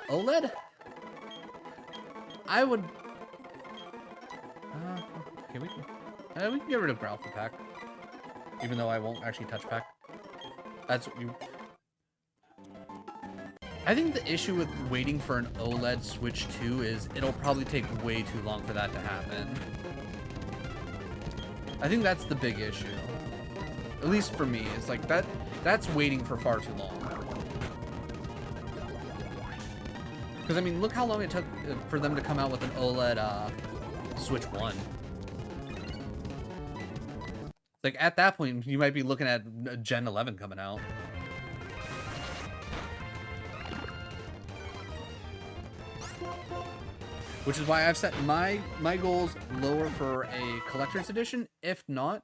OLED? I would. Okay, we can get rid of Growl for Pack, even though I won't actually touch Pack. That's what you. I think the issue with waiting for an OLED Switch 2 is it'll probably take way too long for that to happen. I think that's the big issue. At least for me, it's like that's waiting for far too long. Because I mean, look how long it took for them to come out with an OLED Switch 1. Like at that point, you might be looking at Gen 11 coming out. Which is why I've set my goals lower for a collector's edition. If not,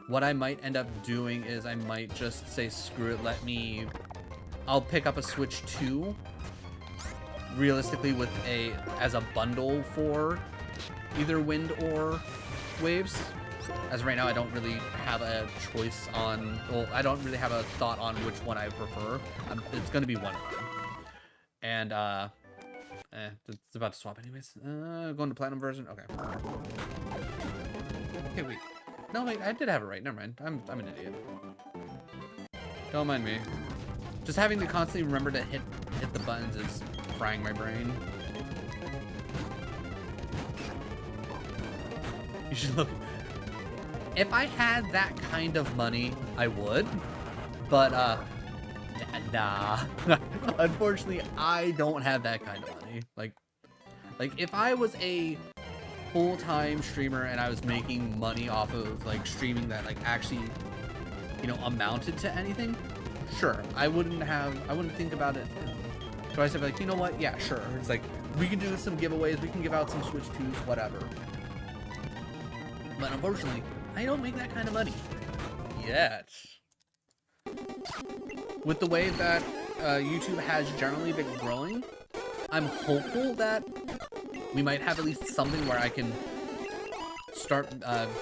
what I might end up doing is I might just say, screw it, I'll pick up a Switch 2 realistically with as a bundle for either Wind or Waves. As of right now, I don't really have a choice on, well, I don't really have a thought on which one I prefer. It's going to be one of them. And, it's about to swap anyways. Going to Platinum version? Okay. Okay, wait. No, wait, I did have it right. Never mind. I'm an idiot. Don't mind me. Just having to constantly remember to hit the buttons is frying my brain. You should look. If I had that kind of money, I would. But, nah. Unfortunately, I don't have that kind of money. Like if I was a full-time streamer and I was making money off of, like, streaming that, like, actually, you know, amounted to anything, sure. I wouldn't think about it twice. I'd be like, you know what? Yeah, sure. It's like, we can do some giveaways. We can give out some Switch 2s, whatever. But unfortunately, I don't make that kind of money yet. With the way that YouTube has generally been growing, I'm hopeful that we might have at least something where I can start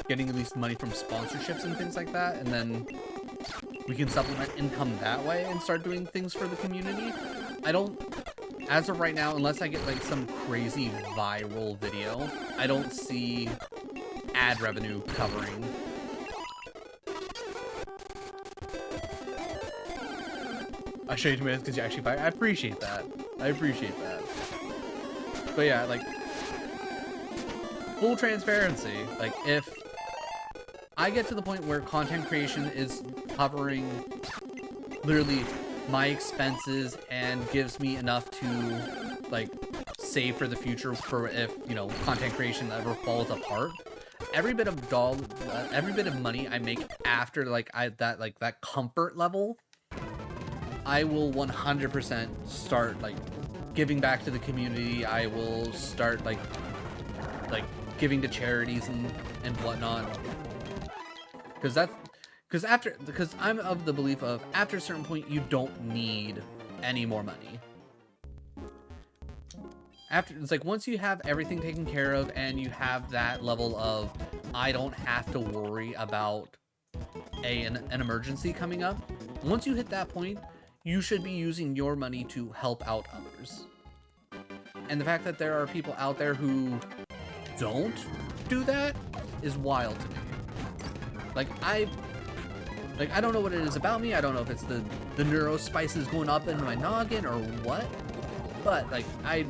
getting at least money from sponsorships and things like that, and then we can supplement income that way and start doing things for the community. I don't, as of right now, unless I get like some crazy viral video, I don't see ad revenue covering. I show you tomatoes because you actually buy. I appreciate that. I appreciate that. But yeah, like, full transparency. Like, if I get to the point where content creation is covering literally my expenses and gives me enough to, like, save for the future for if, you know, content creation ever falls apart, every bit of money I make after, like, that comfort level, I will 100% start, like, giving back to the community. I will start, like giving to charities and whatnot. Because I'm of the belief of, after a certain point, you don't need any more money. It's like, once you have everything taken care of and you have that level of, I don't have to worry about an emergency coming up, once you hit that point, you should be using your money to help out others. And the fact that there are people out there who don't do that is wild to me. Like, I don't know what it is about me. I don't know if it's the neuro spices going up in my noggin or what. But, like, I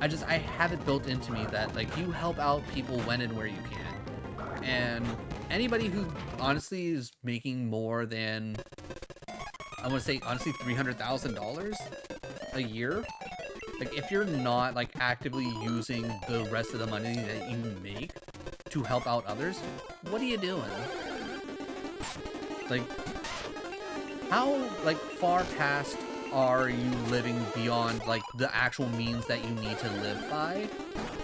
have it built into me that, like, you help out people when and where you can. And anybody who honestly is making more than, I want to say, honestly, $300,000 a year. Like, if you're not, like, actively using the rest of the money that you make to help out others, what are you doing? Like, how, like, far past are you living beyond, like, the actual means that you need to live by,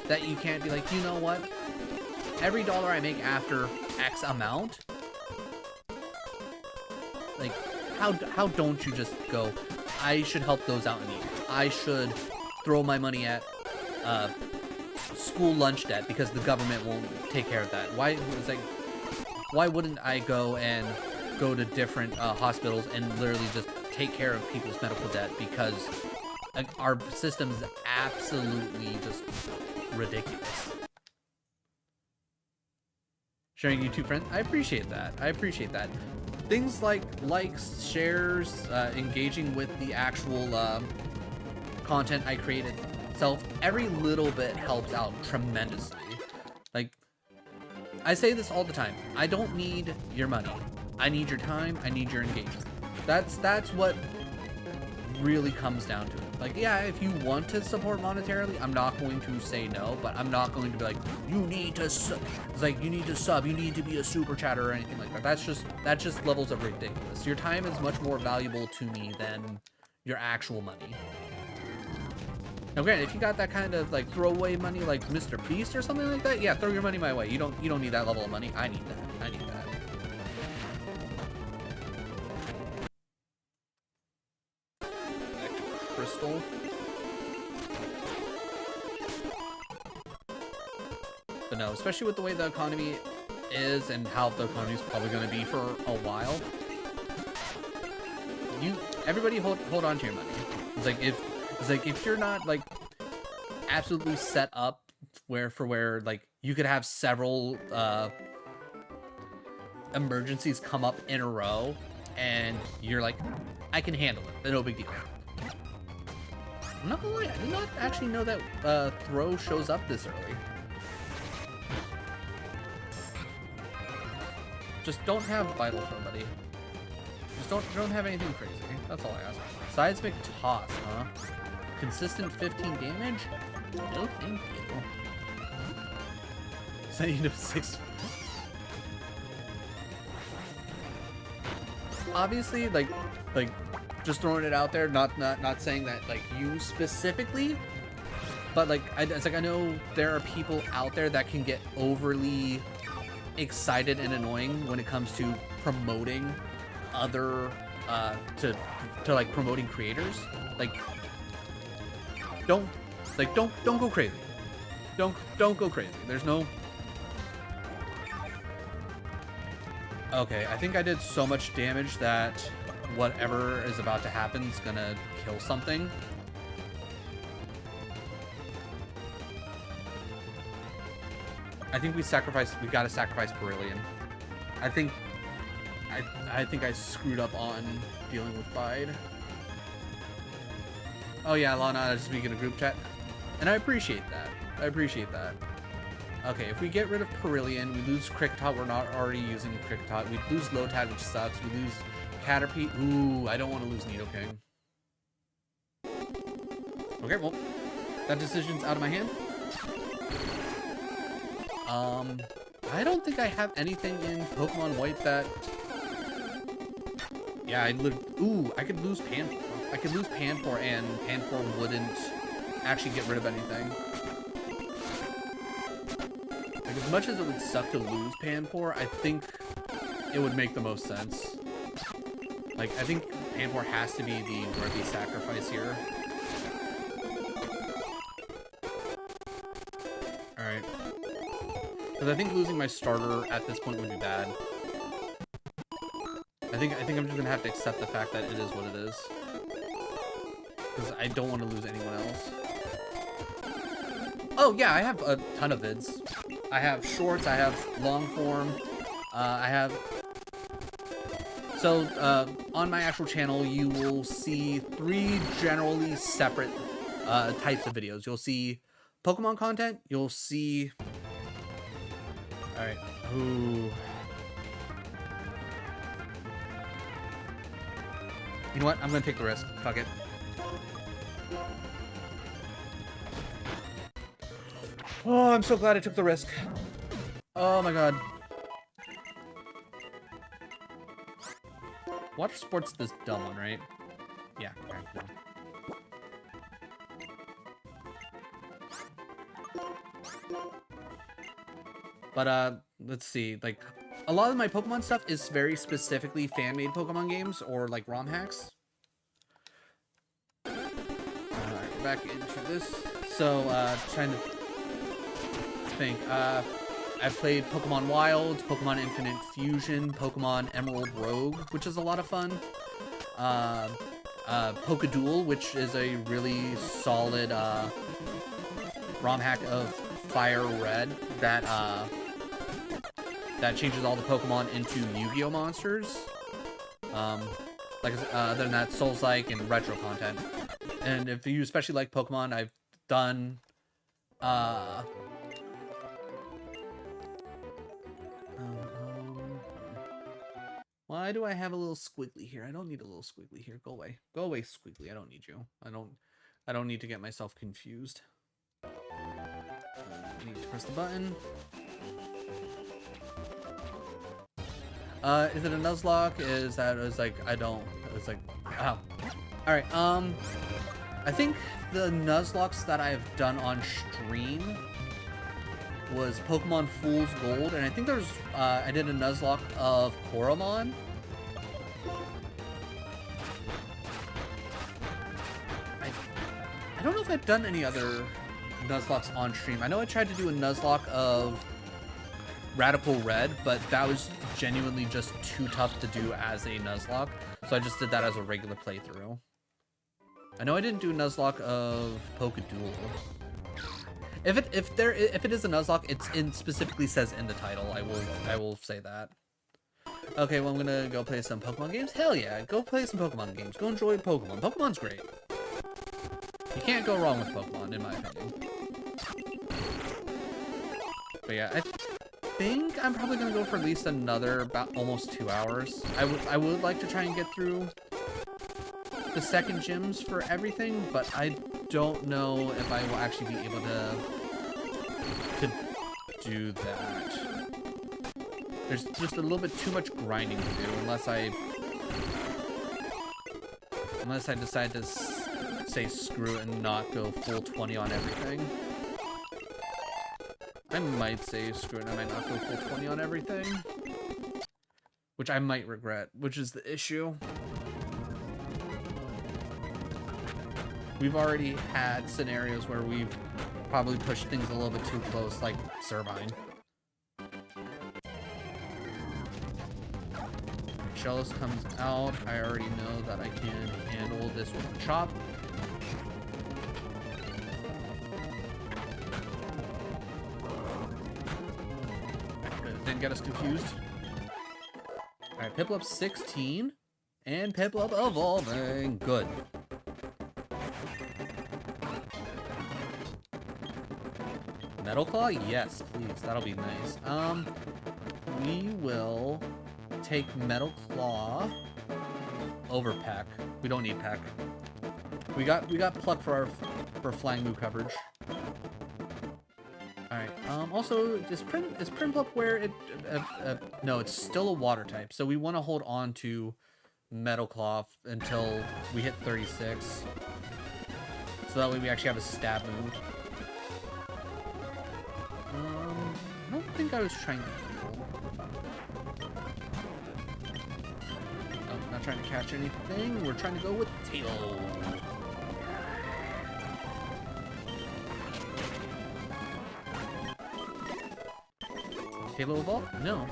that you can't be like, you know what? Every dollar I make after X amount, like, how don't you just go, I should help those out in need. I should throw my money at school lunch debt because the government won't take care of that. Why wouldn't I go to different hospitals and literally just take care of people's medical debt, because, like, our system is absolutely just ridiculous. Sharing YouTube friends, I appreciate that. I appreciate that. Things like likes, shares, engaging with the actual content I create itself, every little bit helps out tremendously. Like, I say this all the time, I don't need your money. I need your time. I need your engagement. That's what really comes down to it. Like, yeah, if you want to support monetarily, I'm not going to say no, but I'm not going to be like, you need to it's like, you need to sub, you need to be a super chatter or anything like that. That's just levels of ridiculous. Your time is much more valuable to me than your actual money. Now granted, if you got that kind of like throwaway money like Mr. Beast or something like that, yeah, throw your money my way. You don't need that level of money. I need that. I need that. Crystal. But no, especially with the way the economy is and how the economy is probably going to be for a while. Everybody hold on to your money. It's like if you're not like absolutely set up where like you could have several emergencies come up in a row and you're like, I can handle it. No big deal. I'm not gonna lie, I did not actually know that throw shows up this early. Just don't have vital throw, buddy. Just don't have anything crazy. That's all I ask. Seismic toss, huh? Consistent 15 damage? No, thank you. Send you to 6. Obviously, like just throwing it out there, not saying that like you specifically, but like it's like I know there are people out there that can get overly excited and annoying when it comes to promoting other to like promoting creators. Like don't go crazy. Don't go crazy. There's no. Okay, I think I did so much damage that whatever is about to happen is gonna kill something. I think we gotta sacrifice Perillion. I think I screwed up on dealing with Bide. Oh yeah, Lana just speaking in a group chat. And I appreciate that. I appreciate that. Okay, if we get rid of Perillion, we lose Kricketot. We're not already using Kricketot. We lose Lotad, which sucks. We lose Caterpie. Ooh, I don't want to lose Nidoking. Okay, well, that decision's out of my hand. I don't think I have anything in Pokemon White that... Yeah, ooh, I could lose Panpour. I could lose Panpour, and Panpour wouldn't actually get rid of anything. Like, as much as it would suck to lose Panpour, I think it would make the most sense. Like, I think Panpour has to be the worthy sacrifice here. Alright. Because I think losing my starter at this point would be bad. I think I'm just gonna have to accept the fact that it is what it is. Because I don't want to lose anyone else. Oh yeah, I have a ton of vids. I have shorts, I have long form, I have... So, on my actual channel, you will see 3 generally separate types of videos. You'll see Pokemon content, you'll see... Alright, ooh... You know what? I'm gonna take the risk. Fuck it. Oh, I'm so glad I took the risk. Oh my god. Water sport's this dumb one, right? Yeah. Alright, cool. But let's see. Like, a lot of my Pokemon stuff is very specifically fan-made Pokemon games or like ROM hacks. Alright, back into this. So, trying to think. I've played Pokemon Wilds, Pokemon Infinite Fusion, Pokemon Emerald Rogue, which is a lot of fun. Pokeduel, which is a really solid ROM hack of Fire Red that changes all the Pokemon into Yu-Gi-Oh monsters. Other than that, Souls-like and retro content. And if you especially like Pokemon, I've done Why do I have a little squiggly here? I don't need a little squiggly here. Go away. Go away, squiggly. I don't need you. I don't need to get myself confused. I need to press the button. Is it a Nuzlocke? Is that, it's like, I don't, it's like, oh. Alright, I think the Nuzlocks that I've done on stream was Pokemon Fool's Gold, and I think there's, I did a Nuzlocke of Koromon. I don't know if I've done any other Nuzlocks on stream. I know I tried to do a Nuzlocke of Radical Red, but that was genuinely just too tough to do as a Nuzlocke, so I just did that as a regular playthrough. I know I didn't do a Nuzlocke of Pokeduel. If it is a Nuzlocke, it specifically says in the title. I will say that. Okay, well, I'm gonna go play some Pokemon games. Hell yeah, go play some Pokemon games. Go enjoy Pokemon. Pokemon's great. You can't go wrong with Pokemon, in my opinion. But yeah, I think I'm probably gonna go for at least another about almost 2 hours. I would like to try and get through the second gyms for everything, but I don't know if I will actually be able to do that. There's just a little bit too much grinding to do unless I decide to say screw it and not go full 20 on everything. I might say screw it and I might not go full 20 on everything, which I might regret, which is the issue. We've already had scenarios where we've probably pushed things a little bit too close, like Servine. Shellos comes out. I already know that I can handle this with the chop. Didn't get us confused. Alright, Piplup 16. And Piplup evolving. Good. Metal Claw? Yes, please. That'll be nice. We will take Metal Claw over Peck. We don't need Peck. We got Pluck for flying move coverage. Alright, also, is Primplup where it... no, it's still a water type, so we want to hold on to Metal Claw until we hit 36. So that way we actually have a stab move. I don't think I was trying to heal. Oh, not trying to catch anything. We're trying to go with Tail. Tailo evolve? No.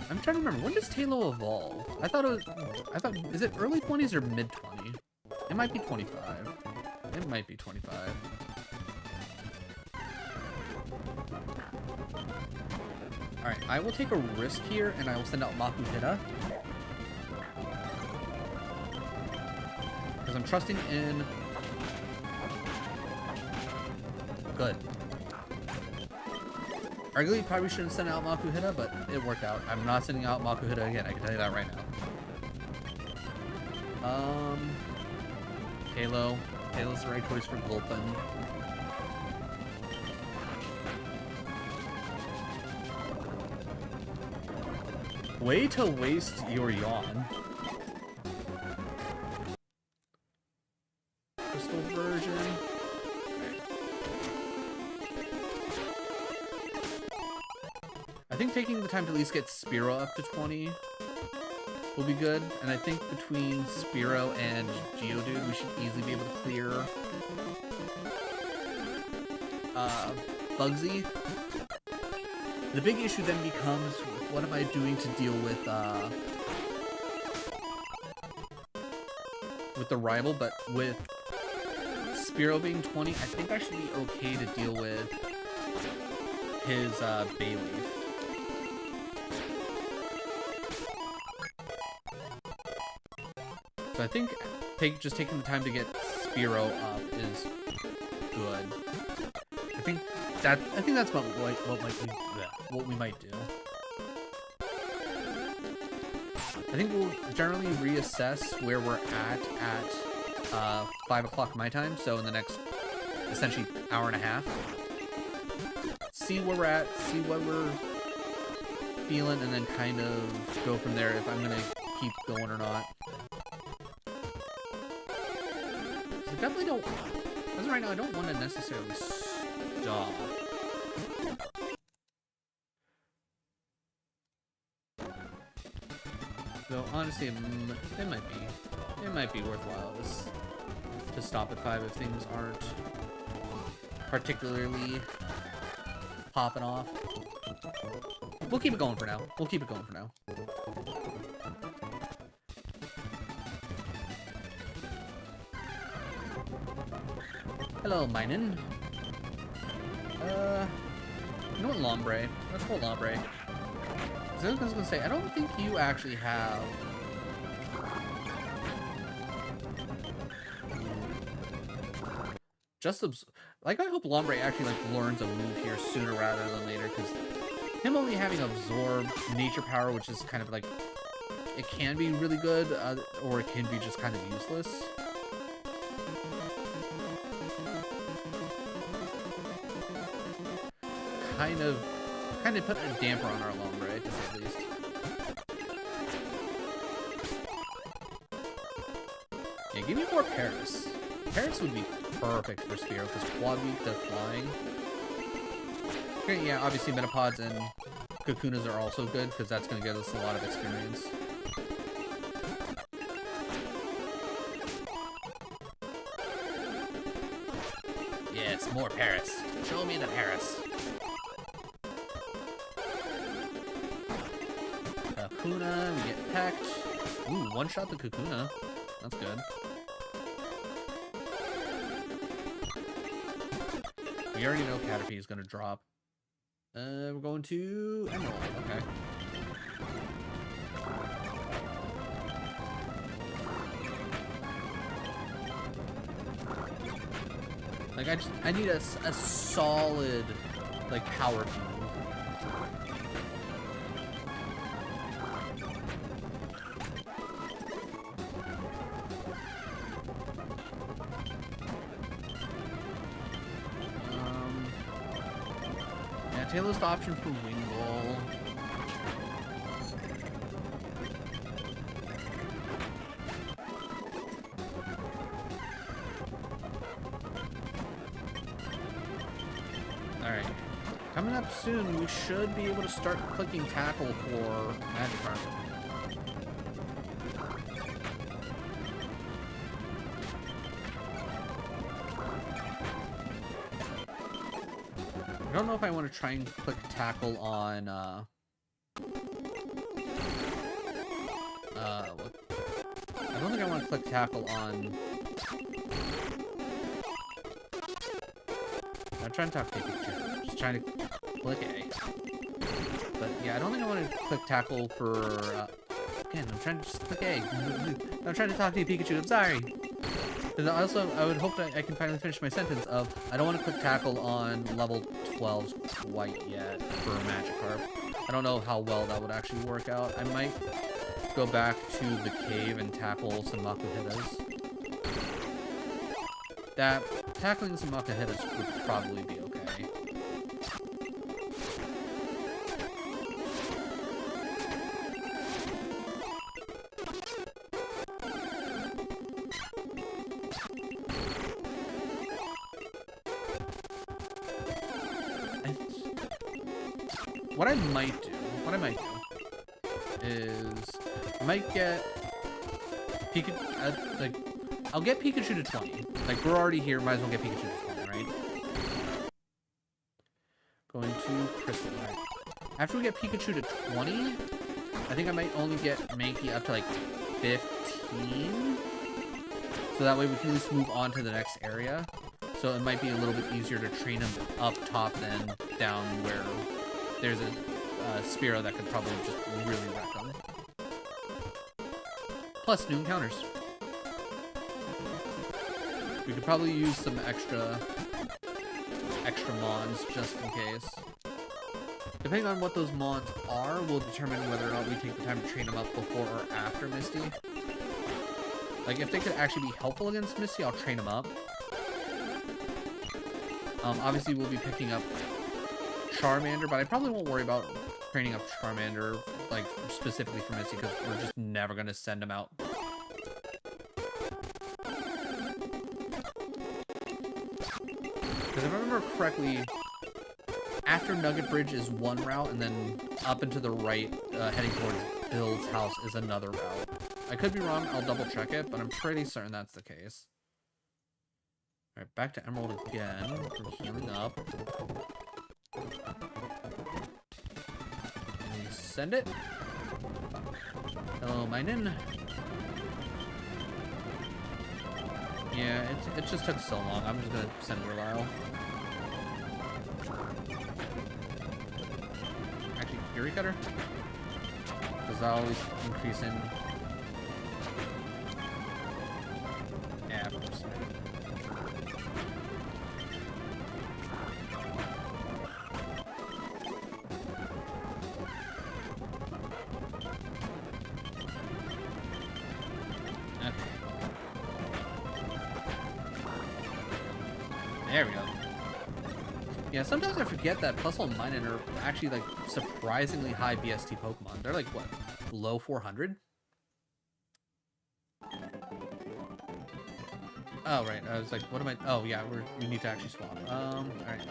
I'm trying to remember. When does Tailo evolve? I thought, is it early 20s or mid 20? It might be 25. It might be 25. Alright, I will take a risk here, and I will send out Makuhita. Because I'm trusting in... Good. Arguably, probably shouldn't send out Makuhita, but it worked out. I'm not sending out Makuhita again, I can tell you that right now. Halo. Halo's the right choice for Gulpin. Way to waste your yawn. Crystal version. I think taking the time to at least get Spearow up to 20 will be good. And I think between Spearow and Geodude, we should easily be able to clear Bugsy. The big issue then becomes, what am I doing to deal with the rival? But with Spearow being 20, I think I should be okay to deal with his Bayleaf. So I think just taking the time to get Spearow up is good. I think that's what we might do. I think we'll generally reassess where we're at 5 o'clock my time, so in the next, essentially, hour and a half. See where we're at, see what we're feeling, and then kind of go from there if I'm going to keep going or not. So I definitely don't, as of right now, I don't want to necessarily stop. So honestly, it might be worthwhile to stop at 5 if things aren't particularly popping off. We'll keep it going for now. We'll keep it going for now. Hello, Minen. You know what, Lombre? Let's go Lombre. I was gonna say, I don't think you actually have like, I hope Lombre actually like learns a move here sooner rather than later, because him only having absorb nature power, which is kind of like, it can be really good, or it can be just kind of useless. Kind of put a damper on our Lombre, to say the least. Yeah, give me more Paris. Paris would be perfect for Spearow, because quad weak to flying. Okay, yeah, obviously Metapods and Kakunas are also good, because that's going to give us a lot of experience. Yes, more Paris. Show me the Paris. Kakuna, we get pecked. Ooh, one-shot the Kakuna. That's good. We already know Caterpie is going to drop. We're going to Emerald. Okay. Like, I need a solid, like, power move. Taylor's the option for Wingull. Alright. Coming up soon, we should be able to start clicking tackle for Magikarp. I don't know if I want to try and click tackle on, what? I don't think I want to click tackle on... I'm trying to talk to Pikachu. Just trying to click A. But yeah, I don't think I want to click tackle for, again, I'm trying to just click A. I'm trying to talk to you, Pikachu, I'm sorry. Because also, I would hope that I can finally finish my sentence of, I don't want to click tackle on level 12s quite yet for Magikarp. I don't know how well that would actually work out. I might go back to the cave and tackle some Makuhitas. Tackling some Makuhitas would probably be okay. What I might do is I might get Pikachu, like, I'll get Pikachu to 20. Like, we're already here, might as well get Pikachu to 20, right? Going to Crystal, right? After we get Pikachu to 20, I think I might only get Mankey up to, like, 15. So that way we can at least move on to the next area. So it might be a little bit easier to train him up top than down where there's a Spearow that could probably just really wreck him. Plus, new encounters. We could probably use some extra mons just in case. Depending on what those mons are, will determine whether or not we take the time to train them up before or after Misty. Like, if they could actually be helpful against Misty, I'll train them up. Obviously, we'll be picking up Charmander, but I probably won't worry about training up Charmander, like, specifically for Misty, because we're just never going to send him out. Because if I remember correctly, after Nugget Bridge is one route, and then up and to the right, heading towards Bill's house is another route. I could be wrong, I'll double check it, but I'm pretty certain that's the case. Alright, back to Emerald again. We're healing up. And we send it. Hello, Minin. Yeah, it just took so long. I'm just gonna send Relial. Actually, Fury Cutter? Because that always increase in... Yeah, of course. There we go. Yeah, sometimes I forget that Puzzle and Minun are actually, like, surprisingly high BST Pokemon. They're, like, what, low 400? Oh, right. I was like, what am I... Oh, yeah, we need to actually swap. Alright.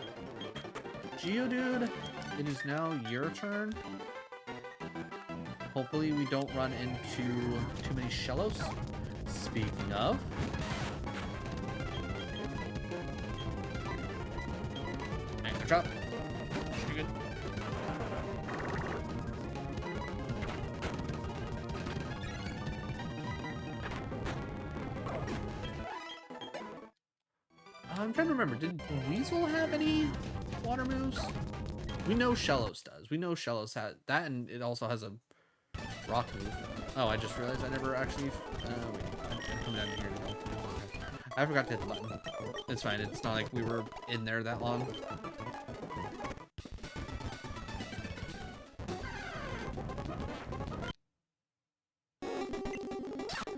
Geodude, it is now your turn. Hopefully we don't run into too many Shellos. Speaking of... Drop. You're good. I'm trying to remember, did Weasel have any water moves? We know Shellos does. We know Shellos has that, and it also has a rock move. Oh, I just realized I never actually... wait, I'm coming down here now. I forgot to hit the button. It's fine, it's not like we were in there that long.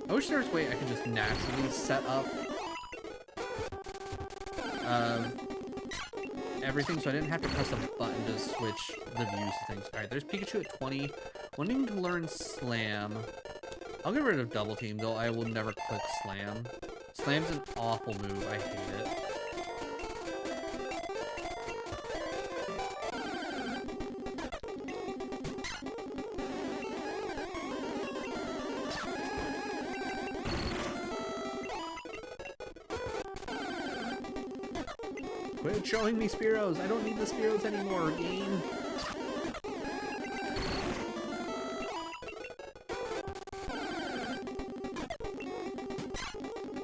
I wish there was a way I could just naturally set up everything so I didn't have to press a button to switch the views to things. Alright, there's Pikachu at 20. Wanting to learn Slam. I'll get rid of Double Team, though I will never click Slam. Slam's an awful move. I hate it. Quit showing me Spearows. I don't need the Spearows anymore, game.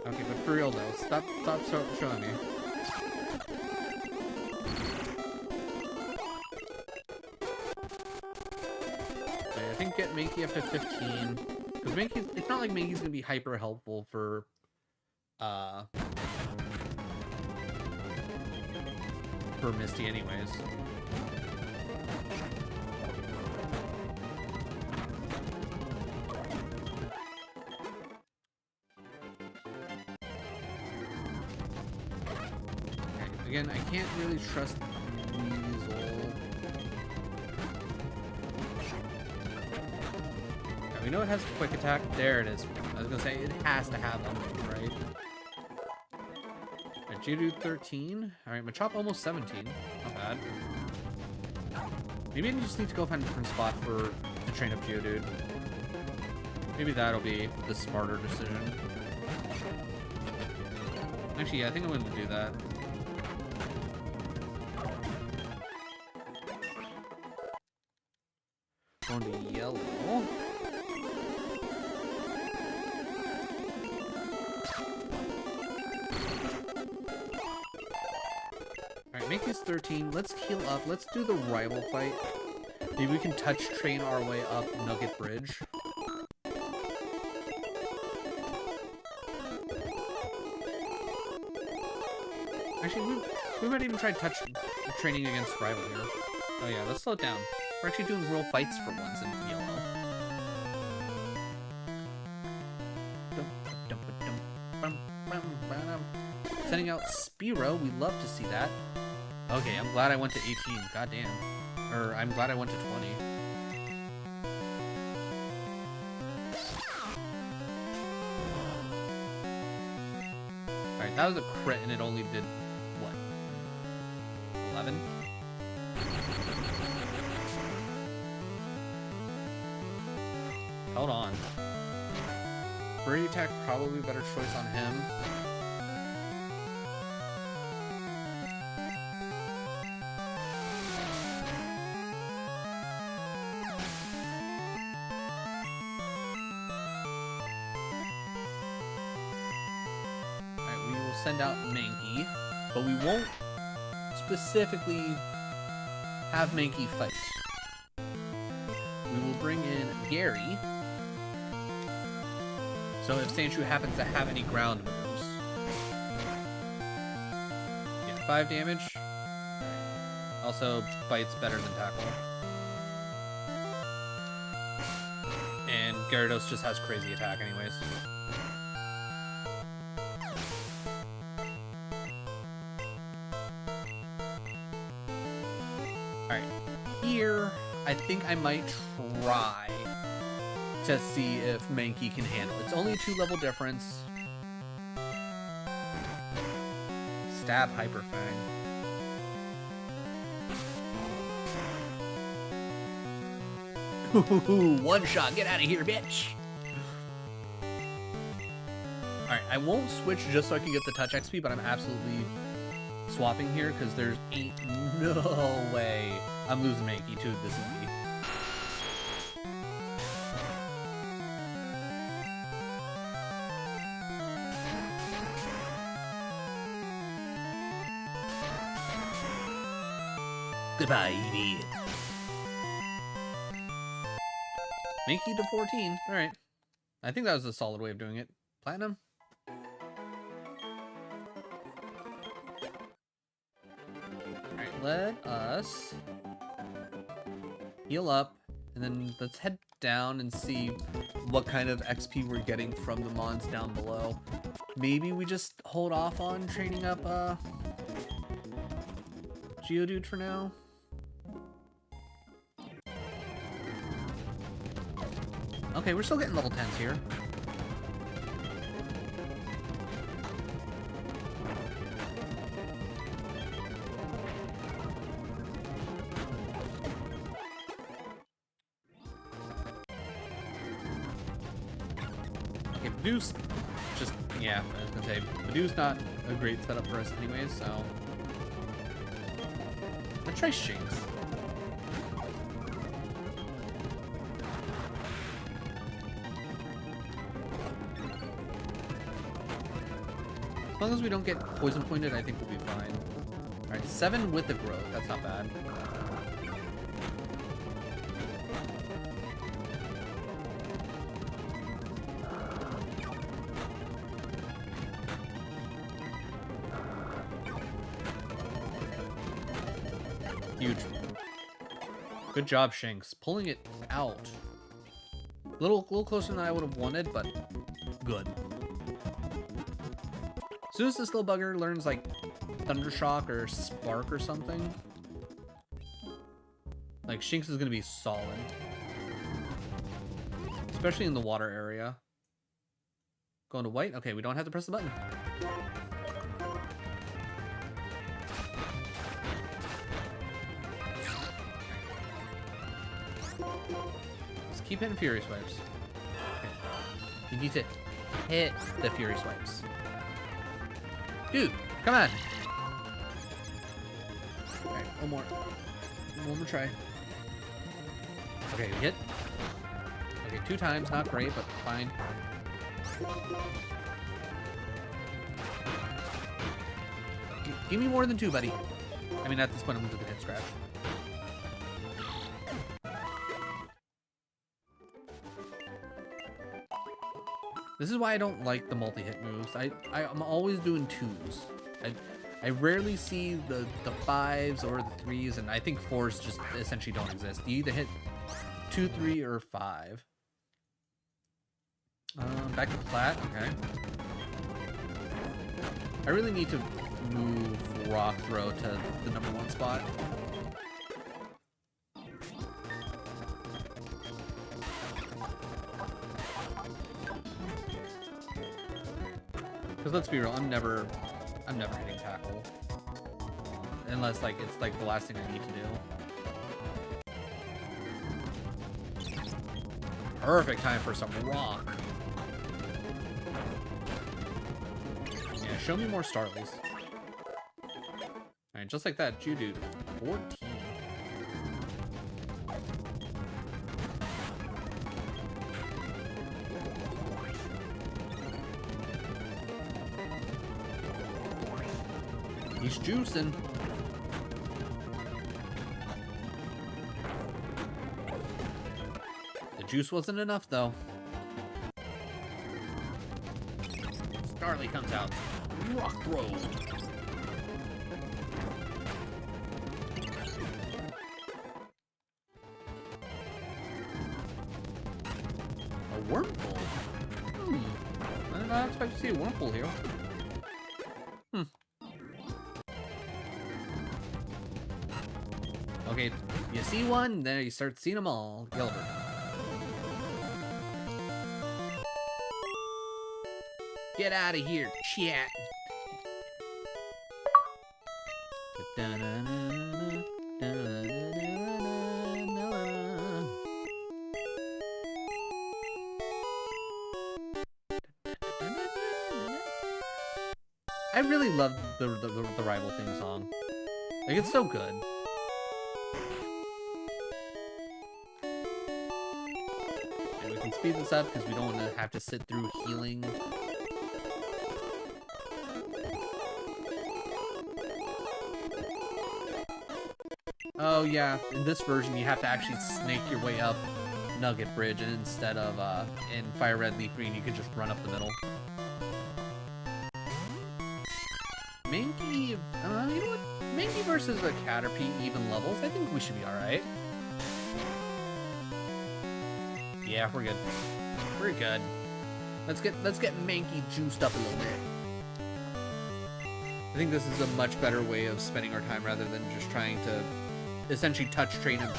Okay, but for real though, stop showing me. Okay, I think get Mankey up to 15. Because Mankey's, it's not like Mankey's gonna be hyper helpful for Misty anyways. Okay, again, I can't really trust Weasel. Okay, we know it has a quick attack. There it is. I was gonna say, it has to have one, right? Geodude 13. Alright, Machop almost 17. Not bad. Maybe I just need to go find a different spot to train up Geodude. Maybe that'll be the smarter decision. Actually, yeah, I think I'm going to do that. Going to yellow. Make this 13. Let's heal up. Let's do the rival fight. Maybe we can touch train our way up Nugget Bridge. Actually, we might even try touch training against rival here. Oh yeah, let's slow it down. We're actually doing real fights for once in yellow. Sending out Spiro, we love to see that. Okay, I'm glad I went to 18, goddamn. Or, I'm glad I went to 20. Alright, that was a crit and it only did, what? 11? Hold on. Birdie attack, probably better choice on him. Send out Mankey, but we won't specifically have Mankey fight. We will bring in Gary. So if Sandshrew happens to have any ground moves. Yeah, 5 damage. Also, Bite's better than Tackle. And Gyarados just has crazy attack anyways. Here, I think I might try to see if Mankey can handle it. It's only a 2-level difference. Stab Hyper Fang. One shot, get out of here, bitch! Alright, I won't switch just so I can get the touch XP, but I'm absolutely swapping here because there ain't no way I'm losing Mankey to this easy. Goodbye, Eevee. Mankey to 14. Alright. I think that was a solid way of doing it. Platinum? Alright, let us heal up, and then let's head down and see what kind of XP we're getting from the mons down below. Maybe we just hold off on training up Geodude for now. Okay, we're still getting level 10s here. Okay, Badoo's just, yeah, I was gonna say, Badoo's not a great setup for us anyways, so. Let's try Shinx. As long as we don't get poison pointed, I think we'll be fine. Alright, 7 with the growth, that's not bad. Huge. Good job, Shinx. Pulling it out. A little closer than I would have wanted, but good. As soon as this little bugger learns, like, Thunder Shock or Spark or something, like, Shinx is going to be solid. Especially in the water area. Going to white? Okay, we don't have to press the button. Just keep hitting Fury Swipes. Okay. You need to hit the Fury Swipes. Dude, come on. Alright, one more. One more try. Okay, hit. Okay, 2 times, not great, but fine. Give me more than 2, buddy. I mean, at this point, I'm gonna do the hit scratch. This is why I don't like the multi-hit moves. I'm always doing 2s. I rarely see the 5s or the 3s, and I think 4s just essentially don't exist. You either hit 2, 3, or 5. Back to plat, okay. I really need to move rock throw to the #1 spot. Because let's be real, I'm never hitting tackle. Unless like it's like the last thing I need to do. Perfect time for some rock. Yeah, show me more Starlies. Alright, just like that, Geodude. 14. He's juicing. The juice wasn't enough, though. Starly comes out. Rock throw. A Wurmple? I did not expect to see a Wurmple here. Okay, you see one, then you start seeing them all. Gilbert. Get out of here, chat. I really love the rival theme song. Like, it's so good. And we can speed this up because we don't want to have to sit through healing. Oh yeah, in this version you have to actually snake your way up Nugget Bridge, and instead of in Fire Red Leaf Green you could just run up the middle. Mankey, you know what? Mankey versus a Caterpie even levels. I think we should be alright. Yeah, we're good. We're good. Let's get Mankey juiced up a little bit. I think this is a much better way of spending our time rather than just trying to essentially touch train a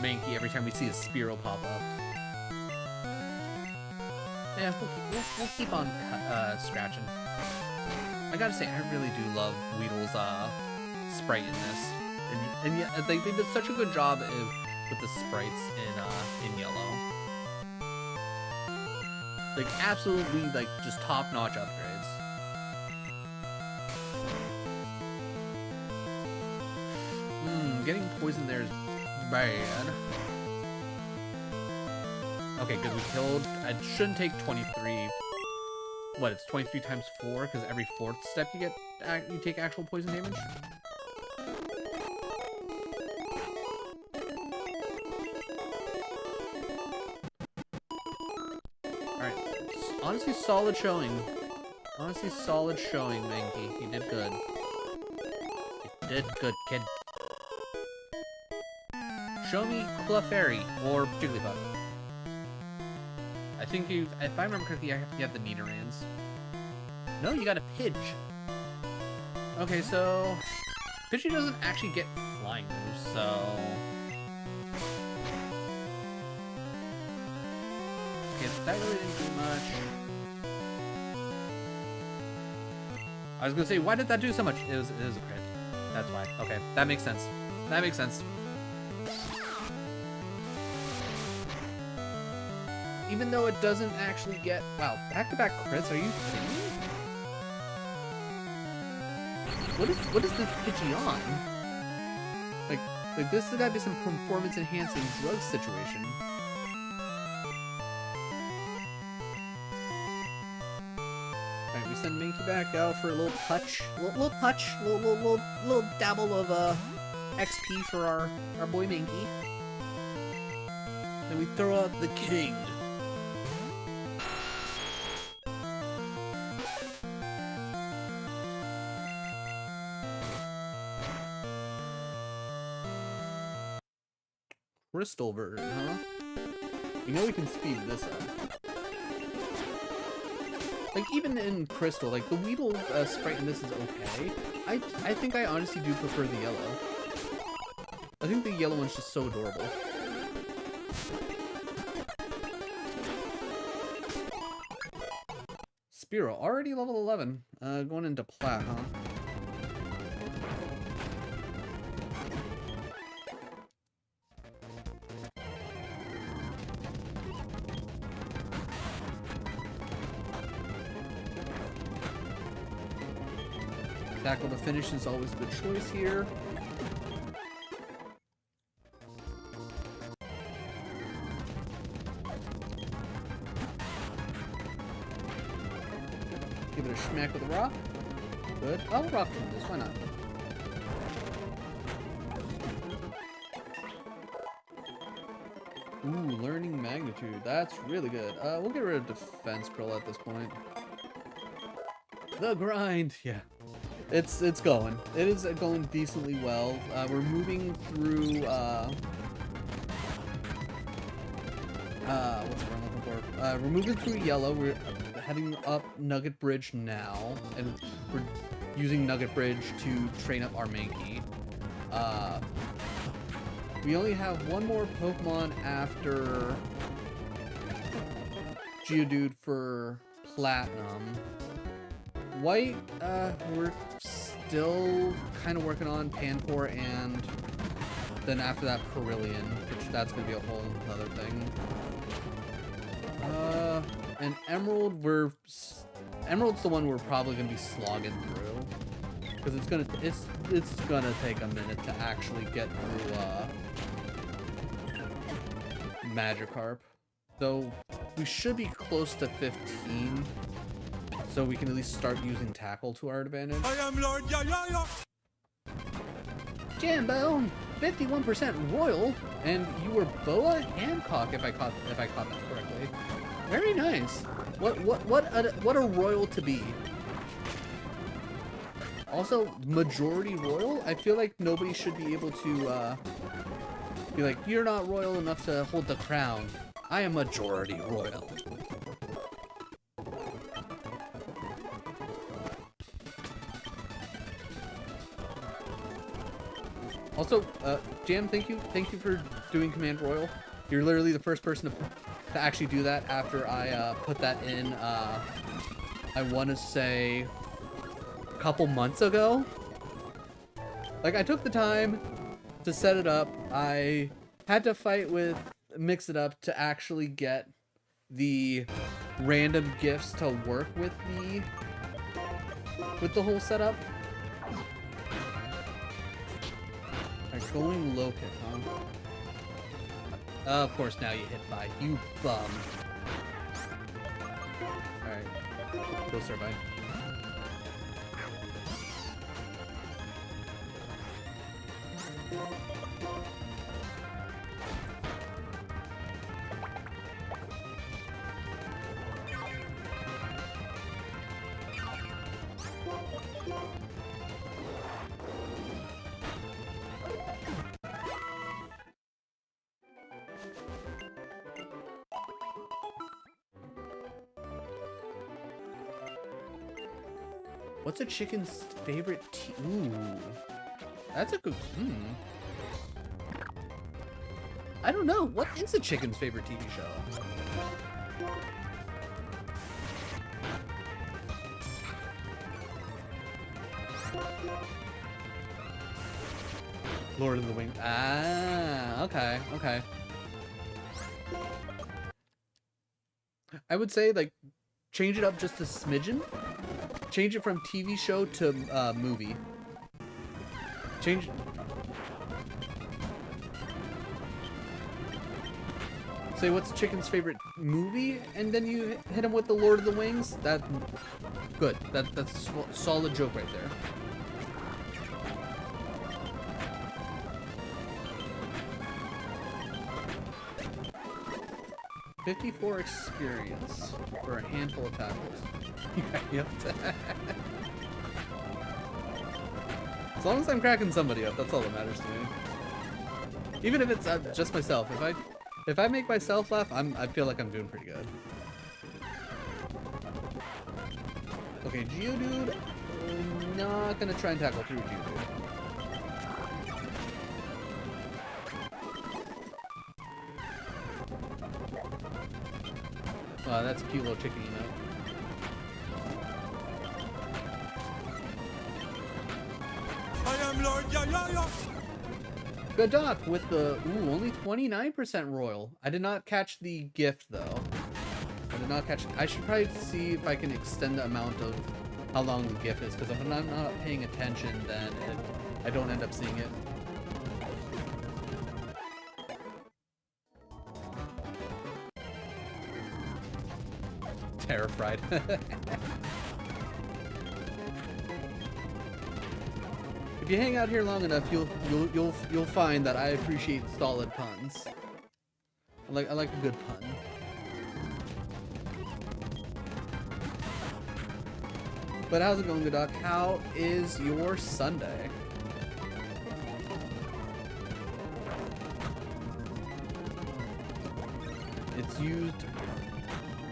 Mankey every time we see a Spearow pop up. Yeah, we'll keep on scratching. I gotta say, I really do love Weedle's sprite in this, and yeah, they did such a good job with the sprites in yellow. Like absolutely, like just top-notch upgrades. Getting poisoned there is bad. Okay, good. We killed. I shouldn't take 23. What? It's 23 times 4 because every 4th step you take actual poison damage. All right. Honestly, solid showing. Honestly, solid showing, Mankey. You did good. You did good, kid. Show me Clefairy or Jigglypuff. I think if I remember correctly, you have the Nidorans. No, you got a Pidge. Okay, so Pidgey doesn't actually get flying moves, so okay, that really didn't do much. I was gonna say, why did that do so much? It was a crit. That's why. Okay, that makes sense. That makes sense. Even though it doesn't actually get... Wow, back-to-back crits? Are you kidding me? What is this Pidgey on? Like this has gotta be some performance-enhancing drug situation. Alright, we send Mankey back out for a little touch. Little dabble of XP for our boy Mankey. Then we throw out the king. Crystal version, huh? You know we can speed this up. Like, even in Crystal, like, the Weedle sprite in this is okay. I think I honestly do prefer the yellow. I think the yellow one's just so adorable. Spiro, already level 11. Going into plat, huh? Tackle to finish is always a good choice here. Give it a smack with a rock. Good. I'll rock from this. Why not? Ooh, learning magnitude. That's really good. We'll get rid of defense curl at this point. The grind. Yeah. It's going. It is going decently well. We're moving through what's the word I'm looking for? We're moving through yellow. We're heading up Nugget Bridge now, and we're using Nugget Bridge to train up our Mankey. We only have one more Pokemon after Geodude for Platinum. White, we're still kind of working on Panpour, and then after that Perillion, which that's going to be a whole other thing. And Emerald, Emerald's the one we're probably going to be slogging through, because it's gonna take a minute to actually get through Magikarp. So we should be close to 15. So we can at least start using Tackle to our advantage. I am Lord Ya. Jambo, 51% Royal, and you were Boa Hancock if I caught that correctly. Very nice. What a royal to be. Also, majority royal. I feel like nobody should be able to be like, you're not royal enough to hold the crown. I am majority royal. Also, Jam, thank you for doing Command Royal. You're literally the first person to actually do that after I put that in, I want to say, a couple months ago. Like, I took the time to set it up. I had to fight with Mix It Up to actually get the random gifts to work with the whole setup. Going low kick, huh? Of course, now you hit by. You bum. Alright. Go, Servine. What's a chicken's favorite Ooh. That's a good... I don't know. What is a chicken's favorite TV show? Lord of the Wings. Ah, okay, okay. I would say, like, change it up just a smidgen. Change it from TV show to movie. Change. Say what's Chicken's favorite movie, and then you hit him with the Lord of the Wings. That good. That's a solid joke right there. $54 experience for a handful of tackles. Yep. As long as I'm cracking somebody up, that's all that matters to me. Even if it's just myself, if I make myself laugh, I feel like I'm doing pretty good. Okay, Geodude, I'm not gonna try and tackle through Geodude. That's a cute little chicken emote. I am Lord Yo-Yo-Yo. Good Doc with the only 29% royal. I did not catch the gift though. I did not catch. I should probably see if I can extend the amount of how long the gift is, because if I'm not paying attention, then I don't end up seeing it. Terrified. If you hang out here long enough, you'll find that I appreciate solid puns. I like a good pun. But how's it going, good Doc? How is your Sunday? It's used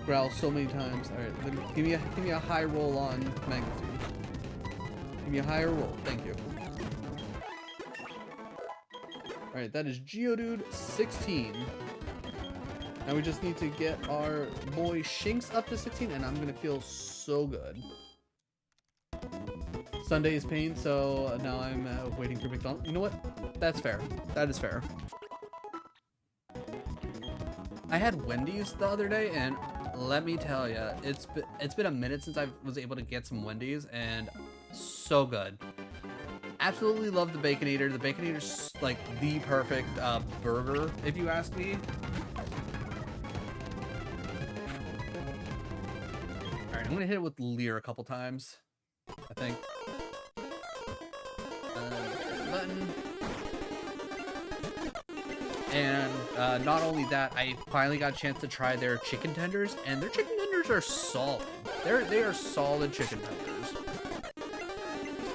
growl so many times. All right, give me a high roll on magnitude. Give me a higher roll. Thank you. All right, that is Geodude 16. Now we just need to get our boy Shinx up to 16, and I'm gonna feel so good. Sunday is pain, so now I'm waiting for McDonald's. You know what? That's fair. That is fair. I had Wendy's the other day, and let me tell you, it's been a minute since I was able to get some Wendy's, and so good. Absolutely love the Baconator. The Baconator's like the perfect burger, if you ask me. All right, I'm gonna hit it with Leer a couple times, I think. Button. And not only that, I finally got a chance to try their chicken tenders, and their chicken tenders are solid. They are solid chicken tenders.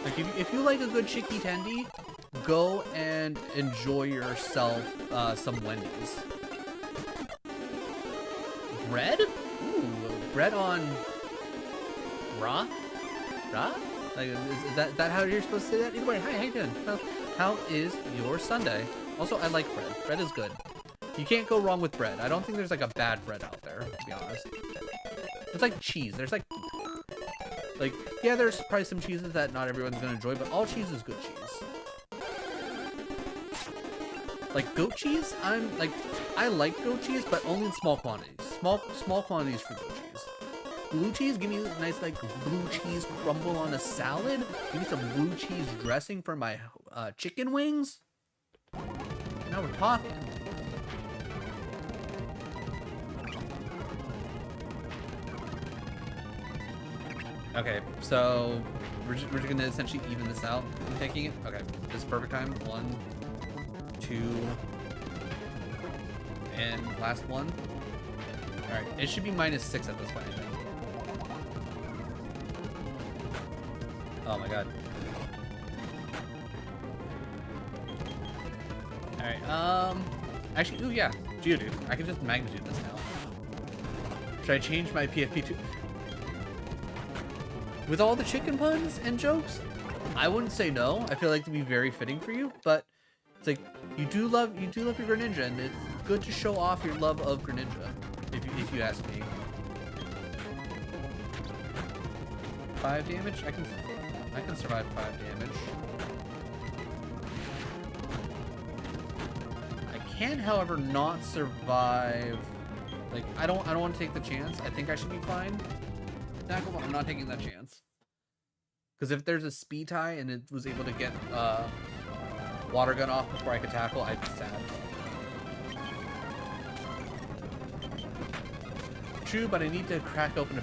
Like if you like a good chicky tendy, go and enjoy yourself some Wendy's. Bread? Ooh, bread on raw? Raw? Like is that how you're supposed to say that? Either way, hi, how you doing? Well, how is your Sunday? Also, I like bread. Bread is good. You can't go wrong with bread. I don't think there's like a bad bread out there, to be honest. It's like cheese. There's like, yeah, there's probably some cheeses that not everyone's gonna enjoy, but all cheese is good cheese. Like goat cheese, I like goat cheese, but only in small quantities. Small quantities for goat cheese. Blue cheese, give me a nice like blue cheese crumble on a salad. Give me some blue cheese dressing for my chicken wings. Now we're talking. Okay, so we're just gonna essentially even this out. I'm taking it. Okay, this is perfect time. 1, 2, and last one. All right, it should be -6 at this point, I think. Oh my god. Alright, actually, ooh, yeah, Geodude. I can just magnitude this now. Should I change my PFP to... With all the chicken puns and jokes, I wouldn't say no. I feel like to be very fitting for you, but it's like, you do love your Greninja, and it's good to show off your love of Greninja, if you ask me. 5 damage? I can survive 5 damage. I can, however, not survive. Like, I don't want to take the chance. I think I should be fine. Tackle, I'm not taking that chance. Because if there's a speed tie and it was able to get water gun off before I could tackle, I'd be sad. True, but I need to crack open a...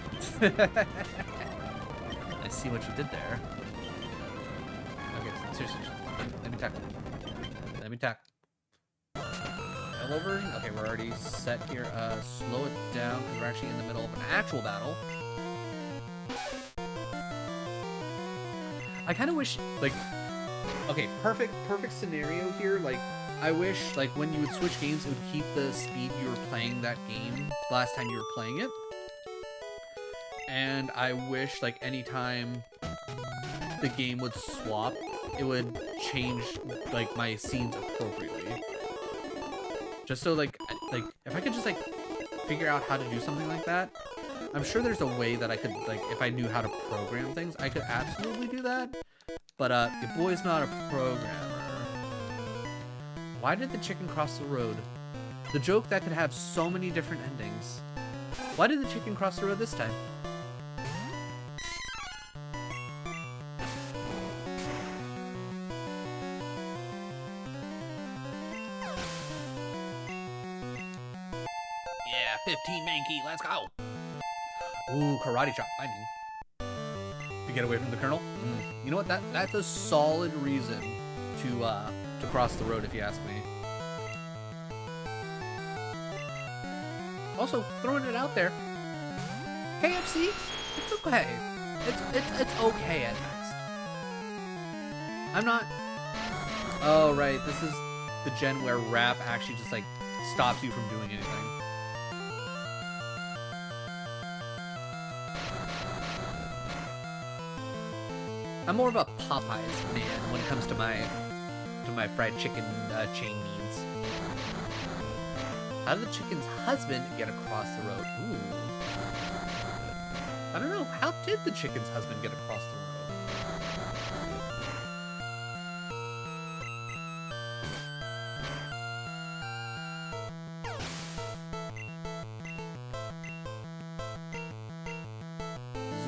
I see what you did there. Okay, seriously, let me tackle. Let me tackle. Hello version? Okay, we're already set here. Slow it down because we're actually in the middle of an actual battle. I kind of wish, like, okay, perfect scenario here. Like, I wish, like, when you would switch games, it would keep the speed you were playing that game last time you were playing it. And I wish, like, anytime the game would swap, it would change, like, my scenes appropriately. Just so, like, if I could just, like, figure out how to do something like that, I'm sure there's a way that I could, like, if I knew how to program things, I could absolutely do that. But, your boy's not a programmer. Why did the chicken cross the road? The joke that could have so many different endings. Why did the chicken cross the road this time? Yeah, 15 Mankey, let's go! Ooh, karate chop, I mean. To get away from the colonel? You know what, that's a solid reason to cross the road, if you ask me. Also, throwing it out there, KFC, it's okay. It's okay at best. I'm not. Oh right, this is the gen where rap actually just like stops you from doing anything. I'm more of a Popeyes man when it comes to my fried chicken chain needs. How did the chicken's husband get across the road? Ooh. I don't know. How did the chicken's husband get across the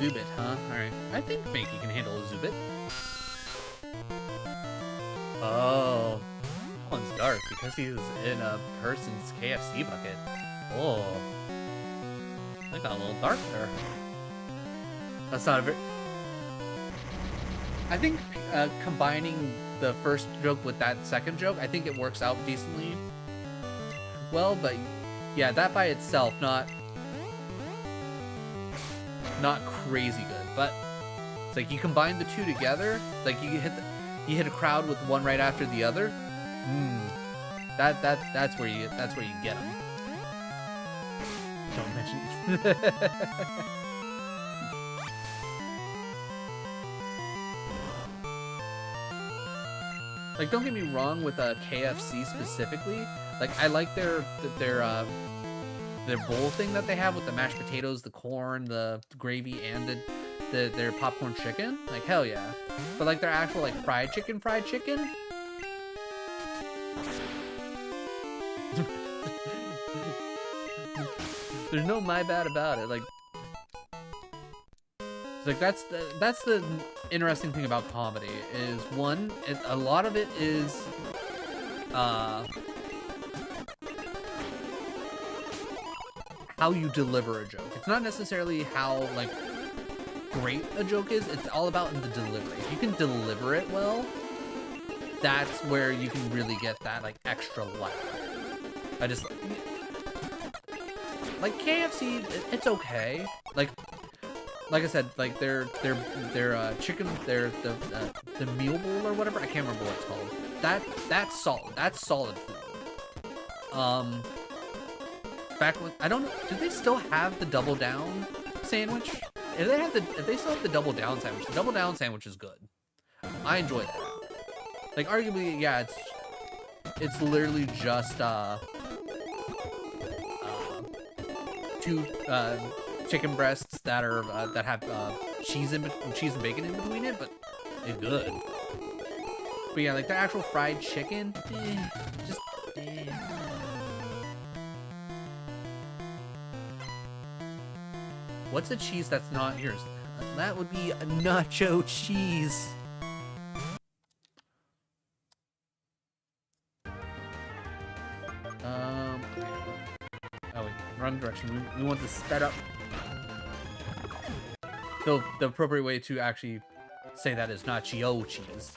road? Zubit, huh? Alright. I think Mankey can handle a Zubit. Oh. That one's dark because he's in a person's KFC bucket. Oh. That got a little dark there. That's not a very... I think combining the first joke with that second joke, I think it works out decently well, but yeah, that by itself, not crazy good, but it's like you combine the two together, like you hit a crowd with one right after the other. That's where you get them. Don't mention. Like, don't get me wrong with KFC specifically. Like, I like their bowl thing that they have with the mashed potatoes, the corn, the gravy, and their popcorn chicken. Like, hell yeah. But like their actual like fried chicken. There's no my bad about it. Like, it's like that's the interesting thing about comedy is one, a lot of it is how you deliver a joke. It's not necessarily how like great a joke is. It's all about in the delivery. If you can deliver it well, that's where you can really get that like extra laugh. I just like KFC. It's okay. Like I said, like their chicken, the meal bowl or whatever. I can't remember what it's called. That's solid. That's solid food. Back when I don't know, do they still have the double down sandwich? If they still have the double down sandwich is good. I enjoy that. Like arguably, yeah, it's literally just two chicken breasts that are that have cheese and bacon in between it, but it's good. But yeah, like the actual fried chicken, just. What's a cheese that's not yours? That would be a nacho cheese. Okay. Oh wait, wrong direction. We want this sped up. So the appropriate way to actually say that is nacho cheese.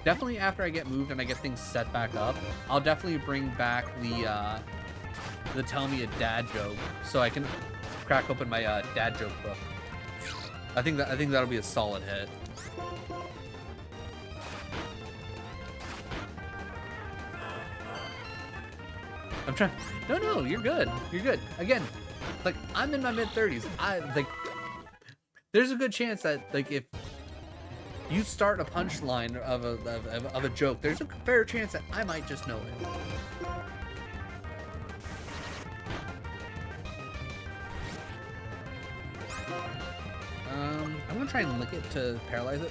Definitely after I get moved and I get things set back up, I'll definitely bring back the the tell me a dad joke so I can crack open my dad joke book. I think that'll be a solid hit. I'm trying. No, you're good. You're good. Again, like I'm in my mid-30s. There's a good chance that like if you start a punchline of a joke, there's a fair chance that I might just know it. I'm gonna try and lick it to paralyze it.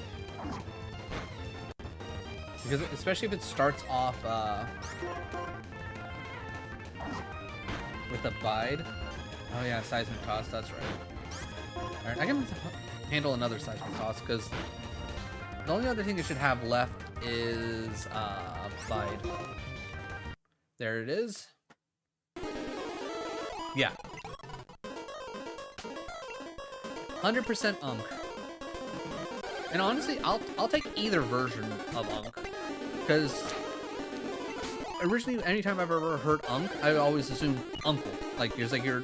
Because especially if it starts off with a bide. Oh yeah, seismic toss, that's right. Alright, I can handle another seismic toss because the only other thing it should have left is bide. There it is. Yeah. 100% Unk. And honestly, I'll take either version of Unk, because originally, anytime I've ever heard Unk, I always assumed uncle. Like you're just like you're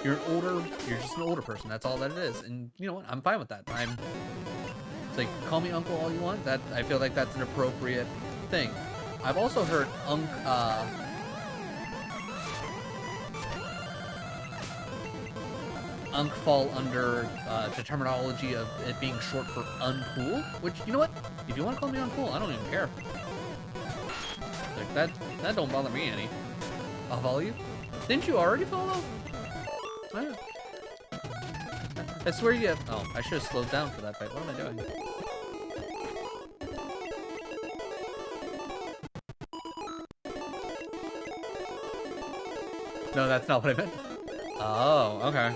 an older, you're just an older person. That's all that it is. And you know what? I'm fine with that. It's like call me uncle all you want. That I feel like that's an appropriate thing. I've also heard Unk. Unk fall under the terminology of it being short for uncool, which, you know what? If you want to call me uncool, I don't even care. Like, that don't bother me any. I'll follow you. Didn't you already follow? I swear you have... Oh, I should have slowed down for that fight. What am I doing? No, that's not what I meant. Oh, okay.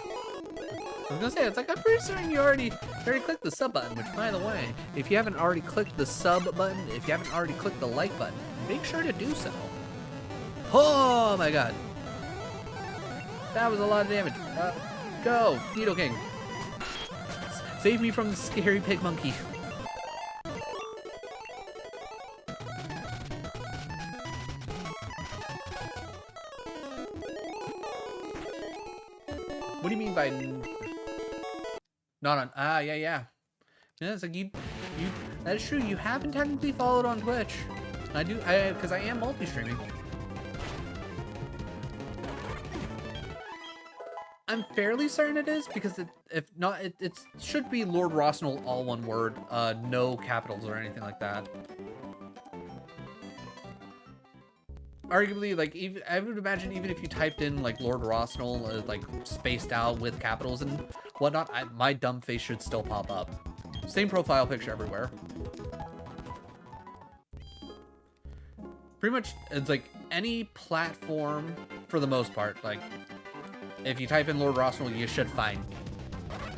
I was gonna say, it's like, I'm pretty certain you already clicked the sub button, which, by the way, if you haven't already clicked the sub button, if you haven't already clicked the like button, make sure to do so. Oh my god. That was a lot of damage. Go, Needle King. Save me from the scary pig monkey. What do you mean by... Not on... Ah, yeah. Yeah, it's like you... That is true, you haven't technically followed on Twitch. Because I am multi-streaming. I'm fairly certain it is, because if not, it should be Lord Rosnell, all one word. No capitals or anything like that. Arguably, like, I would imagine even if you typed in, like, Lord Rosnell, like, spaced out with capitals and whatnot, my dumb face should still pop up. Same profile picture everywhere. Pretty much, it's like any platform, for the most part, like, if you type in Lord Rosnell, you should find me.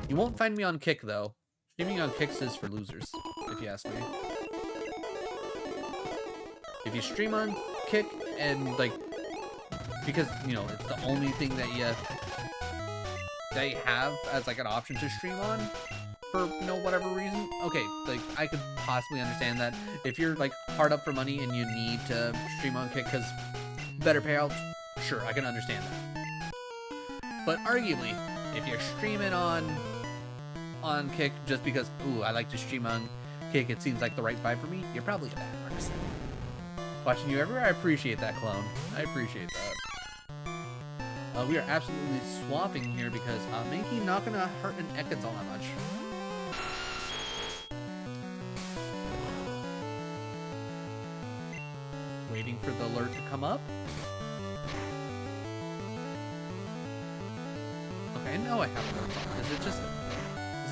You won't find me on Kick, though. Streaming on Kicks is for losers, if you ask me. If you stream on Kick, and like, because, you know, it's the only thing that you have as like an option to stream on for, you know, whatever reason, okay, like, I could possibly understand that. If you're like hard up for money and you need to stream on Kick because better payouts, sure, I can understand that. But arguably, if you're streaming on Kick just because, ooh, I like to stream on Kick, it seems like the right vibe for me, you're probably a bad person. Watching you everywhere, I appreciate that, clone. I appreciate that. We are absolutely swapping here because Mankey not gonna hurt an Ekans all that much. Waiting for the alert to come up. Okay, I know I have alerts on. Is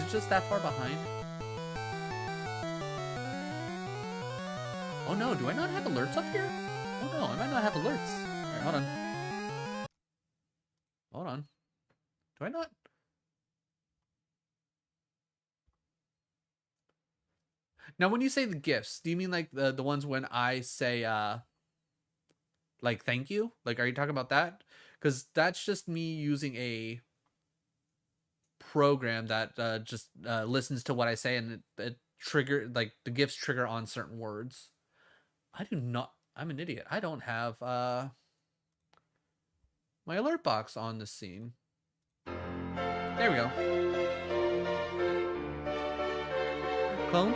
it just that far behind? Oh no, do I not have alerts up here? Oh no, I might not have alerts. Alright, hold on. Hold on. Do I not? Now, when you say the gifts, do you mean like the ones when I say, like, thank you? Like, are you talking about that? Because that's just me using a program that just listens to what I say, and it trigger, like, the gifts trigger on certain words. I do not. I'm an idiot. I don't have my alert box on the scene. There we go. Clone,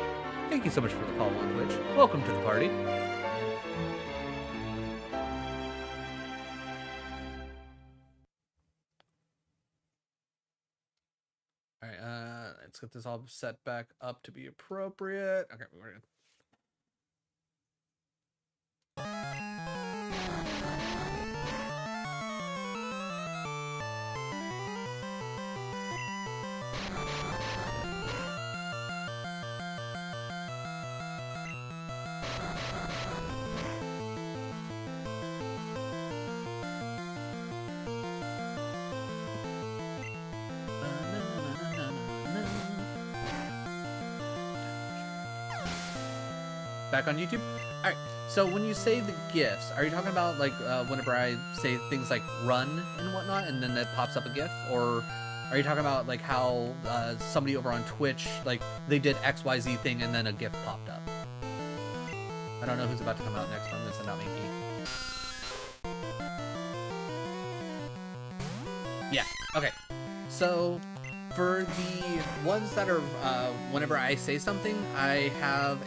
thank you so much for the follow on Twitch. Welcome to the party. All right, let's get this all set back up to be appropriate. Okay, we're good. Back on YouTube. All right. So when you say the GIFs, are you talking about like whenever I say things like run and whatnot, and then that pops up a GIF, or are you talking about like how somebody over on Twitch, like they did XYZ thing and then a GIF popped up? I don't know who's about to come out next on this and not Minky. Yeah. Okay. So for the ones that are whenever I say something, I have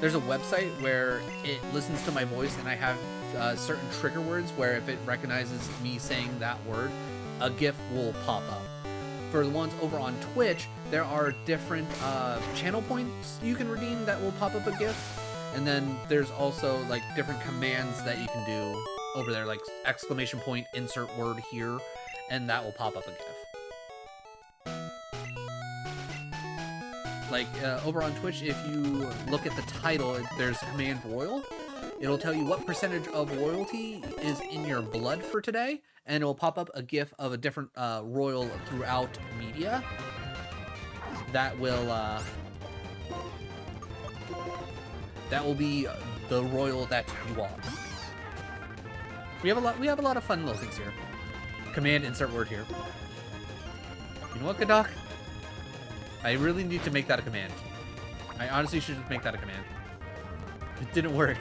there's a website where it listens to my voice, and I have certain trigger words where if it recognizes me saying that word, a GIF will pop up. For the ones over on Twitch, there are different channel points you can redeem that will pop up a GIF, and then there's also like different commands that you can do over there, like exclamation point, insert word here, and that will pop up a GIF. Like over on Twitch, if you look at the title, there's Command Royal. It'll tell you what percentage of royalty is in your blood for today, and it'll pop up a GIF of a different royal throughout media. That will be the royal that you are. We have a lot of fun little things here. Command insert word here. You know what, Gadok? I really need to make that a command. I honestly should just make that a command. It didn't work.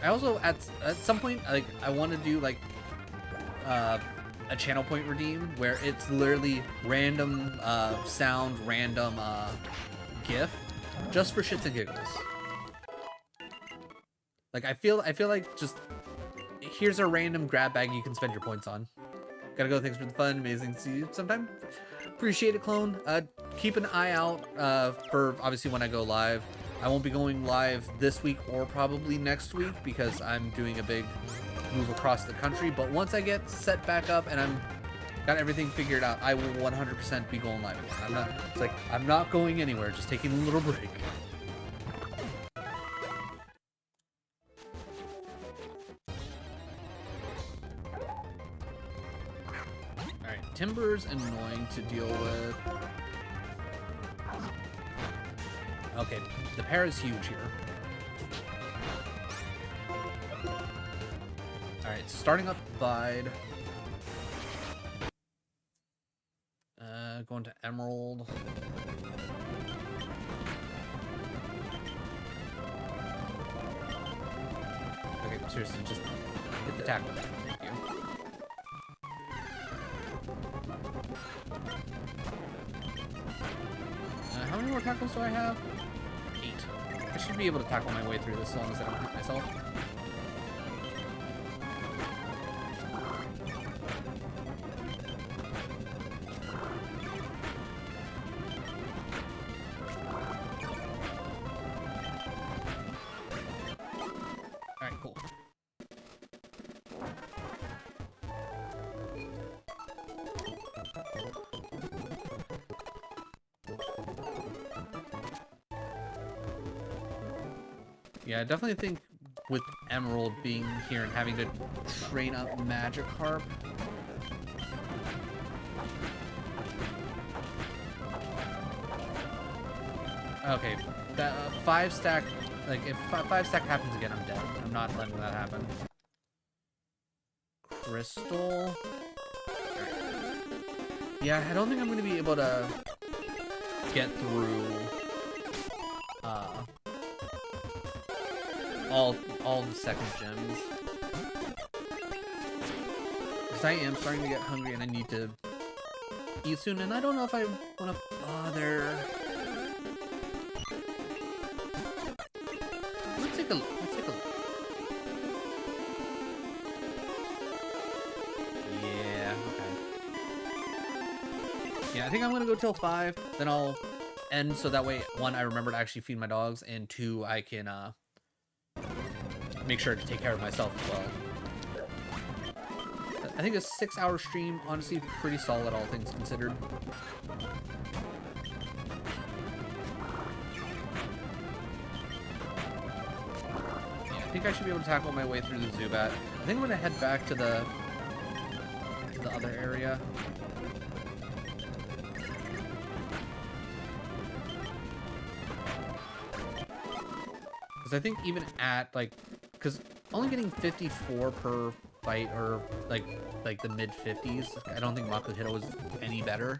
I also at some point like I want to do like a channel point redeem where it's literally random sound, random GIF, just for shits and giggles. Like I feel like just here's a random grab bag you can spend your points on. Gotta go. Thanks for the fun. Amazing to see you sometime. Appreciate it, Clone. Keep an eye out for obviously when I go live. I won't be going live this week or probably next week because I'm doing a big move across the country. But once I get set back up and I'm got everything figured out, I will 100% be going live again. I'm not going anywhere. Just taking a little break. Timber's annoying to deal with. Okay, the pair is huge here. Alright, starting up Bide. Going to Emerald. Okay, seriously, just hit the tackle. Thank you. How many more tackles do I have? 8. I should be able to tackle my way through this as long as I don't hurt myself. Alright, cool. Yeah, I definitely think with Emerald being here and having to train up Magikarp. Okay, that 5-stack, like if 5-stack happens again, I'm dead. I'm not letting that happen. Crystal. Yeah, I don't think I'm going to be able to get through all the second gems. Because I am starting to get hungry and I need to eat soon, and I don't know if I want to bother. Let's take a look. Yeah, okay. Yeah, I think I'm gonna go till 5, then I'll end so that way, 1, I remember to actually feed my dogs, and 2, I can make sure to take care of myself as well. I think a 6-hour stream, honestly, pretty solid, all things considered. Yeah, I think I should be able to tackle my way through the Zubat. I think I'm gonna head back to the other area. Because I think even at, like, because only getting 54 per fight, or like the mid 50s, I don't think Makuhito was any better.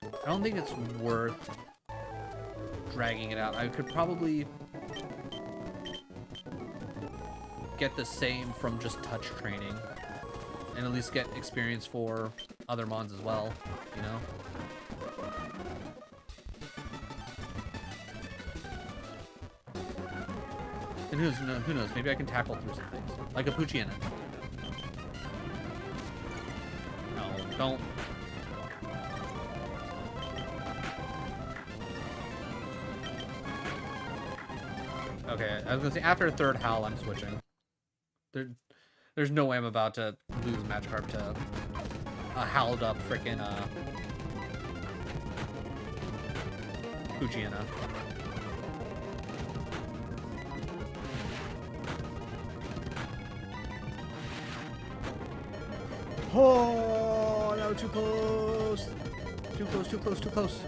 I don't think it's worth dragging it out. I could probably get the same from just touch training, and at least get experience for other mons as well, you know? And who knows, maybe I can tackle through some things. Like a Poochyena. No, don't. Okay, I was gonna say, after a third Howl, I'm switching. There's no way I'm about to lose Magikarp to a howled up frickin' Poochyena. Oh, no, too close. Too close, too close, too close.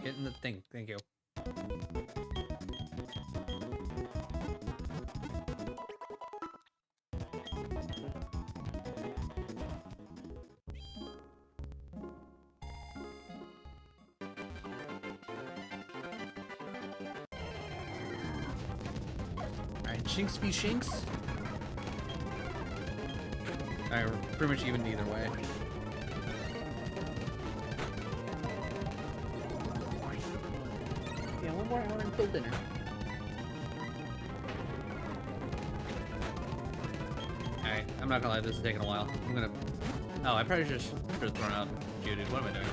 Get in the thing, thank you. Shinx be Shinx? Alright, we're pretty much even either way. Yeah, 1 more hour until dinner. Alright, I'm not gonna lie, this is taking a while. I'm gonna... Oh, I probably should have thrown out Geodude. What am I doing?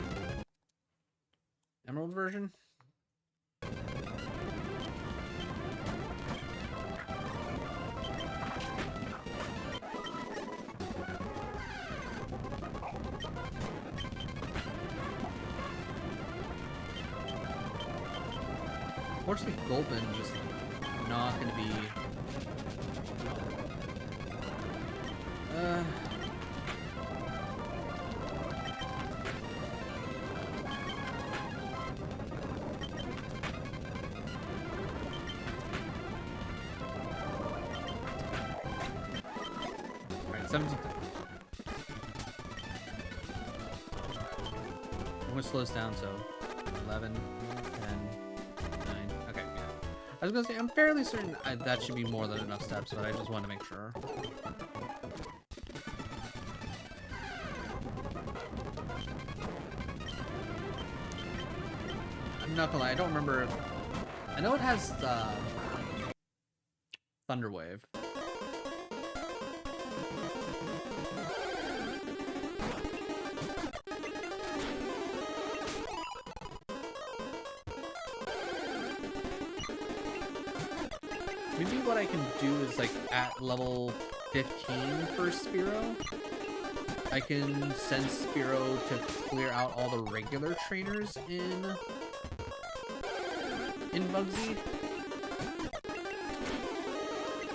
Emerald version? Unfortunately, Gulpin just not going to be... Alright, 17. I'm going to slow this down, so 11, 10... I was gonna say, I'm fairly certain that should be more than enough steps, but I just want to make sure. I'm not gonna lie, I don't remember if... I know it has Thunder Wave. Maybe what I can do is, like, at level 15 for Spearow, I can send Spearow to clear out all the regular trainers in Bugsy.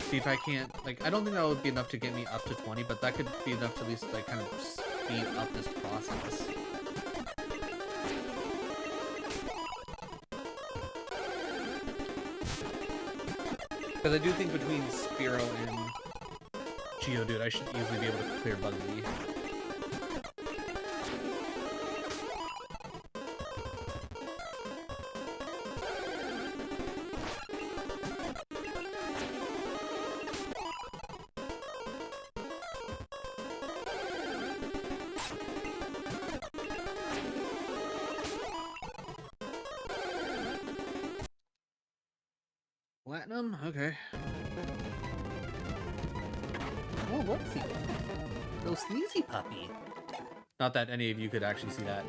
See if I can't, like, I don't think that would be enough to get me up to 20, but that could be enough to at least, like, kind of speed up this process. Because I do think between Spearow and Geodude, I should easily be able to clear Bugsy. Platinum? Okay. Oh, what's he? Little sneezy puppy. Not that any of you could actually see that.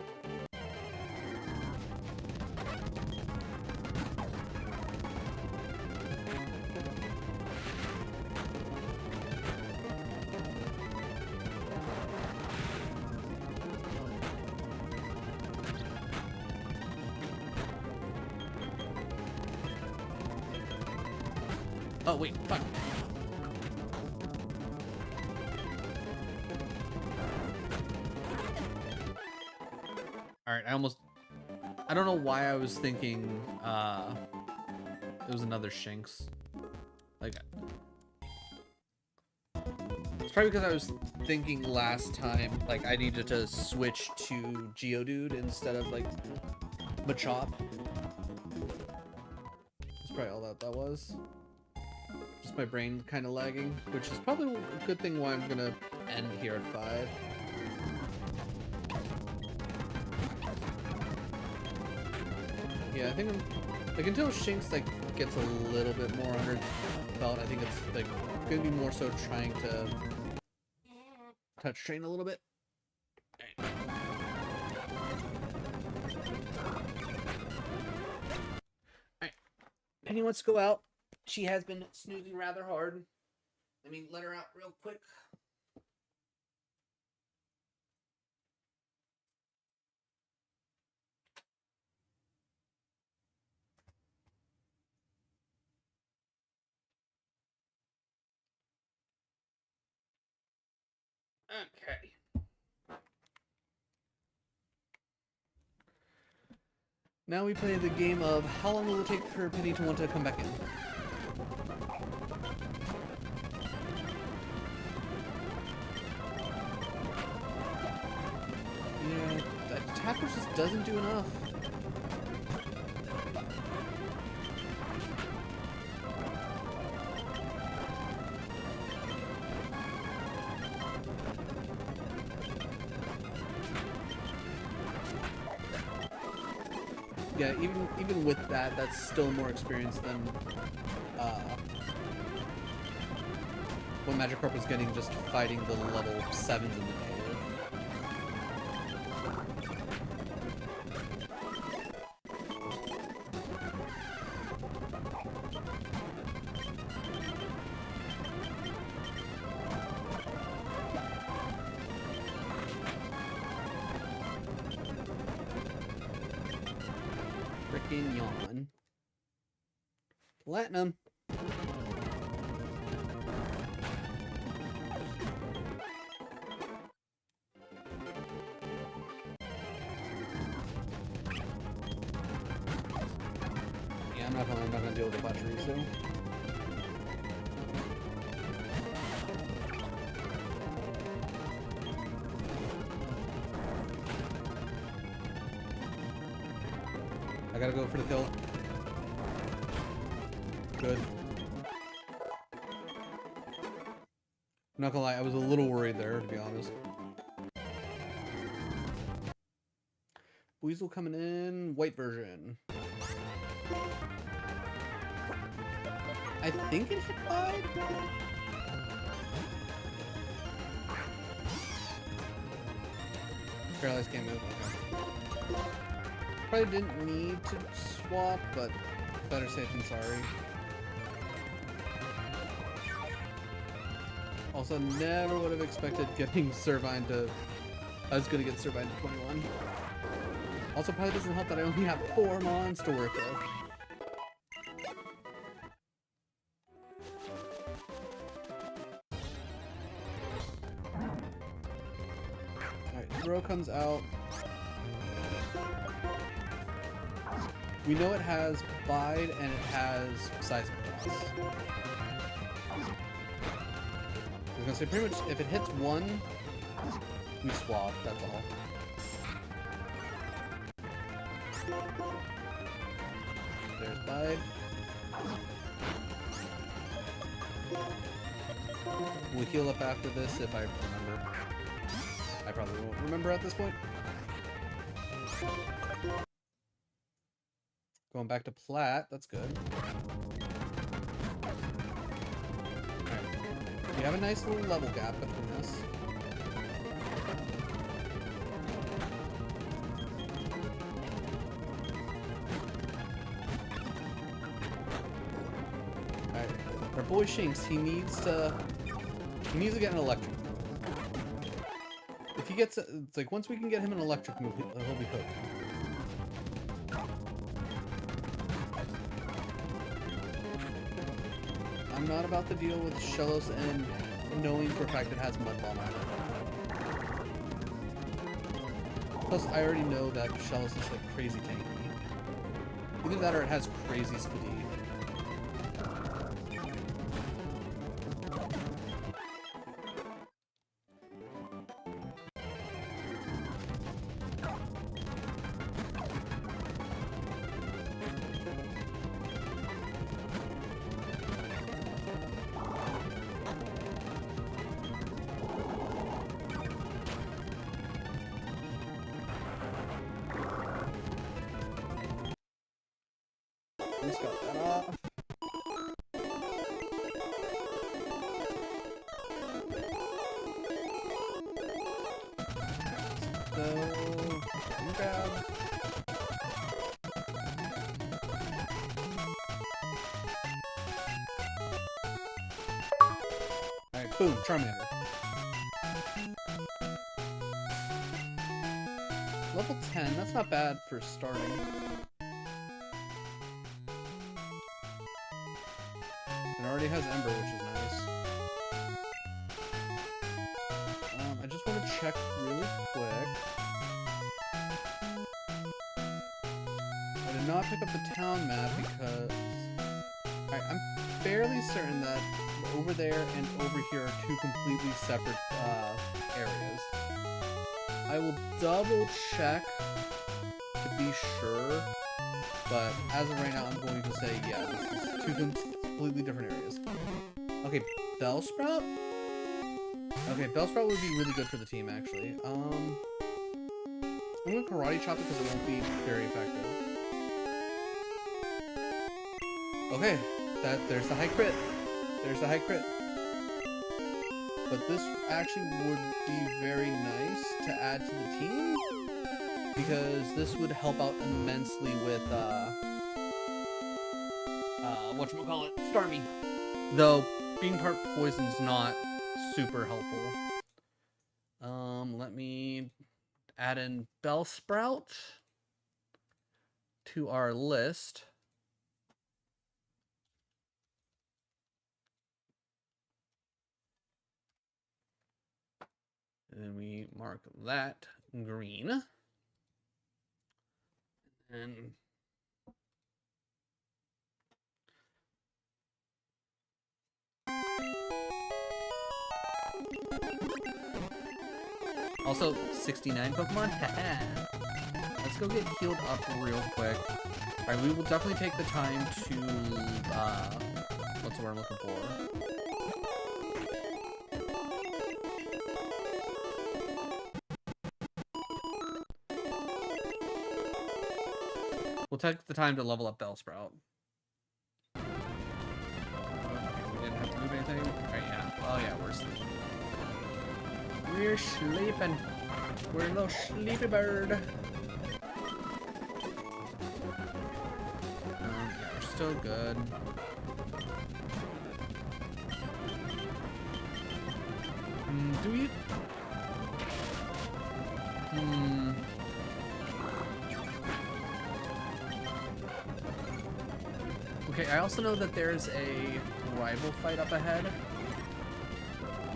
Oh, wait, fuck. Alright, I don't know why I was thinking, it was another Shinx. Like, it's probably because I was thinking last time, like, I needed to switch to Geodude instead of, like, Machop. That's probably all that was. Just my brain kind of lagging, which is probably a good thing why I'm gonna end here at 5. Yeah, I think like until Shinx like gets a little bit more under belt, I think it's like gonna be more so trying to touch train a little bit. All right. Penny wants to go out. She has been snoozing rather hard. Let me let her out real quick. Okay. Now we play the game of how long will it take for Penny to want to come back in? Yeah, that tapper just doesn't do enough. Yeah, even with that, that's still more experience than what Magikarp was getting just fighting the level 7s in the cave. Frickin' yawn. Platinum. Yeah, I'm not gonna deal with the Pachirisu. I gotta go for the kill. Good. I'm not gonna lie, I was a little worried there, to be honest. Weasel coming in, white version. I think it hit 5? Paralyzed can't move, okay. Probably didn't need to swap, but better safe than sorry. Also, never would have expected getting Servine to... I was gonna get Servine to 21. Also, probably doesn't help that I only have 4 mons to work with. Alright, throw comes out. We know it has bide and it has seismic toss. I was gonna say pretty much if it hits one, we swap, that's all. There's bide. We'll heal up after this if I remember. I probably won't remember at this point. Going back to plat, that's good. Alright. We have a nice little level gap between us. Alright. Our boy Shinx, he needs to get an electric move. If he gets it's like once we can get him an electric move, he'll be cooked. I'm not about to deal with Shellos and knowing for a fact it has Mud Bomb on it. Plus, I already know that Shellos is like crazy tanky. Either that or it has crazy speed. Just got that off. So, grab. Alright, boom, Charmander. Level 10, that's not bad for starting. It already has Ember, which is nice. I just want to check really quick. I did not pick up the town map because... Alright, I'm fairly certain that over there and over here are two completely separate areas. I will double check to be sure, but as of right now, I'm going to say, yeah, this is two completely different areas. Okay, Bellsprout? Okay, Bellsprout would be really good for the team, actually. I'm going to Karate Chop it because it won't be very effective. Okay, there's the high crit. There's the high crit. But this actually would be very nice to add to the team, because this would help out immensely with, whatchamacallit, Starmie. Though, being part poison's not super helpful. Let me add in Bellsprout to our list. And then we mark that green. And also 69 Pokemon. Let's go get healed up real quick. Alright, we will definitely take the time to what's the word I'm looking for? We'll take the time to level up Bellsprout. Okay, we didn't have to move anything. Alright, yeah. Oh yeah, we're sleeping. We're sleeping. We're a little sleepy bird. Yeah, we're still good. Do we? Okay, I also know that there's a rival fight up ahead.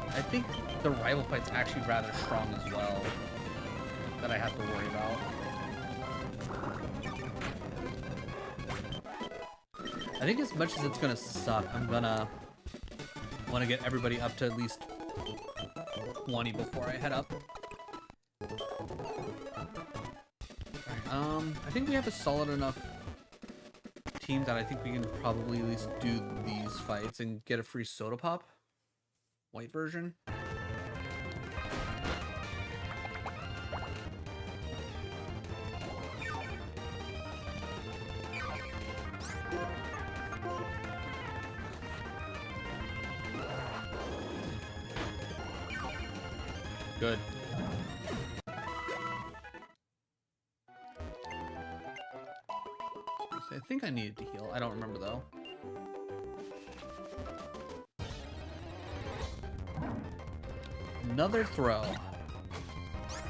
I think the rival fight's actually rather strong as well, that I have to worry about. I think as much as it's gonna suck, I'm gonna want to get everybody up to at least 20 before I head up. Alright, I think we have a solid enough team that I think we can probably at least do these fights and get a free soda pop. White version. Good. I think I needed to heal. I don't remember though. Another throw.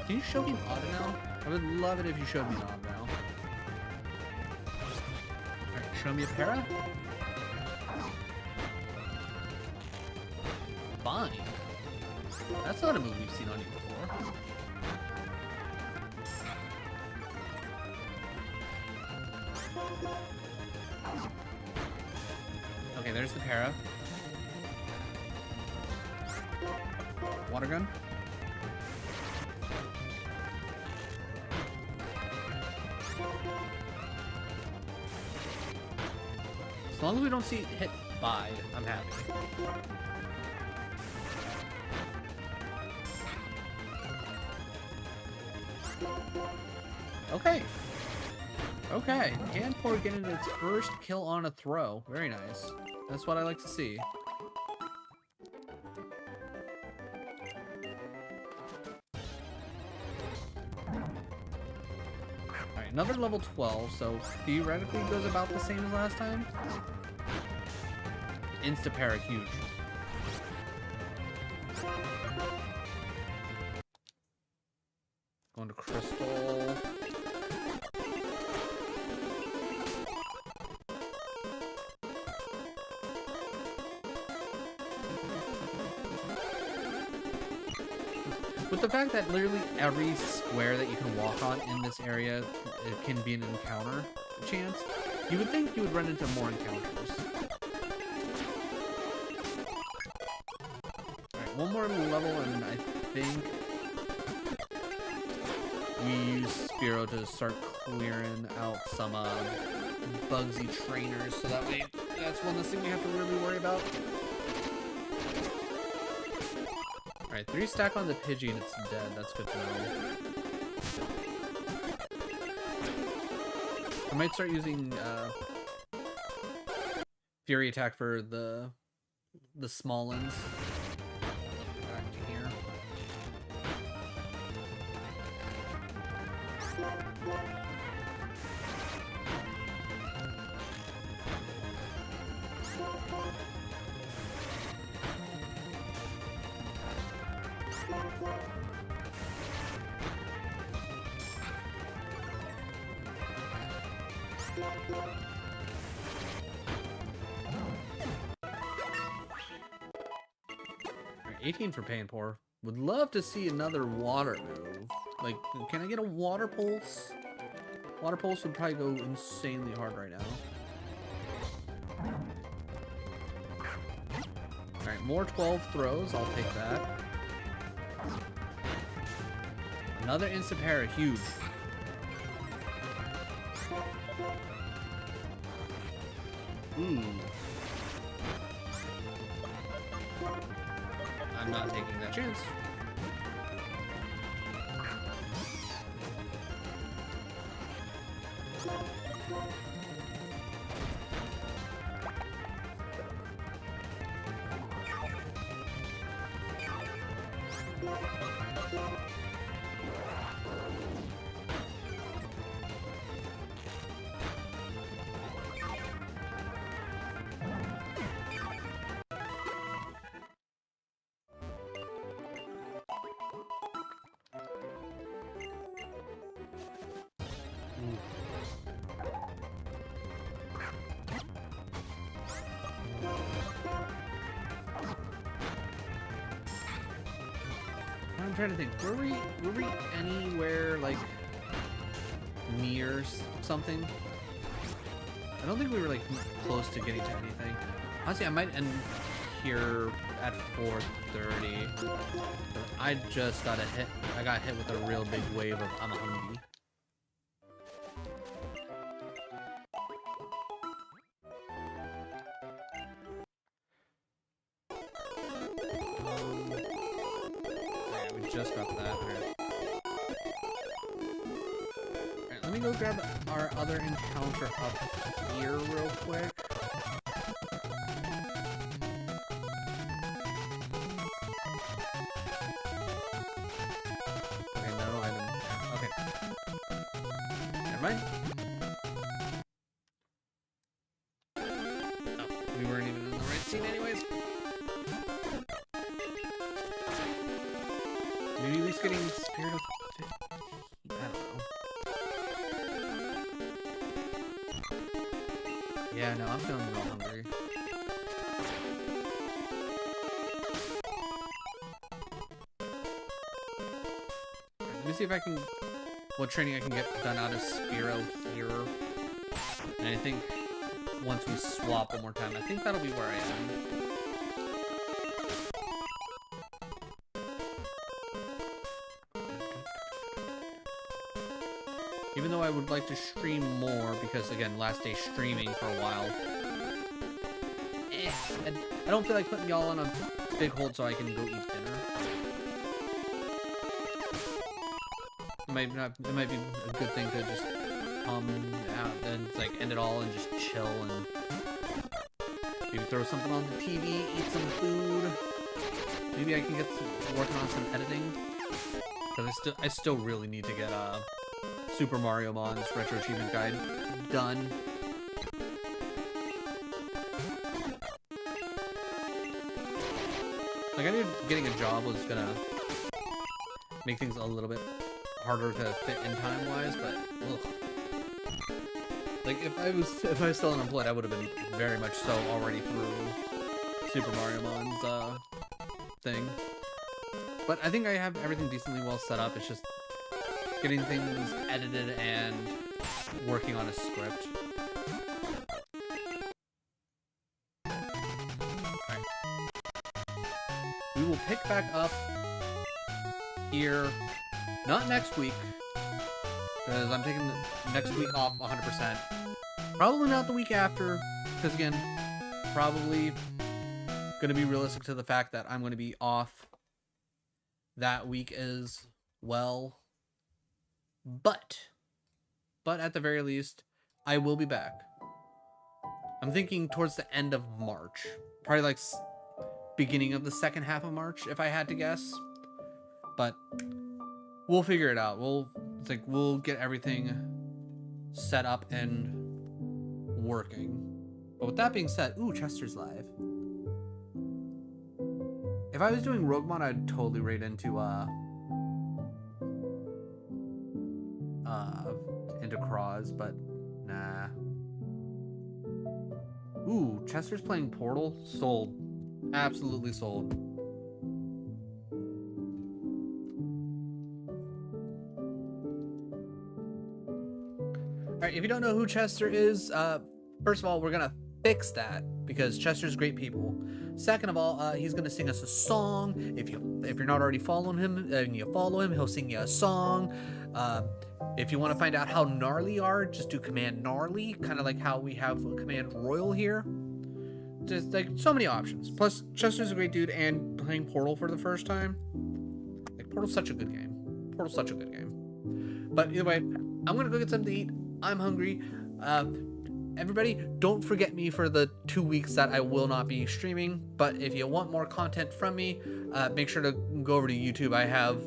Can you show me an auto now? I would love it if you showed me an auto now. Alright, show me a para. Fine. That's not a move we've seen on you before. Okay, there's the para. Water gun. As long as we don't see it hit Bide, I'm happy. Okay. Okay. Panpour getting its first kill on a throw. Very nice. That's what I like to see. Alright, another level 12, so theoretically goes about the same as last time. Insta-para, huge. Going to Crystal. With the fact that literally every square that you can walk on in this area, it can be an encounter chance, you would think you would run into more encounters. Alright, one more level and I think we use Spearow to start clearing out some Bugsy trainers, so that way that's one less thing we have to really worry about. Alright, 3 stack on the Pidgey and it's dead. That's good to know. I might start using Fury Attack for the small ones. Back to here. Alright, 18 for Panpour. Would love to see another water move. Like, can I get a water pulse? Water pulse would probably go insanely hard right now. Alright, more 12 throws. I'll take that. Another Insta-para, huge. Ooh. I'm not taking that chance. I'm trying to think. Were we anywhere like near something? I don't think we were like close to getting to anything. Honestly, I might end here at 4:30. I just got hit. I got hit with a real big wave of I'm hungry. Yeah, we just got that. Alright, let me go grab our other encounter up here real quick. Right? Oh, we weren't even in the right scene anyways. Maybe at least getting Spirit of 15. I don't know. Yeah, no, I'm feeling real hungry. Let me see if I can... what training I can get done out of Spiro here. And I think once we swap one more time, I think that'll be where I am. Even though I would like to stream more, because again, last day streaming for a while. I don't feel like putting y'all on a big hold so I can go eat dinner. It might be a good thing to just come out and like end it all and just chill and maybe throw something on the TV, eat some food. Maybe I can get working on some editing. Because I still really need to get Super Mario Mon's Retro Achievement Guide done. Like, I knew getting a job was gonna make things a little bit harder to fit in time-wise, but ugh. Like, if I was still unemployed, I would have been very much so already through Super Mario Mon's thing. But I think I have everything decently well set up. It's just getting things edited and working on a script. Alright. We will pick back up here, not next week, because I'm taking next week off 100%. Probably not the week after, because again, probably going to be realistic to the fact that I'm going to be off that week as well. But at the very least, I will be back. I'm thinking towards the end of March. Probably like beginning of the second half of March, if I had to guess. But we'll figure it out. We'll get everything set up and working. But with that being said, ooh, Chester's live. If I was doing Roguemon, I'd totally raid into Cross, but nah. Ooh, Chester's playing Portal. Sold. Absolutely sold. Alright, if you don't know who Chester is, first of all, we're gonna fix that because Chester's great people. Second of all, he's gonna sing us a song. If you're not already following him and you follow him, he'll sing you a song. If you want to find out how gnarly you are, just do command gnarly, kind of like how we have command royal here. Just like so many options. Plus, Chester's a great dude, and playing Portal for the first time. Like, Portal's such a good game. Portal's such a good game. But either way, I'm gonna go get something to eat. I'm hungry. Everybody, don't forget me for the 2 weeks that I will not be streaming. But if you want more content from me, make sure to go over to YouTube. I have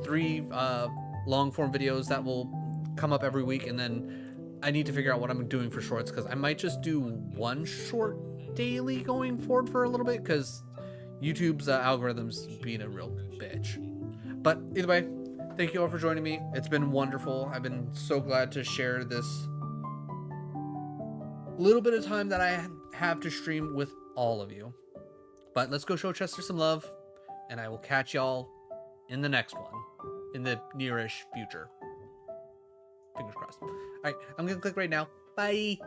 3 long form videos that will come up every week, and then I need to figure out what I'm doing for shorts, because I might just do 1 short daily going forward for a little bit, because YouTube's algorithms being a real bitch. But either way, thank you all for joining me. It's been wonderful. I've been so glad to share this little bit of time that I have to stream with all of you. But let's go show Chester some love, and I will catch y'all in the next one, in the nearish future. Fingers crossed. All right, I'm gonna click right now. Bye.